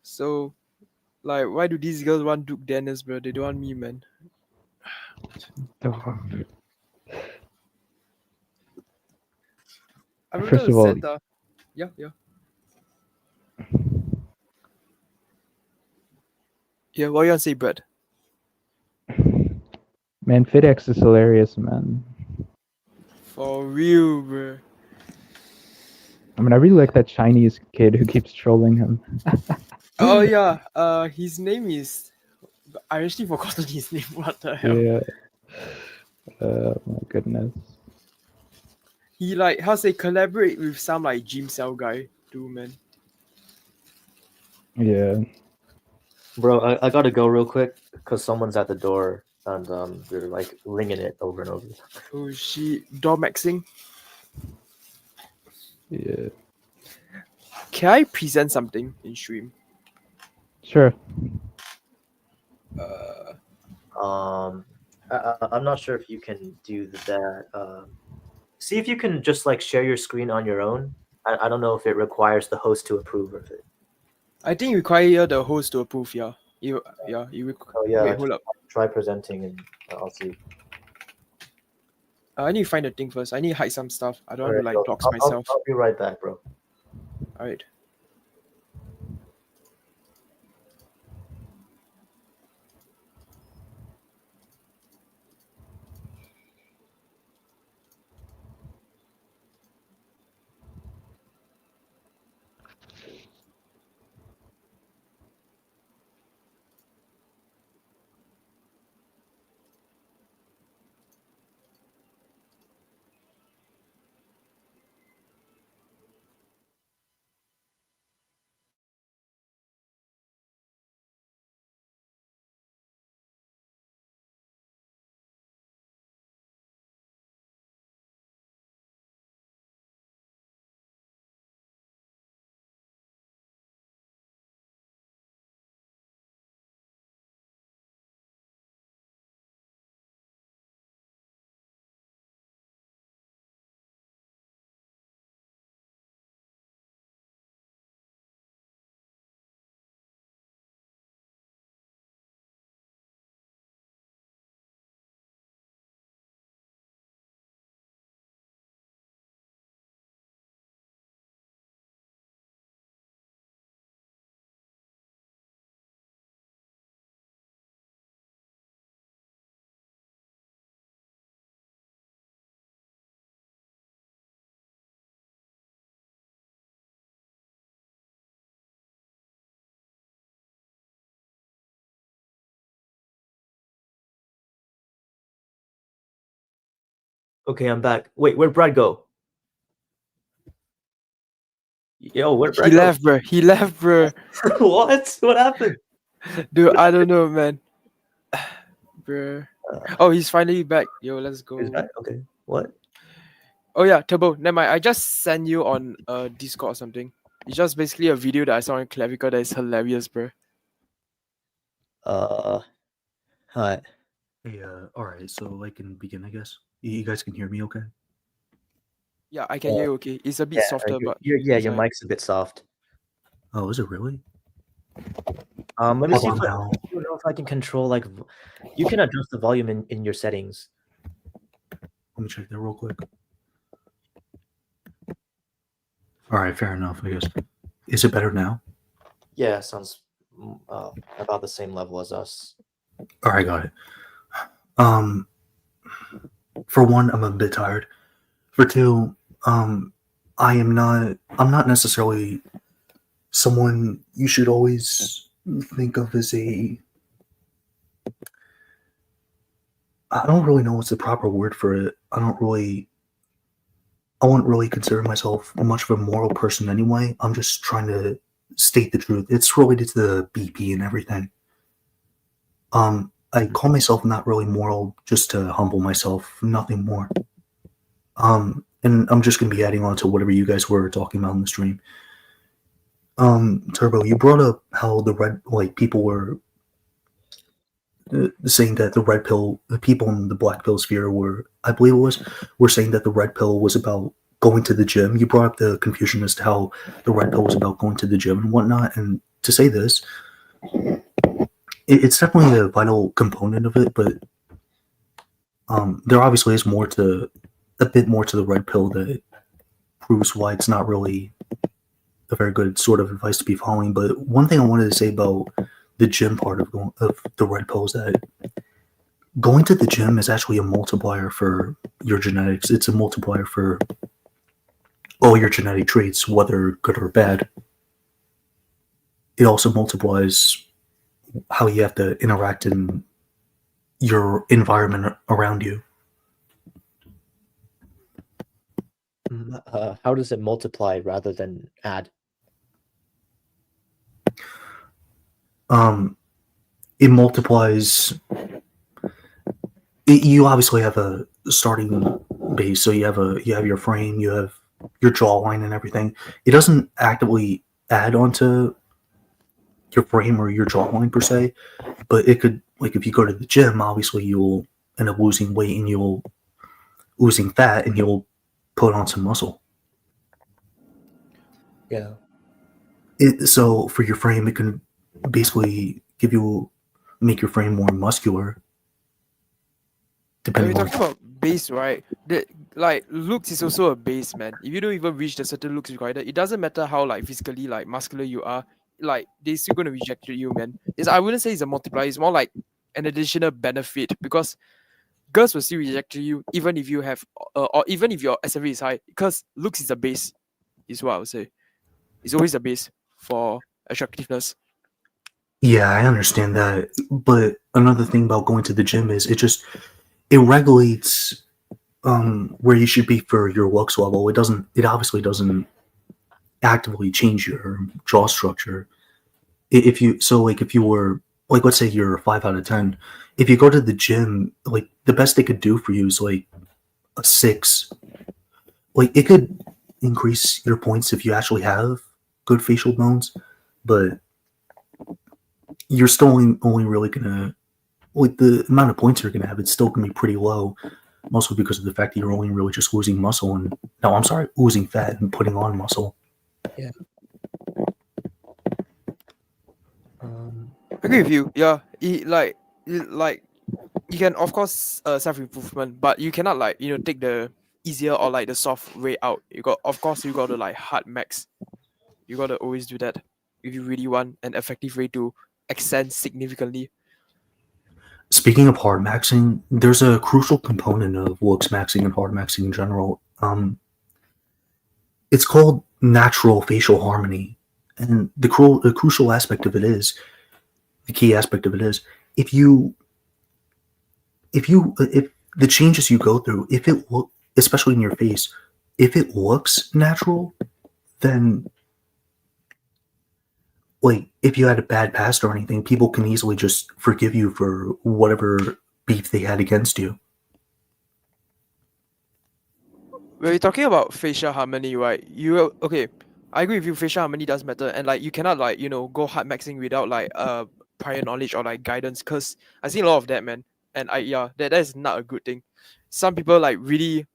So, like, why do these girls want Duke Dennis, bro? They don't want me, man. I remember First of all, Zeta. Yeah. Yeah, what you want to say, Brad? man, FitX is hilarious, man. For real, bro. I mean, I really like that Chinese kid who keeps trolling him. Oh yeah. His name is. I actually forgotten his name. What the hell? Yeah. My goodness. He like how say collaborate with some like gym cell guy too, man. Yeah. Bro, I gotta go real quick because someone's at the door and they're like ringing it over and over. Oh shit, Dormaxing. Yeah. Can I present something in stream? Sure. I'm not sure if you can do that. See if you can just like share your screen on your own. I don't know if it requires the host to approve of it. I think require the host to approve. Yeah. You Oh yeah. Wait, hold up. Try presenting and I'll see. I need to find the thing first. I need to hide some stuff. I don't want to Alright, like bro. dox myself. I'll be right back, bro. Alright. Okay, I'm back. Wait, where'd Brad go? Yo, where'd Brad He go? left, bro. He left, bro. What? What happened? Dude, I don't know, man. Bro. Oh, he's finally back. Yo, let's go. He's back? Okay. What? Oh yeah, Turbo. Never mind. I just sent you on Discord or something. It's just basically a video that I saw on Clavicle that is hilarious, bro. Hi. Hey, all right. So I can begin, I guess. You guys can hear me, okay? Yeah, I can hear you okay. It's a bit softer, but Your it's alright. mic's a bit soft. Oh, is it really? Let me Hold see on if I, now. I don't know if I can control like you can adjust the volume in your settings. Let me check that real quick. All right, fair enough, I guess. Is it better now? Yeah, sounds about the same level as us. All right, got it. For one, I'm a bit tired. For two, I'm not necessarily someone you should always think of as a, I don't really know what's the proper word for it. I wouldn't really consider myself much of a moral person anyway. I'm just trying to state the truth. It's related to the BP and everything. I call myself not really moral just to humble myself, nothing more. And I'm just gonna be adding on to whatever you guys were talking about in the stream. Turbo, you brought up how people were saying that the people in the black pill sphere I believe it were saying that the red pill was about going to the gym. You brought up the confusion as to how the red pill was about going to the gym and whatnot. And to say this, it's definitely a vital component of it, but there obviously is a bit more to the red pill that proves why it's not really a very good sort of advice to be following. But one thing I wanted to say about the gym part of the red pill is that going to the gym is actually a multiplier for your genetics. It's a multiplier for all your genetic traits, whether good or bad. It also multiplies how you have to interact in your environment around you. How does it multiply rather than add? It multiplies. You obviously have a starting base, so you have your frame, you have your jawline and everything. It doesn't actively add onto your frame or your jawline per se, but it could, like, if you go to the gym, obviously you'll end up losing weight and you'll losing fat and you'll put on some muscle. Yeah. So for your frame, it can basically make your frame more muscular. When Depending we're on talking about base, right? Like looks is also a base, man. If you don't even reach the certain looks required, it doesn't matter how like physically like muscular you are. Like they're still gonna reject you, man. I wouldn't say it's a multiplier. It's more like an additional benefit because girls will still reject you even if you have or even if your SFA is high because looks is a base. Is what I would say. It's always a base for attractiveness. Yeah, I understand that. But another thing about going to the gym is it regulates where you should be for your looks level. It obviously doesn't actively change your jaw structure. If you were, like, let's say you're a 5 out of 10, if you go to the gym, like, the best they could do for you is like a 6. Like, it could increase your points if you actually have good facial bones, but you're still only really gonna, like, the amount of points you're gonna have, it's still gonna be pretty low, mostly because of the fact that you're only really just losing muscle and no, I'm sorry, losing fat and putting on muscle. Yeah. I agree with you. Yeah, like you can of course self improvement, but you cannot like take the easier or like the soft way out. You got to like hard max. You got to always do that if you really want an effective way to extend significantly. Speaking of hard maxing, there's a crucial component of looks maxing and hard maxing in general. It's called natural facial harmony, and the crucial aspect of it is, the key aspect of it is, if the changes you go through, especially in your face, if it looks natural, then, like, if you had a bad past or anything, people can easily just forgive you for whatever beef they had against you. When we're talking about facial harmony, right? Okay. I agree with you. Facial harmony does matter, and like you cannot like go hard maxing without like prior knowledge or like guidance. Cause I see a lot of that, man, and that is not a good thing. Some people like really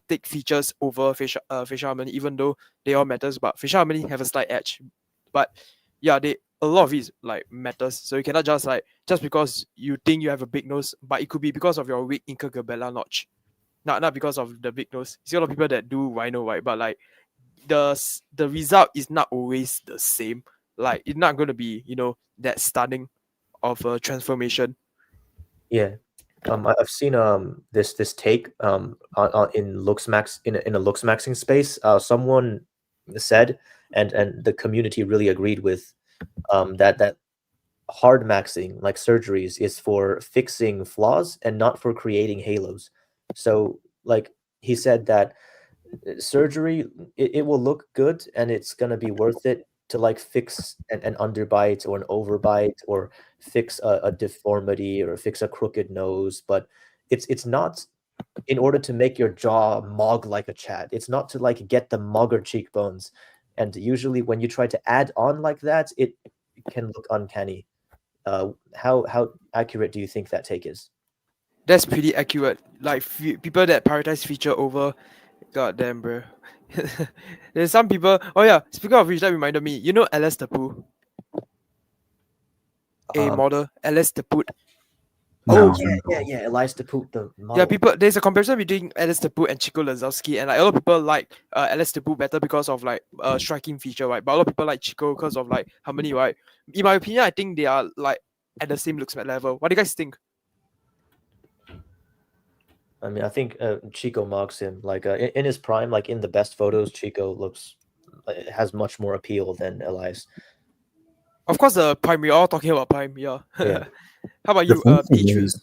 take features over facial harmony, even though they all matters, but facial harmony have a slight edge. But yeah, a lot of it like matters. So you cannot just because you think you have a big nose, but it could be because of your weak incogabella notch, not because of the big nose. You see a lot of people that do rhino, right? But like the result is not always the same. Like it's not going to be that stunning of a transformation. Yeah. I've seen this take in Luxmax in a Luxmaxing space. Someone said, and the community really agreed with, that hard maxing, like surgeries, is for fixing flaws and not for creating halos. So like he said that surgery, it will look good and it's gonna be worth it to like fix an underbite or an overbite, or fix a deformity, or fix a crooked nose, but it's not in order to make your jaw mog like a Chad. It's not to like get the mogger cheekbones. And usually when you try to add on like that, it can look uncanny. How accurate do you think that take is? That's pretty accurate. Like people that prioritize feature over, goddamn, bro. There's some people. Oh yeah, speaking of which, that reminded me. You know Alice Tapu, a Um, model, Alice Tapu. oh No. yeah, Elias to poop the Yeah, model. people. There's a comparison between Alice Tapu and Chico Lazowski, and like a lot of people like Alice Tapu better because of like striking feature, right? But a lot of people like Chico because of like harmony, right? In my opinion, I think they are like at the same looks level. What do you guys think? I mean, I think Chico mocks him. Like in his prime, like in the best photos, Chico looks has much more appeal than Elias. Of course, the Prime. We're all talking about Prime. Yeah. Yeah. How about The you, funny thing P3? is,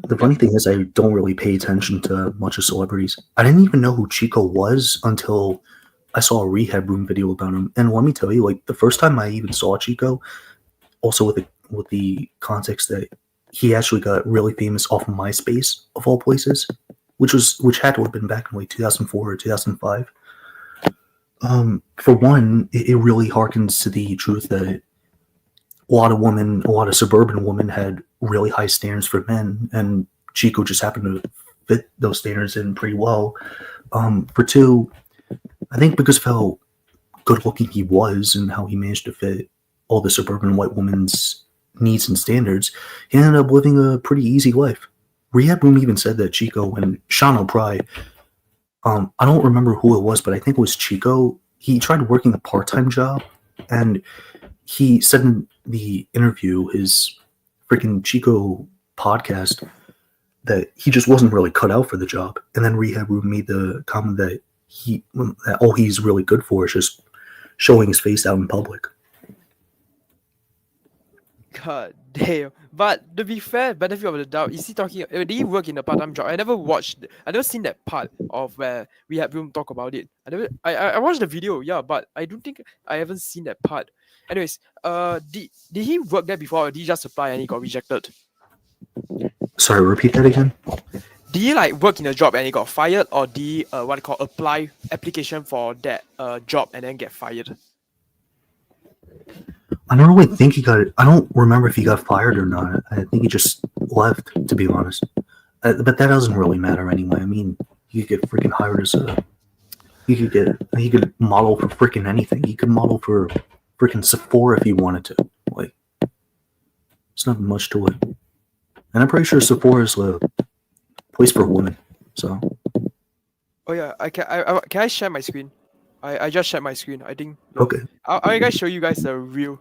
the funny thing is, I don't really pay attention to much of celebrities. I didn't even know who Chico was until I saw a Rehab Room video about him. And let me tell you, like the first time I even saw Chico, also with the context that he actually got really famous off of MySpace of all places, which had to have been back in like 2004 or 2005. For one, it really harkens to the truth that a lot of suburban women had really high standards for men, and Chico just happened to fit those standards in pretty well. For two, I think because of how good looking he was and how he managed to fit all the suburban white woman's needs and standards, he ended up living a pretty easy life. Rehab Room even said that Chico and Sean O'Brien, I don't remember who it was, but I think it was Chico. He tried working a part-time job, and he said in the interview, his freaking Chico podcast, that he just wasn't really cut out for the job. And then Rehab Room made the comment that all he's really good for is just showing his face out in public. God damn. But to be fair, benefit of the doubt, is he talking? Did he work in a part-time job? I never seen that part of where we had room talk about it. I watched the video, yeah, but I don't think I haven't seen that part. Anyways, did he work there before, or did he just apply and he got rejected? Sorry, repeat that again. Did he like work in a job and he got fired, or did he apply application for that job and then get fired? I don't really think he got. I don't remember if he got fired or not. I think he just left, to be honest. But that doesn't really matter anyway. I mean, you could get freaking hired as a. He could model for freaking anything. He could model for freaking Sephora if he wanted to. Like, it's not much to it. And I'm pretty sure Sephora is a place for women. So. Oh yeah, can I share my screen? I just shared my screen. I think. Okay. I'll guys show you guys the reel.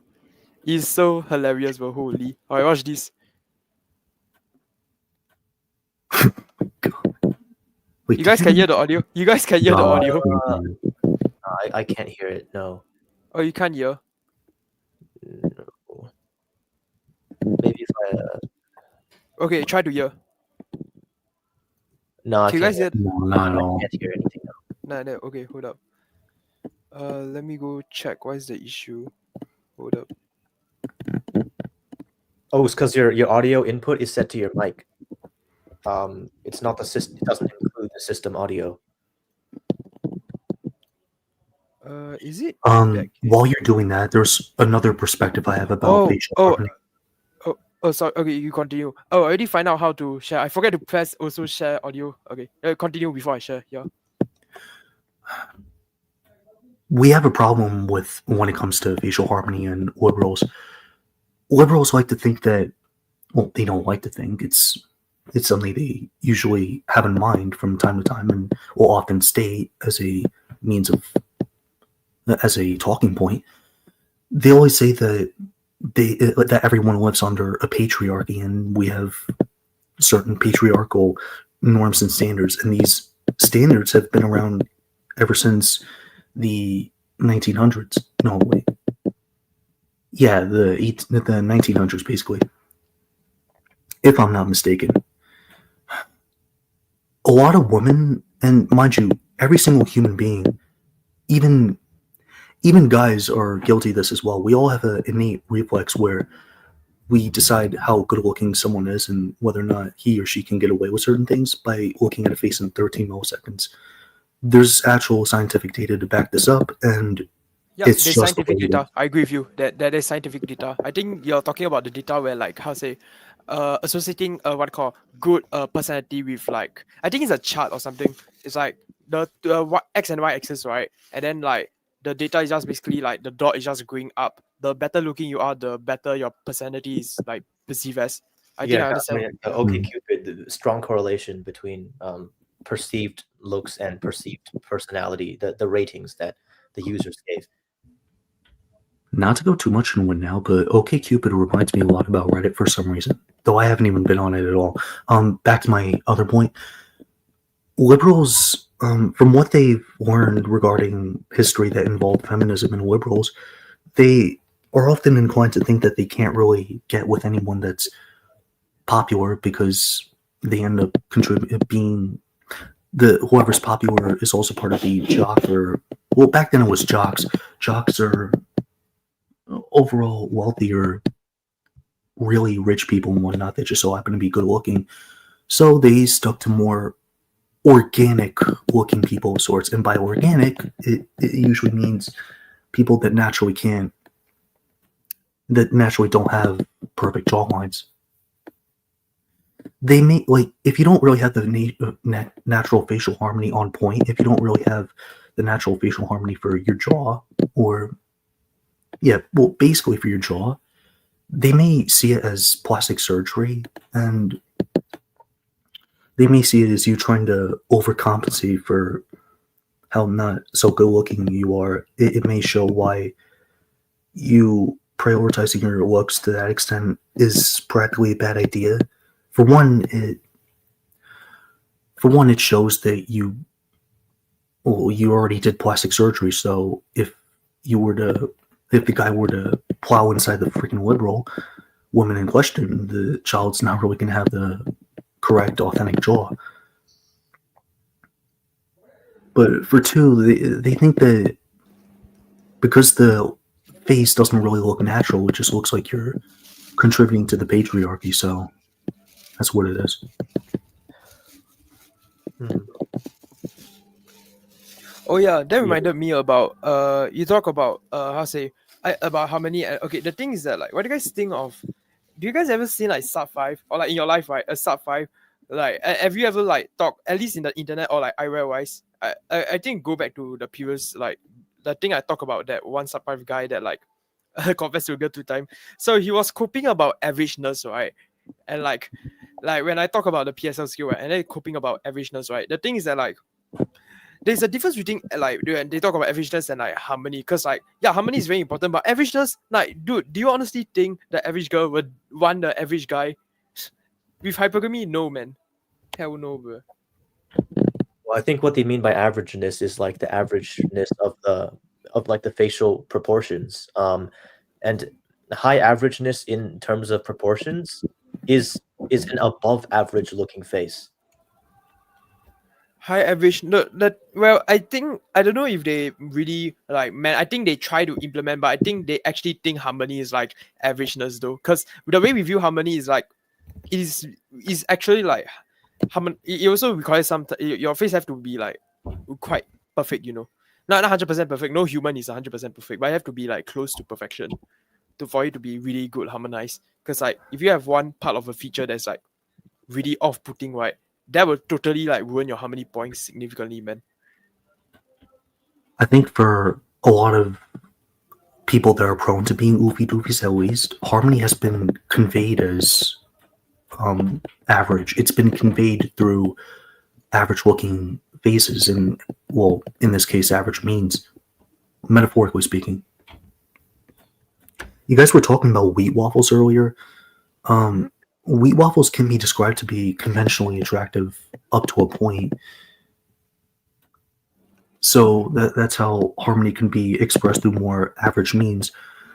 It's so hilarious, but holy. Alright, watch this. Wait, You guys can hear the audio? You guys can hear the audio? I can't hear it. No. Oh, you can't hear? No. Maybe if I. Okay, try to hear. No, I Can you can't guys hear? No, not at I all. can't hear anything. Nah, okay, hold up. Let me go check. What is the issue? Hold up. Oh, it's because your audio input is set to your mic. It's not the system. It doesn't include the system audio. Is it? While you're doing that, there's another perspective I have about facial harmony. Oh, sorry. Okay, you continue. Oh, I already find out how to share. I forget to press also share audio. Okay, continue before I share. Yeah. We have a problem with when it comes to facial harmony and liberals. liberals like to think that, well, they don't like to think, it's something they usually have in mind from time to time and will often state as a means of, as a talking point. They always say that that everyone lives under a patriarchy, and we have certain patriarchal norms and standards, and these standards have been around ever since the 1900s. No, wait. Yeah, the 1900s, basically, if I'm not mistaken. A lot of women, and mind you, every single human being, even guys are guilty of this as well. We all have an innate reflex where we decide how good looking someone is and whether or not he or she can get away with certain things by looking at a face in 13 milliseconds. There's actual scientific data to back this up, and Yeah, it's there's just scientific data. I agree with you that there's scientific data. I think you're talking about the data where like how say associating what call good personality with like I think it's a chart or something. It's like the x and y axis, right? And then like the data is just basically like the dot is just going up. The better looking you are, the better your personality is like perceived as. I think I understand. OkCupid, the strong correlation between perceived looks and perceived personality, the ratings that the users gave. Not to go too much in one now, but OkCupid reminds me a lot about Reddit for some reason, though I haven't even been on it at all. Back to my other point, liberals, from what they've learned regarding history that involved feminism and liberals, they are often inclined to think that they can't really get with anyone that's popular because they end up being whoever's popular is also part of the jock, or well, back then it was jocks. Jocks are overall wealthier, really rich people and whatnot that just so happen to be good looking. So they stuck to more organic looking people of sorts. And by organic, it usually means people that naturally don't have perfect jawlines. They may, like, if you don't really have the natural facial harmony on point, if you don't really have the natural facial harmony for your jaw, or basically for your jaw, they may see it as plastic surgery, and they may see it as you trying to overcompensate for how not so good looking you are. It may show why you prioritizing your looks to that extent is practically a bad idea. For one, it shows that you already did plastic surgery. So if the guy were to plow inside the freaking liberal woman in question, the child's not really going to have the correct, authentic jaw. But for two, they think that because the face doesn't really look natural, it just looks like you're contributing to the patriarchy. So that's what it is. Oh yeah, that reminded me about you talk about about how many okay, the thing is that like what do you guys think of, do you guys ever seen like sub 5 or like in your life, right, a sub 5, like have you ever like talked at least in the internet or like IRL wise? I think go back to the previous like the thing I talk about, that one sub 5 guy that like confessed to a girl 2 times. So he was coping about averageness, right? And like when I talk about the PSL skill, right, and then coping about averageness, right? The thing is that like there's a difference between like when they talk about averageness and like harmony, because like harmony is very important, but averageness, like dude, do you honestly think the average girl would want the average guy with hypergamy? No, man, hell no, bro. Well, I think what they mean by averageness is like the averageness of the facial proportions. And high averageness in terms of proportions is an above average looking face. High average, no, that, well, I think, I don't know if they really like, man, I think they try to implement, but I think they actually think harmony is like averageness though, because the way we view harmony is like is actually like harmony. It also requires some your face have to be like quite perfect, you know, not 100% perfect. No human is 100% perfect, but I have to be like close to perfection for it to be really good harmonized. Because like if you have one part of a feature that's like really off-putting, right, that will totally like ruin your harmony points significantly, man. I think for a lot of people that are prone to being oofy doofies, at least, Harmony has been conveyed as average. It's been conveyed through average looking faces, and, well, in this case, average means, metaphorically speaking. You guys were talking about wheat waffles earlier. Wheat waffles can be described to be conventionally attractive up to a point. So that's how harmony can be expressed through more average means.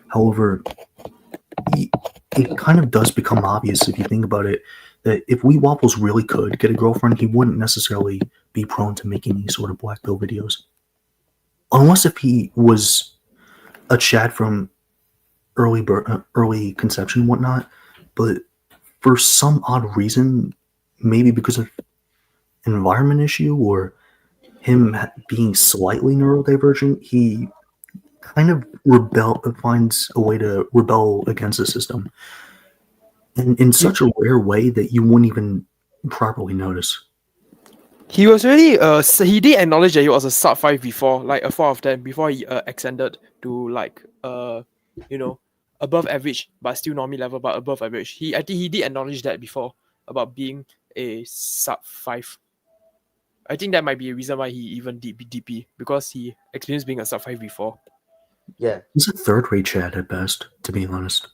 However, it kind of does become obvious if you think about it that if Wheat Waffles really could get a girlfriend, he wouldn't necessarily be prone to making these sort of black pill videos. Unless if he was a Chad from early conception and whatnot, but for some odd reason, maybe because of an environment issue or him being slightly neurodivergent, he kind of finds a way to rebel against the system, and in such a rare way that you wouldn't even properly notice. He was really he did acknowledge that he was a sub 5 before, like a 4 of 10 before he extended to like above average but still normie level but above average. I think he did acknowledge that before about being a sub 5. I think that might be a reason why he even did DP, because he experienced being a sub 5 before. Yeah. He's a third-rate Chad at best, to be honest.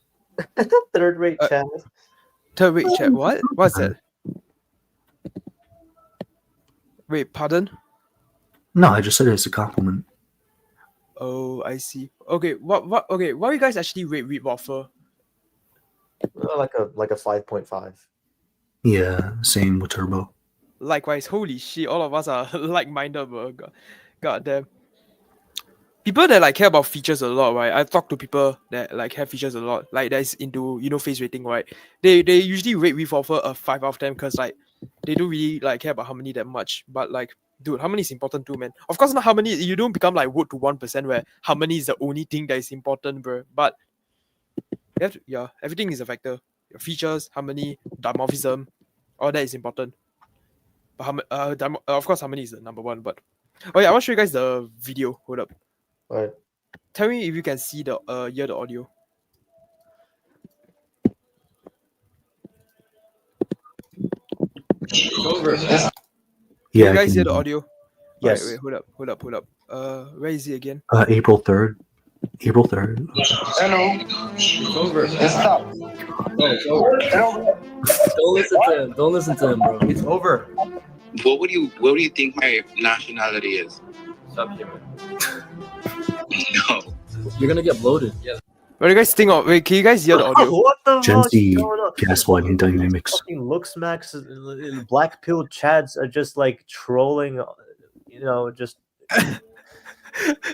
Third-rate Chad. Third-rate Chad? What? What's that? Wait, pardon? No, I just said it as a compliment. Oh, I see. Okay, what you guys actually rate Wheat Waffle? Like a 5.5. Yeah, same with Turbo. Likewise, holy shit, all of us are like-minded, bro. God damn. People that like care about features a lot, right? I talk to people that like have features a lot, like that's into face rating, right? They usually rate Wheat Waffle a 5 out of 10 because like they don't really like care about harmony that much. But like, dude, harmony is important too, man. Of course, not harmony. You don't become like wood to 1% where harmony is the only thing that is important, bro. But you have to, everything is a factor. Your features, harmony, dimorphism, all that is important. But of course, harmony is the number one. But oh yeah, I want to show you guys the video. Hold up. Right. Tell me if you can see the hear the audio. Over. Yeah, You guys hear the audio? Yes. Wait, hold up. Where is it again? April 3rd. April 3rd. Hello. It's over. Stop. No, it's over. Don't listen to him, bro. It's over. What do you think my nationality is? Subhuman. No. You're gonna get bloated. Yeah. What do you guys think of? Wait, can you guys hear the audio? What the Gen fuck Z is going on? gaslighting dynamics. Fucking looks max, black pill chads are just like trolling, just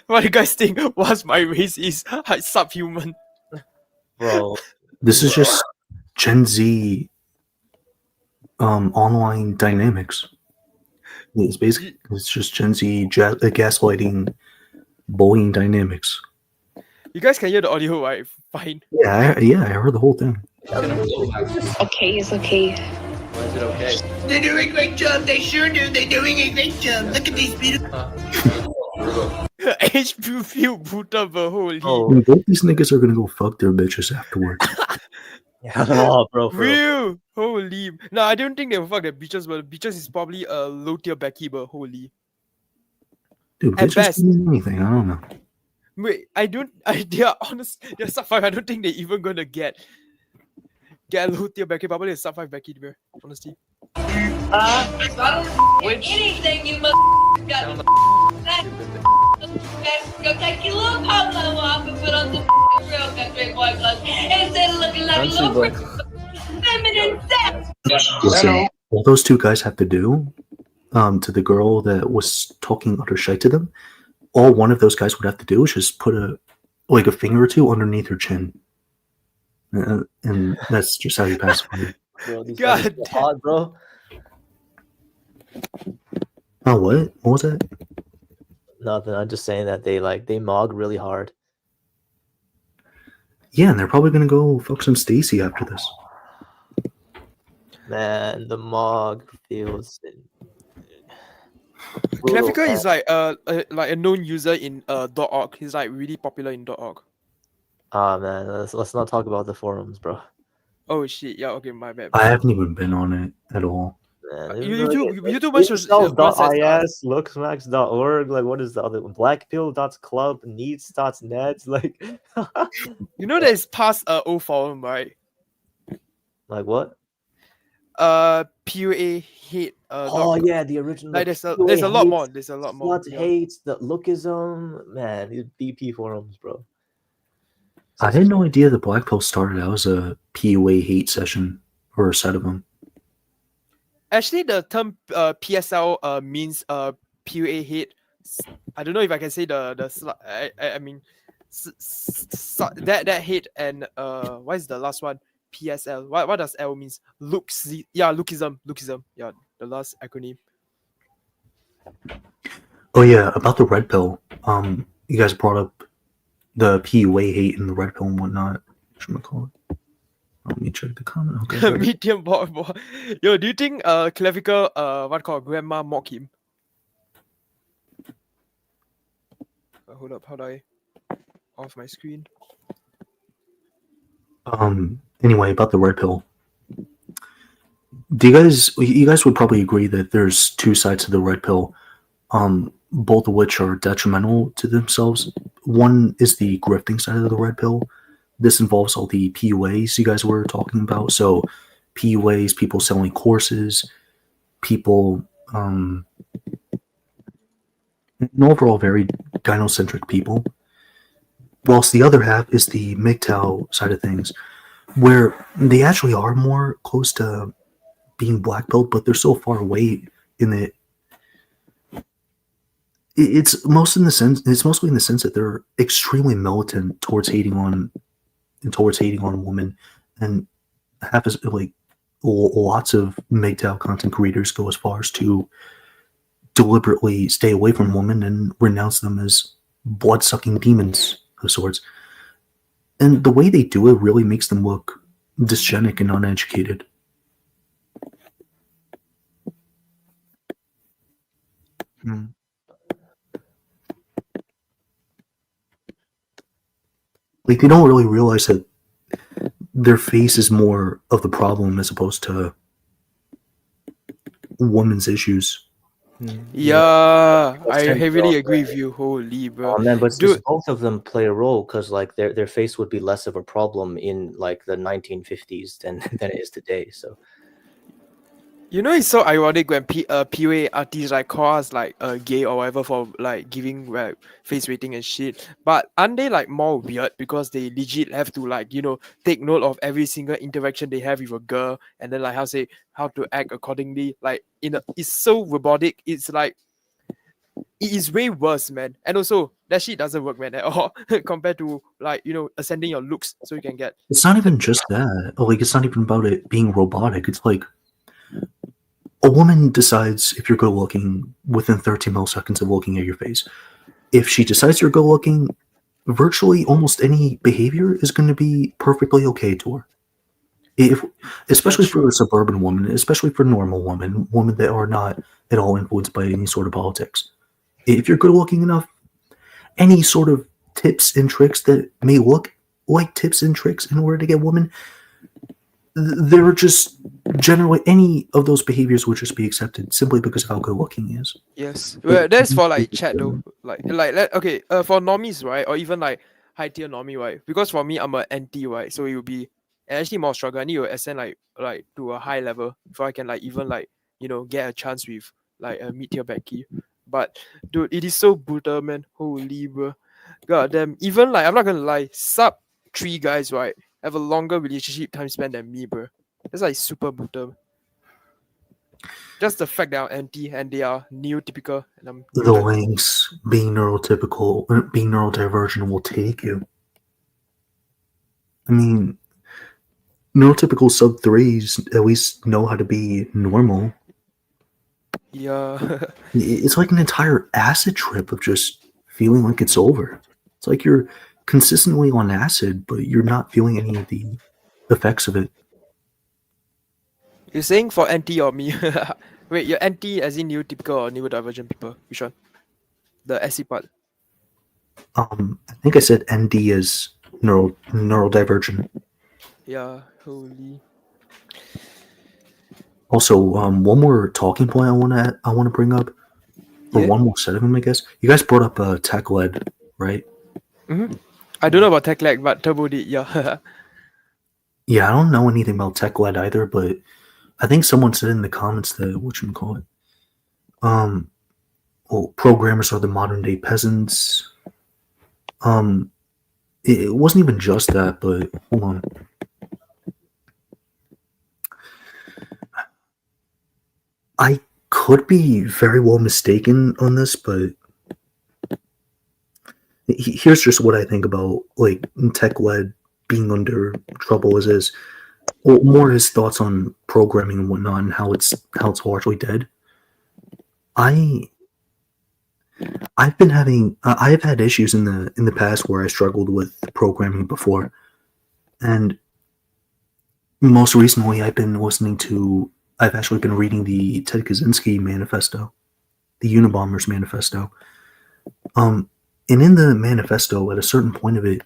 What do you guys think? What's my race is subhuman? bro. This is just Gen Z online dynamics. It's just Gen Z gaslighting, bullying dynamics. You guys can hear the audio, right? Fine. Yeah, I heard the whole thing. Okay, it's okay. Why is it okay? They're doing a great job. They sure do. They're doing a great job. Look at these beautiful. HP feel brutal, but holy. Oh, And both these niggas are gonna go fuck their bitches afterwards. yeah, no, bro. For real. Real. Holy. No, I don't think they will fuck the bitches, but bitches is probably a low tier Becky, but holy. Dude, At bitches best. can do anything. I don't know. Wait, they are honest. They're sub 5. I don't think they're even gonna get a low tier Becky. Probably a sub 5 Becky, bro. Honestly. Anything you must got go take your little polo off and put on some real country boy clothes instead of looking like a Country little boy. feminine sex. Listen, all those two guys have to do, to the girl that was talking utter shite to them, all one of those guys would have to do is just put a finger or two underneath her chin, and that's just how you pacify it. Bro, these God guys are so hot, bro. Oh, what? What was that? Nothing. I'm just saying that they mog really hard. Yeah, and they're probably gonna go fuck some Stacy after this. Man, the mog feels. Knafika is like a known user in .org. He's like really popular in .org. Ah man, let's not talk about the forums, bro. Oh shit, yeah, okay, my bad. I haven't even been on it at all. Man, YouTube versus incels.is, looksmax.org, like what is the other one? Blackpill.club, needs.net, like You know there's past old forum, right? like what? PUA hate Oh yeah, the original. like there's a PUA lot hates, more. There's a lot more. Slut Yeah. hates, the lookism, man, these BP forums, bro. I had no idea the Black Pill started out as a PUA hate session or a set of them. Actually, the term PSL means PUA hate. I don't know if I can say I mean that hate and what is the last one? PSL. What does L means? Lookism. Yeah, the last acronym. Oh yeah, about the red pill. You guys brought up the PUA hate and the red pill and whatnot. Whatchamacallit? Let me check the comment. Okay. Medium boy. Yo, do you think clavicle grandma mock him? Hold up, how do I off my screen? Anyway, about the red pill. You guys would probably agree that there's two sides to the red pill, both of which are detrimental to themselves. One is the grifting side of the red pill. This involves all the PUAs you guys were talking about. So PUAs, people selling courses, people, and overall very gynocentric people. Whilst the other half is the MGTOW side of things, where they actually are more close to being black belt, but they're so far away in the. It's mostly in the sense that they're extremely militant towards hating on women, and half as like lots of MGTOW content creators go as far as to deliberately stay away from women and renounce them as blood-sucking demons of sorts. And the way they do it really makes them look dysgenic and uneducated. Like, they don't really realize that their face is more of the problem as opposed to women's issues. Yeah, I Sense, heavily bro. agree with you. Holy bro. Oh man, but Dude. just both of them play a role because like their face would be less of a problem in like the 1950s than it is today. So You know, it's so ironic when PUA artists like call us like gay or whatever for like giving face rating and shit. But aren't they like more weird because they legit have to like, you know, take note of every single interaction they have with a girl and then like how to act accordingly. Like it's so robotic. It's like it is way worse, man. And also that shit doesn't work, man, at all compared to like, you know, ascending your looks so you can get. It's not even just that. Like, it's not even about it being robotic. It's like a woman decides if you're good looking within 13 milliseconds of looking at your face. If she decides you're good looking, virtually almost any behavior is going to be perfectly okay to her. Especially for a suburban woman, especially for normal women that are not at all influenced by any sort of politics. If you're good looking enough, any sort of tips and tricks that may look like tips and tricks in order to get women, they're just generally, any of those behaviors would just be accepted simply because of how good looking he is. Yes, well, that's for like chat though. Okay, for normies, right, or even like high tier normie, right? Because for me, I'm an anti, right? So it will be actually more struggle. I need to ascend like to a high level before I can like even like, you know, get a chance with like a mid tier Becky. But dude, it is so brutal, man. Holy bro, god damn. Even like I'm not gonna lie, sub 3 guys, right, have a longer relationship time span than me, bro. That's like super brutal. Just the fact that I'm anti and they are neotypical and I'm The lengths being neurotypical or being neurodivergent will take you. I mean, neurotypical sub 3s at least know how to be normal. Yeah. It's like an entire acid trip of just feeling like it's over. It's like you're consistently on acid, but you're not feeling any of the effects of it. You're saying for anti or me? Wait, you're anti as in neurotypical or neurodivergent people? Which one? The acid part. I think I said ND as neurodivergent. Yeah, holy. Also, one more talking point I want to bring up, or Yeah. one more set of them, I guess. You guys brought up tech led, right? I don't know about tech lag, but Turbo did. Yeah. Yeah, I don't know anything about tech led either, but I think someone said in the comments that whatchamacallit, well, programmers are the modern day peasants. It wasn't even just that, but hold on. I could be very well mistaken on this, but here's just what I think about like tech led being under trouble as is. Well, more his thoughts on programming and whatnot and how it's largely dead. I've had issues in the past where I struggled with programming before, and most recently I've actually been reading the Ted Kaczynski manifesto, the Unabomber's manifesto. And in the manifesto, at a certain point of it,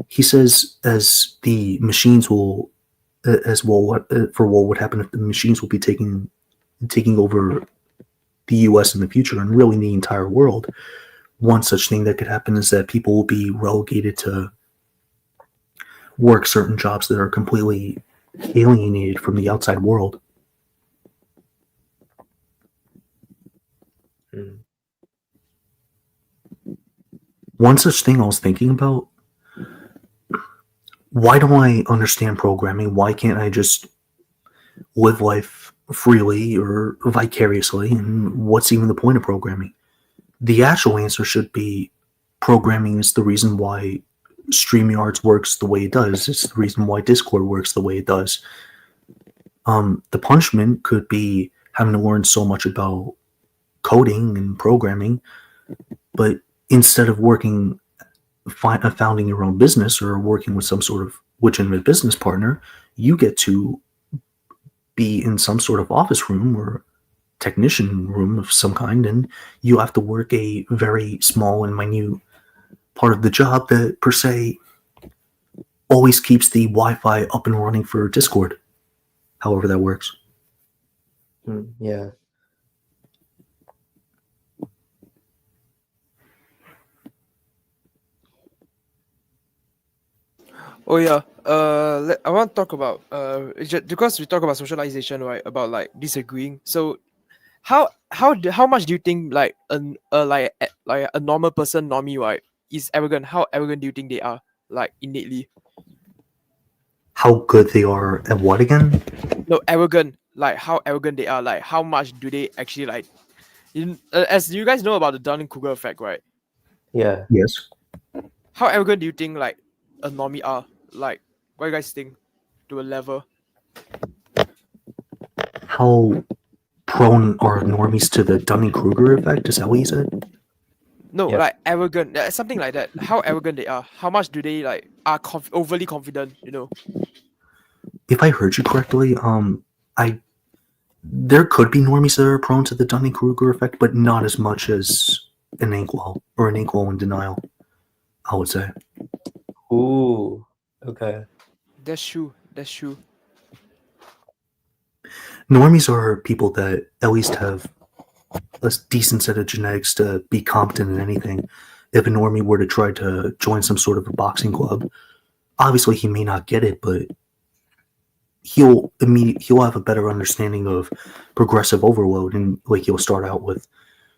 he says as the machines will, as well, what would happen if the machines will be taking over the U.S. in the future and really the entire world. One such thing that could happen is that people will be relegated to work certain jobs that are completely alienated from the outside world. One such thing I was thinking about, why don't I understand programming? Why can't I just live life freely or vicariously? And what's even the point of programming? The actual answer should be programming is the reason why StreamYards works the way it does. It's the reason why Discord works the way it does. The punishment could be having to learn so much about coding and programming, but instead of founding your own business or working with some sort of legitimate business partner, you get to be in some sort of office room or technician room of some kind, and you have to work a very small and minute part of the job that per se always keeps the Wi-Fi up and running for Discord, however that works. Yeah. Oh yeah. I want to talk about because we talk about socialization, right? About like disagreeing. So, how much do you think like a normal person, normie, right, is arrogant? How arrogant do you think they are, like innately? How good they are at what again? No, arrogant. Like how arrogant they are. Like how much do they actually like? As you guys know about the Dunning-Kruger effect, right? Yeah. Yes. How arrogant do you think like a normie are? Like, what do you guys think to a level? How prone are normies to the Dunning-Kruger effect? Is that what you said? No, Yep. like arrogant, something like that. How arrogant they are? How much do they like are overly confident? You know. If I heard you correctly, there could be normies that are prone to the Dunning-Kruger effect, but not as much as an inkwell or an inkwell in denial, I would say. Ooh. Okay. That's true. That's true. Normies are people that at least have a decent set of genetics to be competent in anything. If a normie were to try to join some sort of a boxing club, obviously he may not get it, but he'll have a better understanding of progressive overload, and like he'll start out with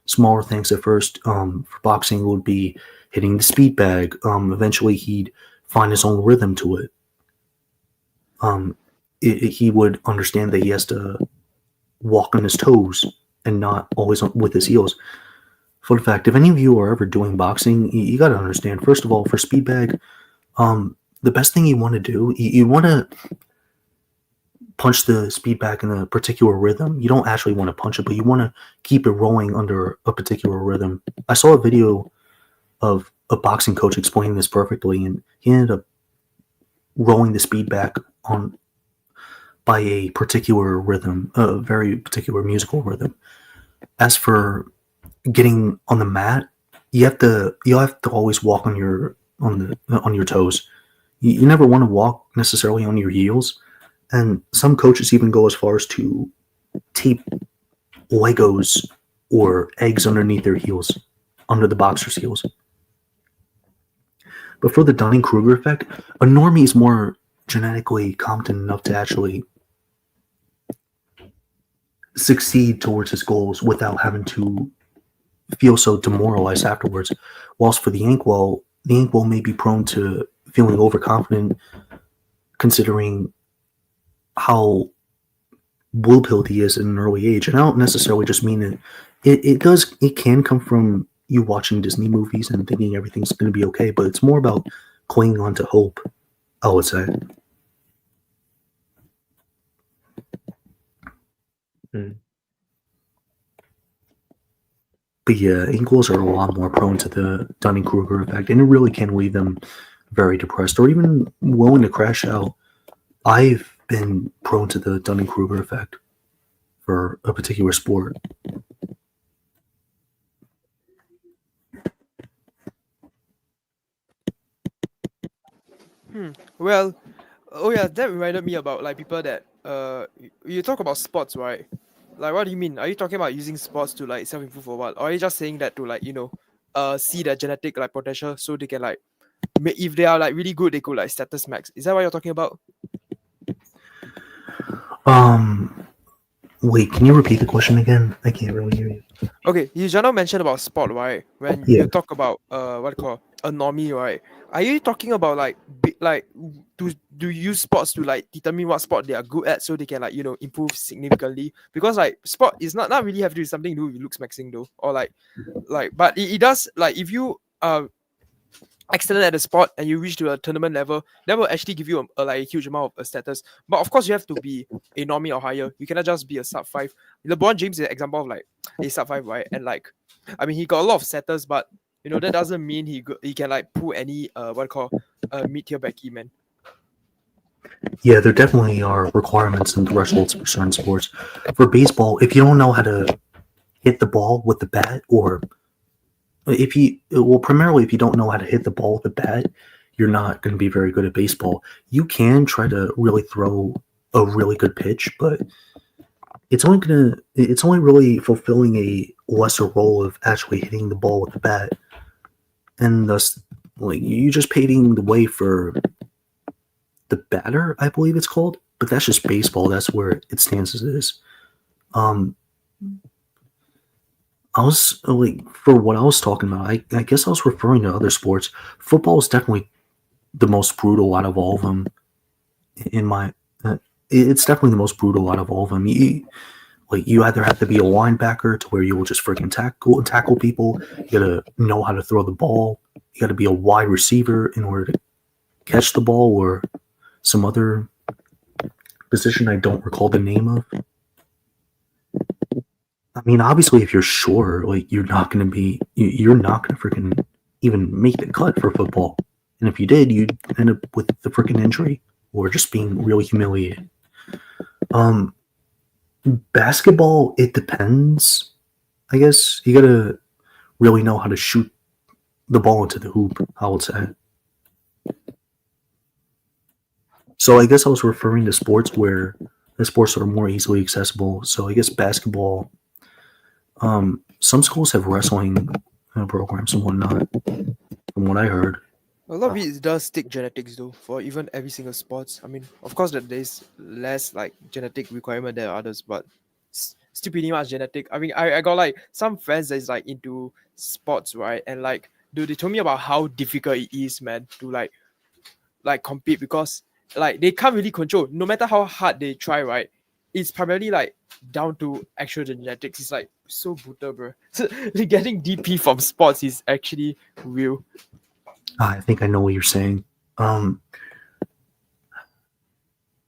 smaller things at first. For boxing, it would be hitting the speed bag. Eventually, he'd find his own rhythm to it. He would understand that he has to walk on his toes and not always with his heels. Fun fact: if any of you are ever doing boxing, you got to understand. First of all, for speed bag, the best thing you want to do, you want to punch the speed bag in a particular rhythm. You don't actually want to punch it, but you want to keep it rolling under a particular rhythm. I saw a video of a boxing coach explaining this perfectly, and he ended up rolling the speed back on by a particular rhythm, a very particular musical rhythm. As for getting on the mat, you have to always walk on your on your toes. You never want to walk necessarily on your heels, and some coaches even go as far as to tape Legos or eggs underneath their heels, under the boxer's heels. But for the Dunning-Kruger effect, a normie is more genetically competent enough to actually succeed towards his goals without having to feel so demoralized afterwards. Whilst for the inkwell may be prone to feeling overconfident, considering how blue-pilled he is at an early age. And I don't necessarily just mean it can come from you watching Disney movies and thinking everything's going to be okay, but it's more about clinging on to hope, I would say. But yeah, inkwells are a lot more prone to the Dunning-Kruger effect, and it really can leave them very depressed or even willing to crash out. I've been prone to the Dunning-Kruger effect for a particular sport. Well, oh yeah, that reminded me about like people that you talk about sports, right? Like, what do you mean? Are you talking about using sports to like self-improve or what? Or are you just saying that to like see their genetic like potential so they can like if they are like really good, they could like status max? Is that what you're talking about? Wait, can you repeat the question again? I can't really hear you. Okay, you just now mentioned about sport, right? When Yeah. you talk about what you call a normie, right? Are you talking about like do you use sports to like determine what sport they are good at so they can like improve significantly? Because like sport is not really have to do something to do with looks maxing though, or like but it does, like if you are excellent at the sport and you reach to a tournament level, that will actually give you a huge amount of status. But of course, you have to be a normie or higher. You cannot just be a sub 5. LeBron James is an example of like a sub 5, right? And like, I mean, he got a lot of status, but that doesn't mean he can like pull any mid-tier Becky, man. Yeah, there definitely are requirements and thresholds for certain sports. For baseball, if you don't know how to hit the ball with the bat, or primarily if you don't know how to hit the ball with the bat, you're not going to be very good at baseball. You can try to really throw a really good pitch, but it's only really fulfilling a lesser role of actually hitting the ball with the bat, and thus, like, you just paving the way for the batter, I believe it's called. But that's just baseball. That's where it stands as is. I was like, for what I was talking about, I guess I was referring to other sports. Football is definitely the most brutal out of all of them. It's definitely the most brutal out of all of them. You either have to be a linebacker to where you will just freaking tackle people. You gotta know how to throw the ball. You gotta be a wide receiver in order to catch the ball, or some other position I don't recall the name of. I mean, obviously, if you're short, like, you're not gonna freaking even make the cut for football. And if you did, you'd end up with the freaking injury or just being really humiliated. Basketball, it depends. I guess you gotta really know how to shoot the ball into the hoop, I would say. So I guess I was referring to sports where the sports are more easily accessible. So I guess basketball. Some schools have wrestling programs and whatnot, from what I heard. A lot of it does take genetics though, for even every single sports. I mean, of course that there's less like genetic requirement than others, but still pretty much genetic. I mean, I got like some friends that's like into sports, right? And like, dude, they told me about how difficult it is, man, to like compete, because like they can't really control. No matter how hard they try, right? It's primarily like down to actual genetics. It's like so brutal, bro. So getting DP from sports is actually real. I think I know what you're saying.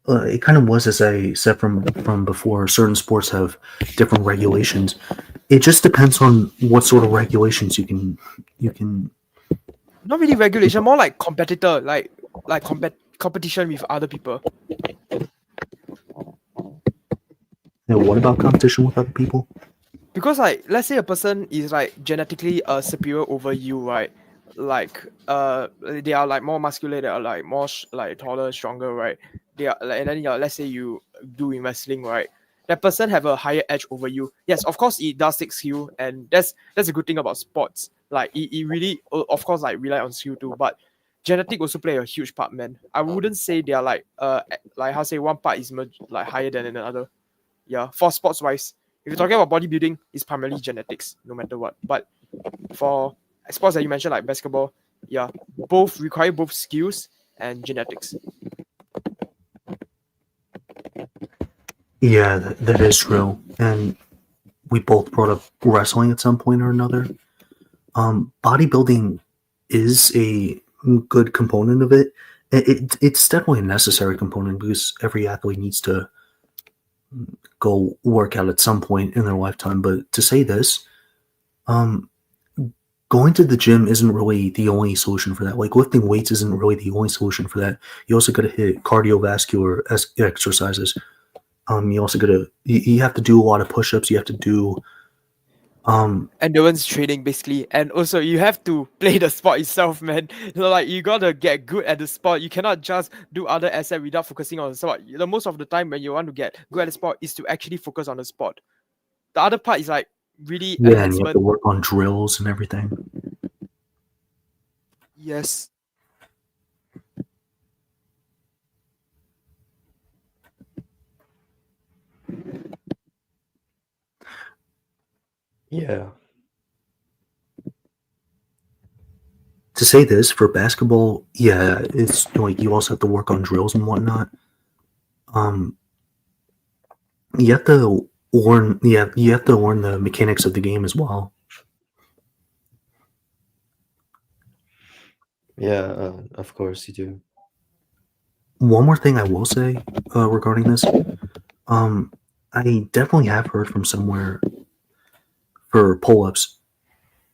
It kind of was, as I said from before, certain sports have different regulations. It just depends on what sort of regulations you can. Not really regulation, more like competitor, like competition with other people. What about competition with other people? Because like, let's say a person is like genetically superior over you, right? like they are like more muscular, they are like more like taller, stronger, right? They are like, and then let's say you do in wrestling, right? That person have a higher edge over you. Yes, of course it does take skill, and that's a good thing about sports. Like it really, of course, like rely on skill too, but genetic also play a huge part, man. I wouldn't say they are like how say one part is like higher than another. Yeah, for sports wise, if you're talking about bodybuilding, it's primarily genetics, no matter what. But for sports that you mentioned, like basketball, yeah, both require both skills and genetics. Yeah, that is true. And we both brought up wrestling at some point or another. Bodybuilding is a good component of it. It's definitely a necessary component because every athlete needs to go work out at some point in their lifetime. But to say this, going to the gym isn't really the only solution for that. Like lifting weights isn't really the only solution for that. You also got to hit cardiovascular exercises. You also got to you have to do a lot of push-ups. You have to do endurance training basically, and also you have to play the sport itself, man. Like you gotta get good at the sport. You cannot just do other assets without focusing on the sport. The most of the time when you want to get good at the sport is to actually focus on the sport. The other part is like really and you have enhancement. to work on drills and everything. Yes. Yeah. To say this for basketball, yeah, it's like you also have to work on drills and whatnot. You have to learn. Yeah, you have to learn the mechanics of the game as well. Yeah, of course you do. One more thing I will say regarding this, I definitely have heard from somewhere for pull-ups.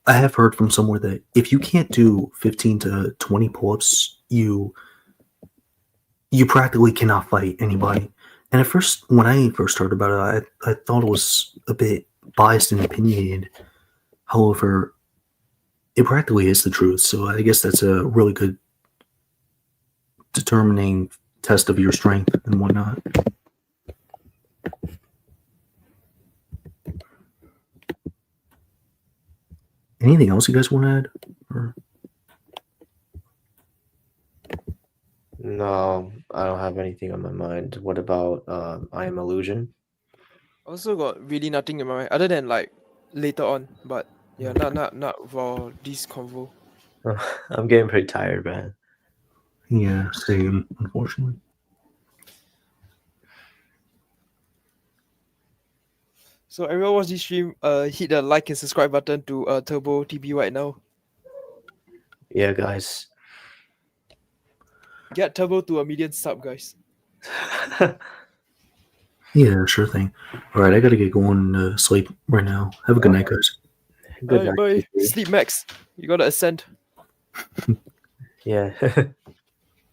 I have heard from somewhere that if you can't do 15 to 20 pull-ups, you practically cannot fight anybody. And at first, when I first heard about it, I thought it was a bit biased and opinionated. However, it practically is the truth. So I guess that's a really good determining test of your strength and whatnot. Anything else you guys want to add? Or? No, I don't have anything on my mind. What about I Am Illusion? Also got really nothing in my mind other than like later on, but yeah, not for this convo. I'm getting pretty tired, man. Yeah, same, unfortunately. So everyone watch this stream, hit the like and subscribe button to Turbo TB right now. Yeah, guys. Get Turbo to 1 million sub, guys. Yeah, sure thing. All right, I gotta get going to sleep right now. Have a good night, guys. Good night. Bye. TB. Sleep Max. You gotta ascend. Yeah.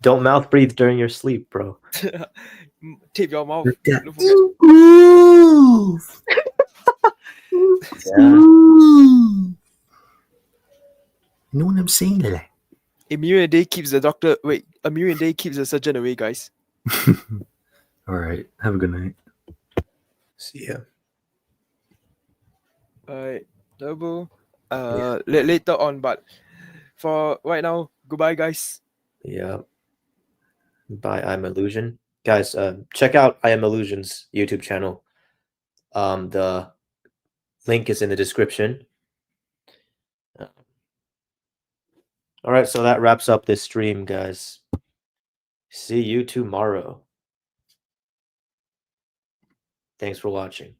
Don't mouth breathe during your sleep, bro. Tape your mouth. Yeah. Don't forget. Move. Yeah. Move. You know what I'm saying? Like? A million a day keeps the doctor. Wait, a million a day keeps the surgeon away, guys. All right. Have a good night. See ya. Alright, Turbo. Later on, but for right now, goodbye, guys. Yeah. By I Am Illusion. Guys, check out I Am Illusion's YouTube channel. The link is in the description. All right, so that wraps up this stream, guys. See you tomorrow. Thanks for watching.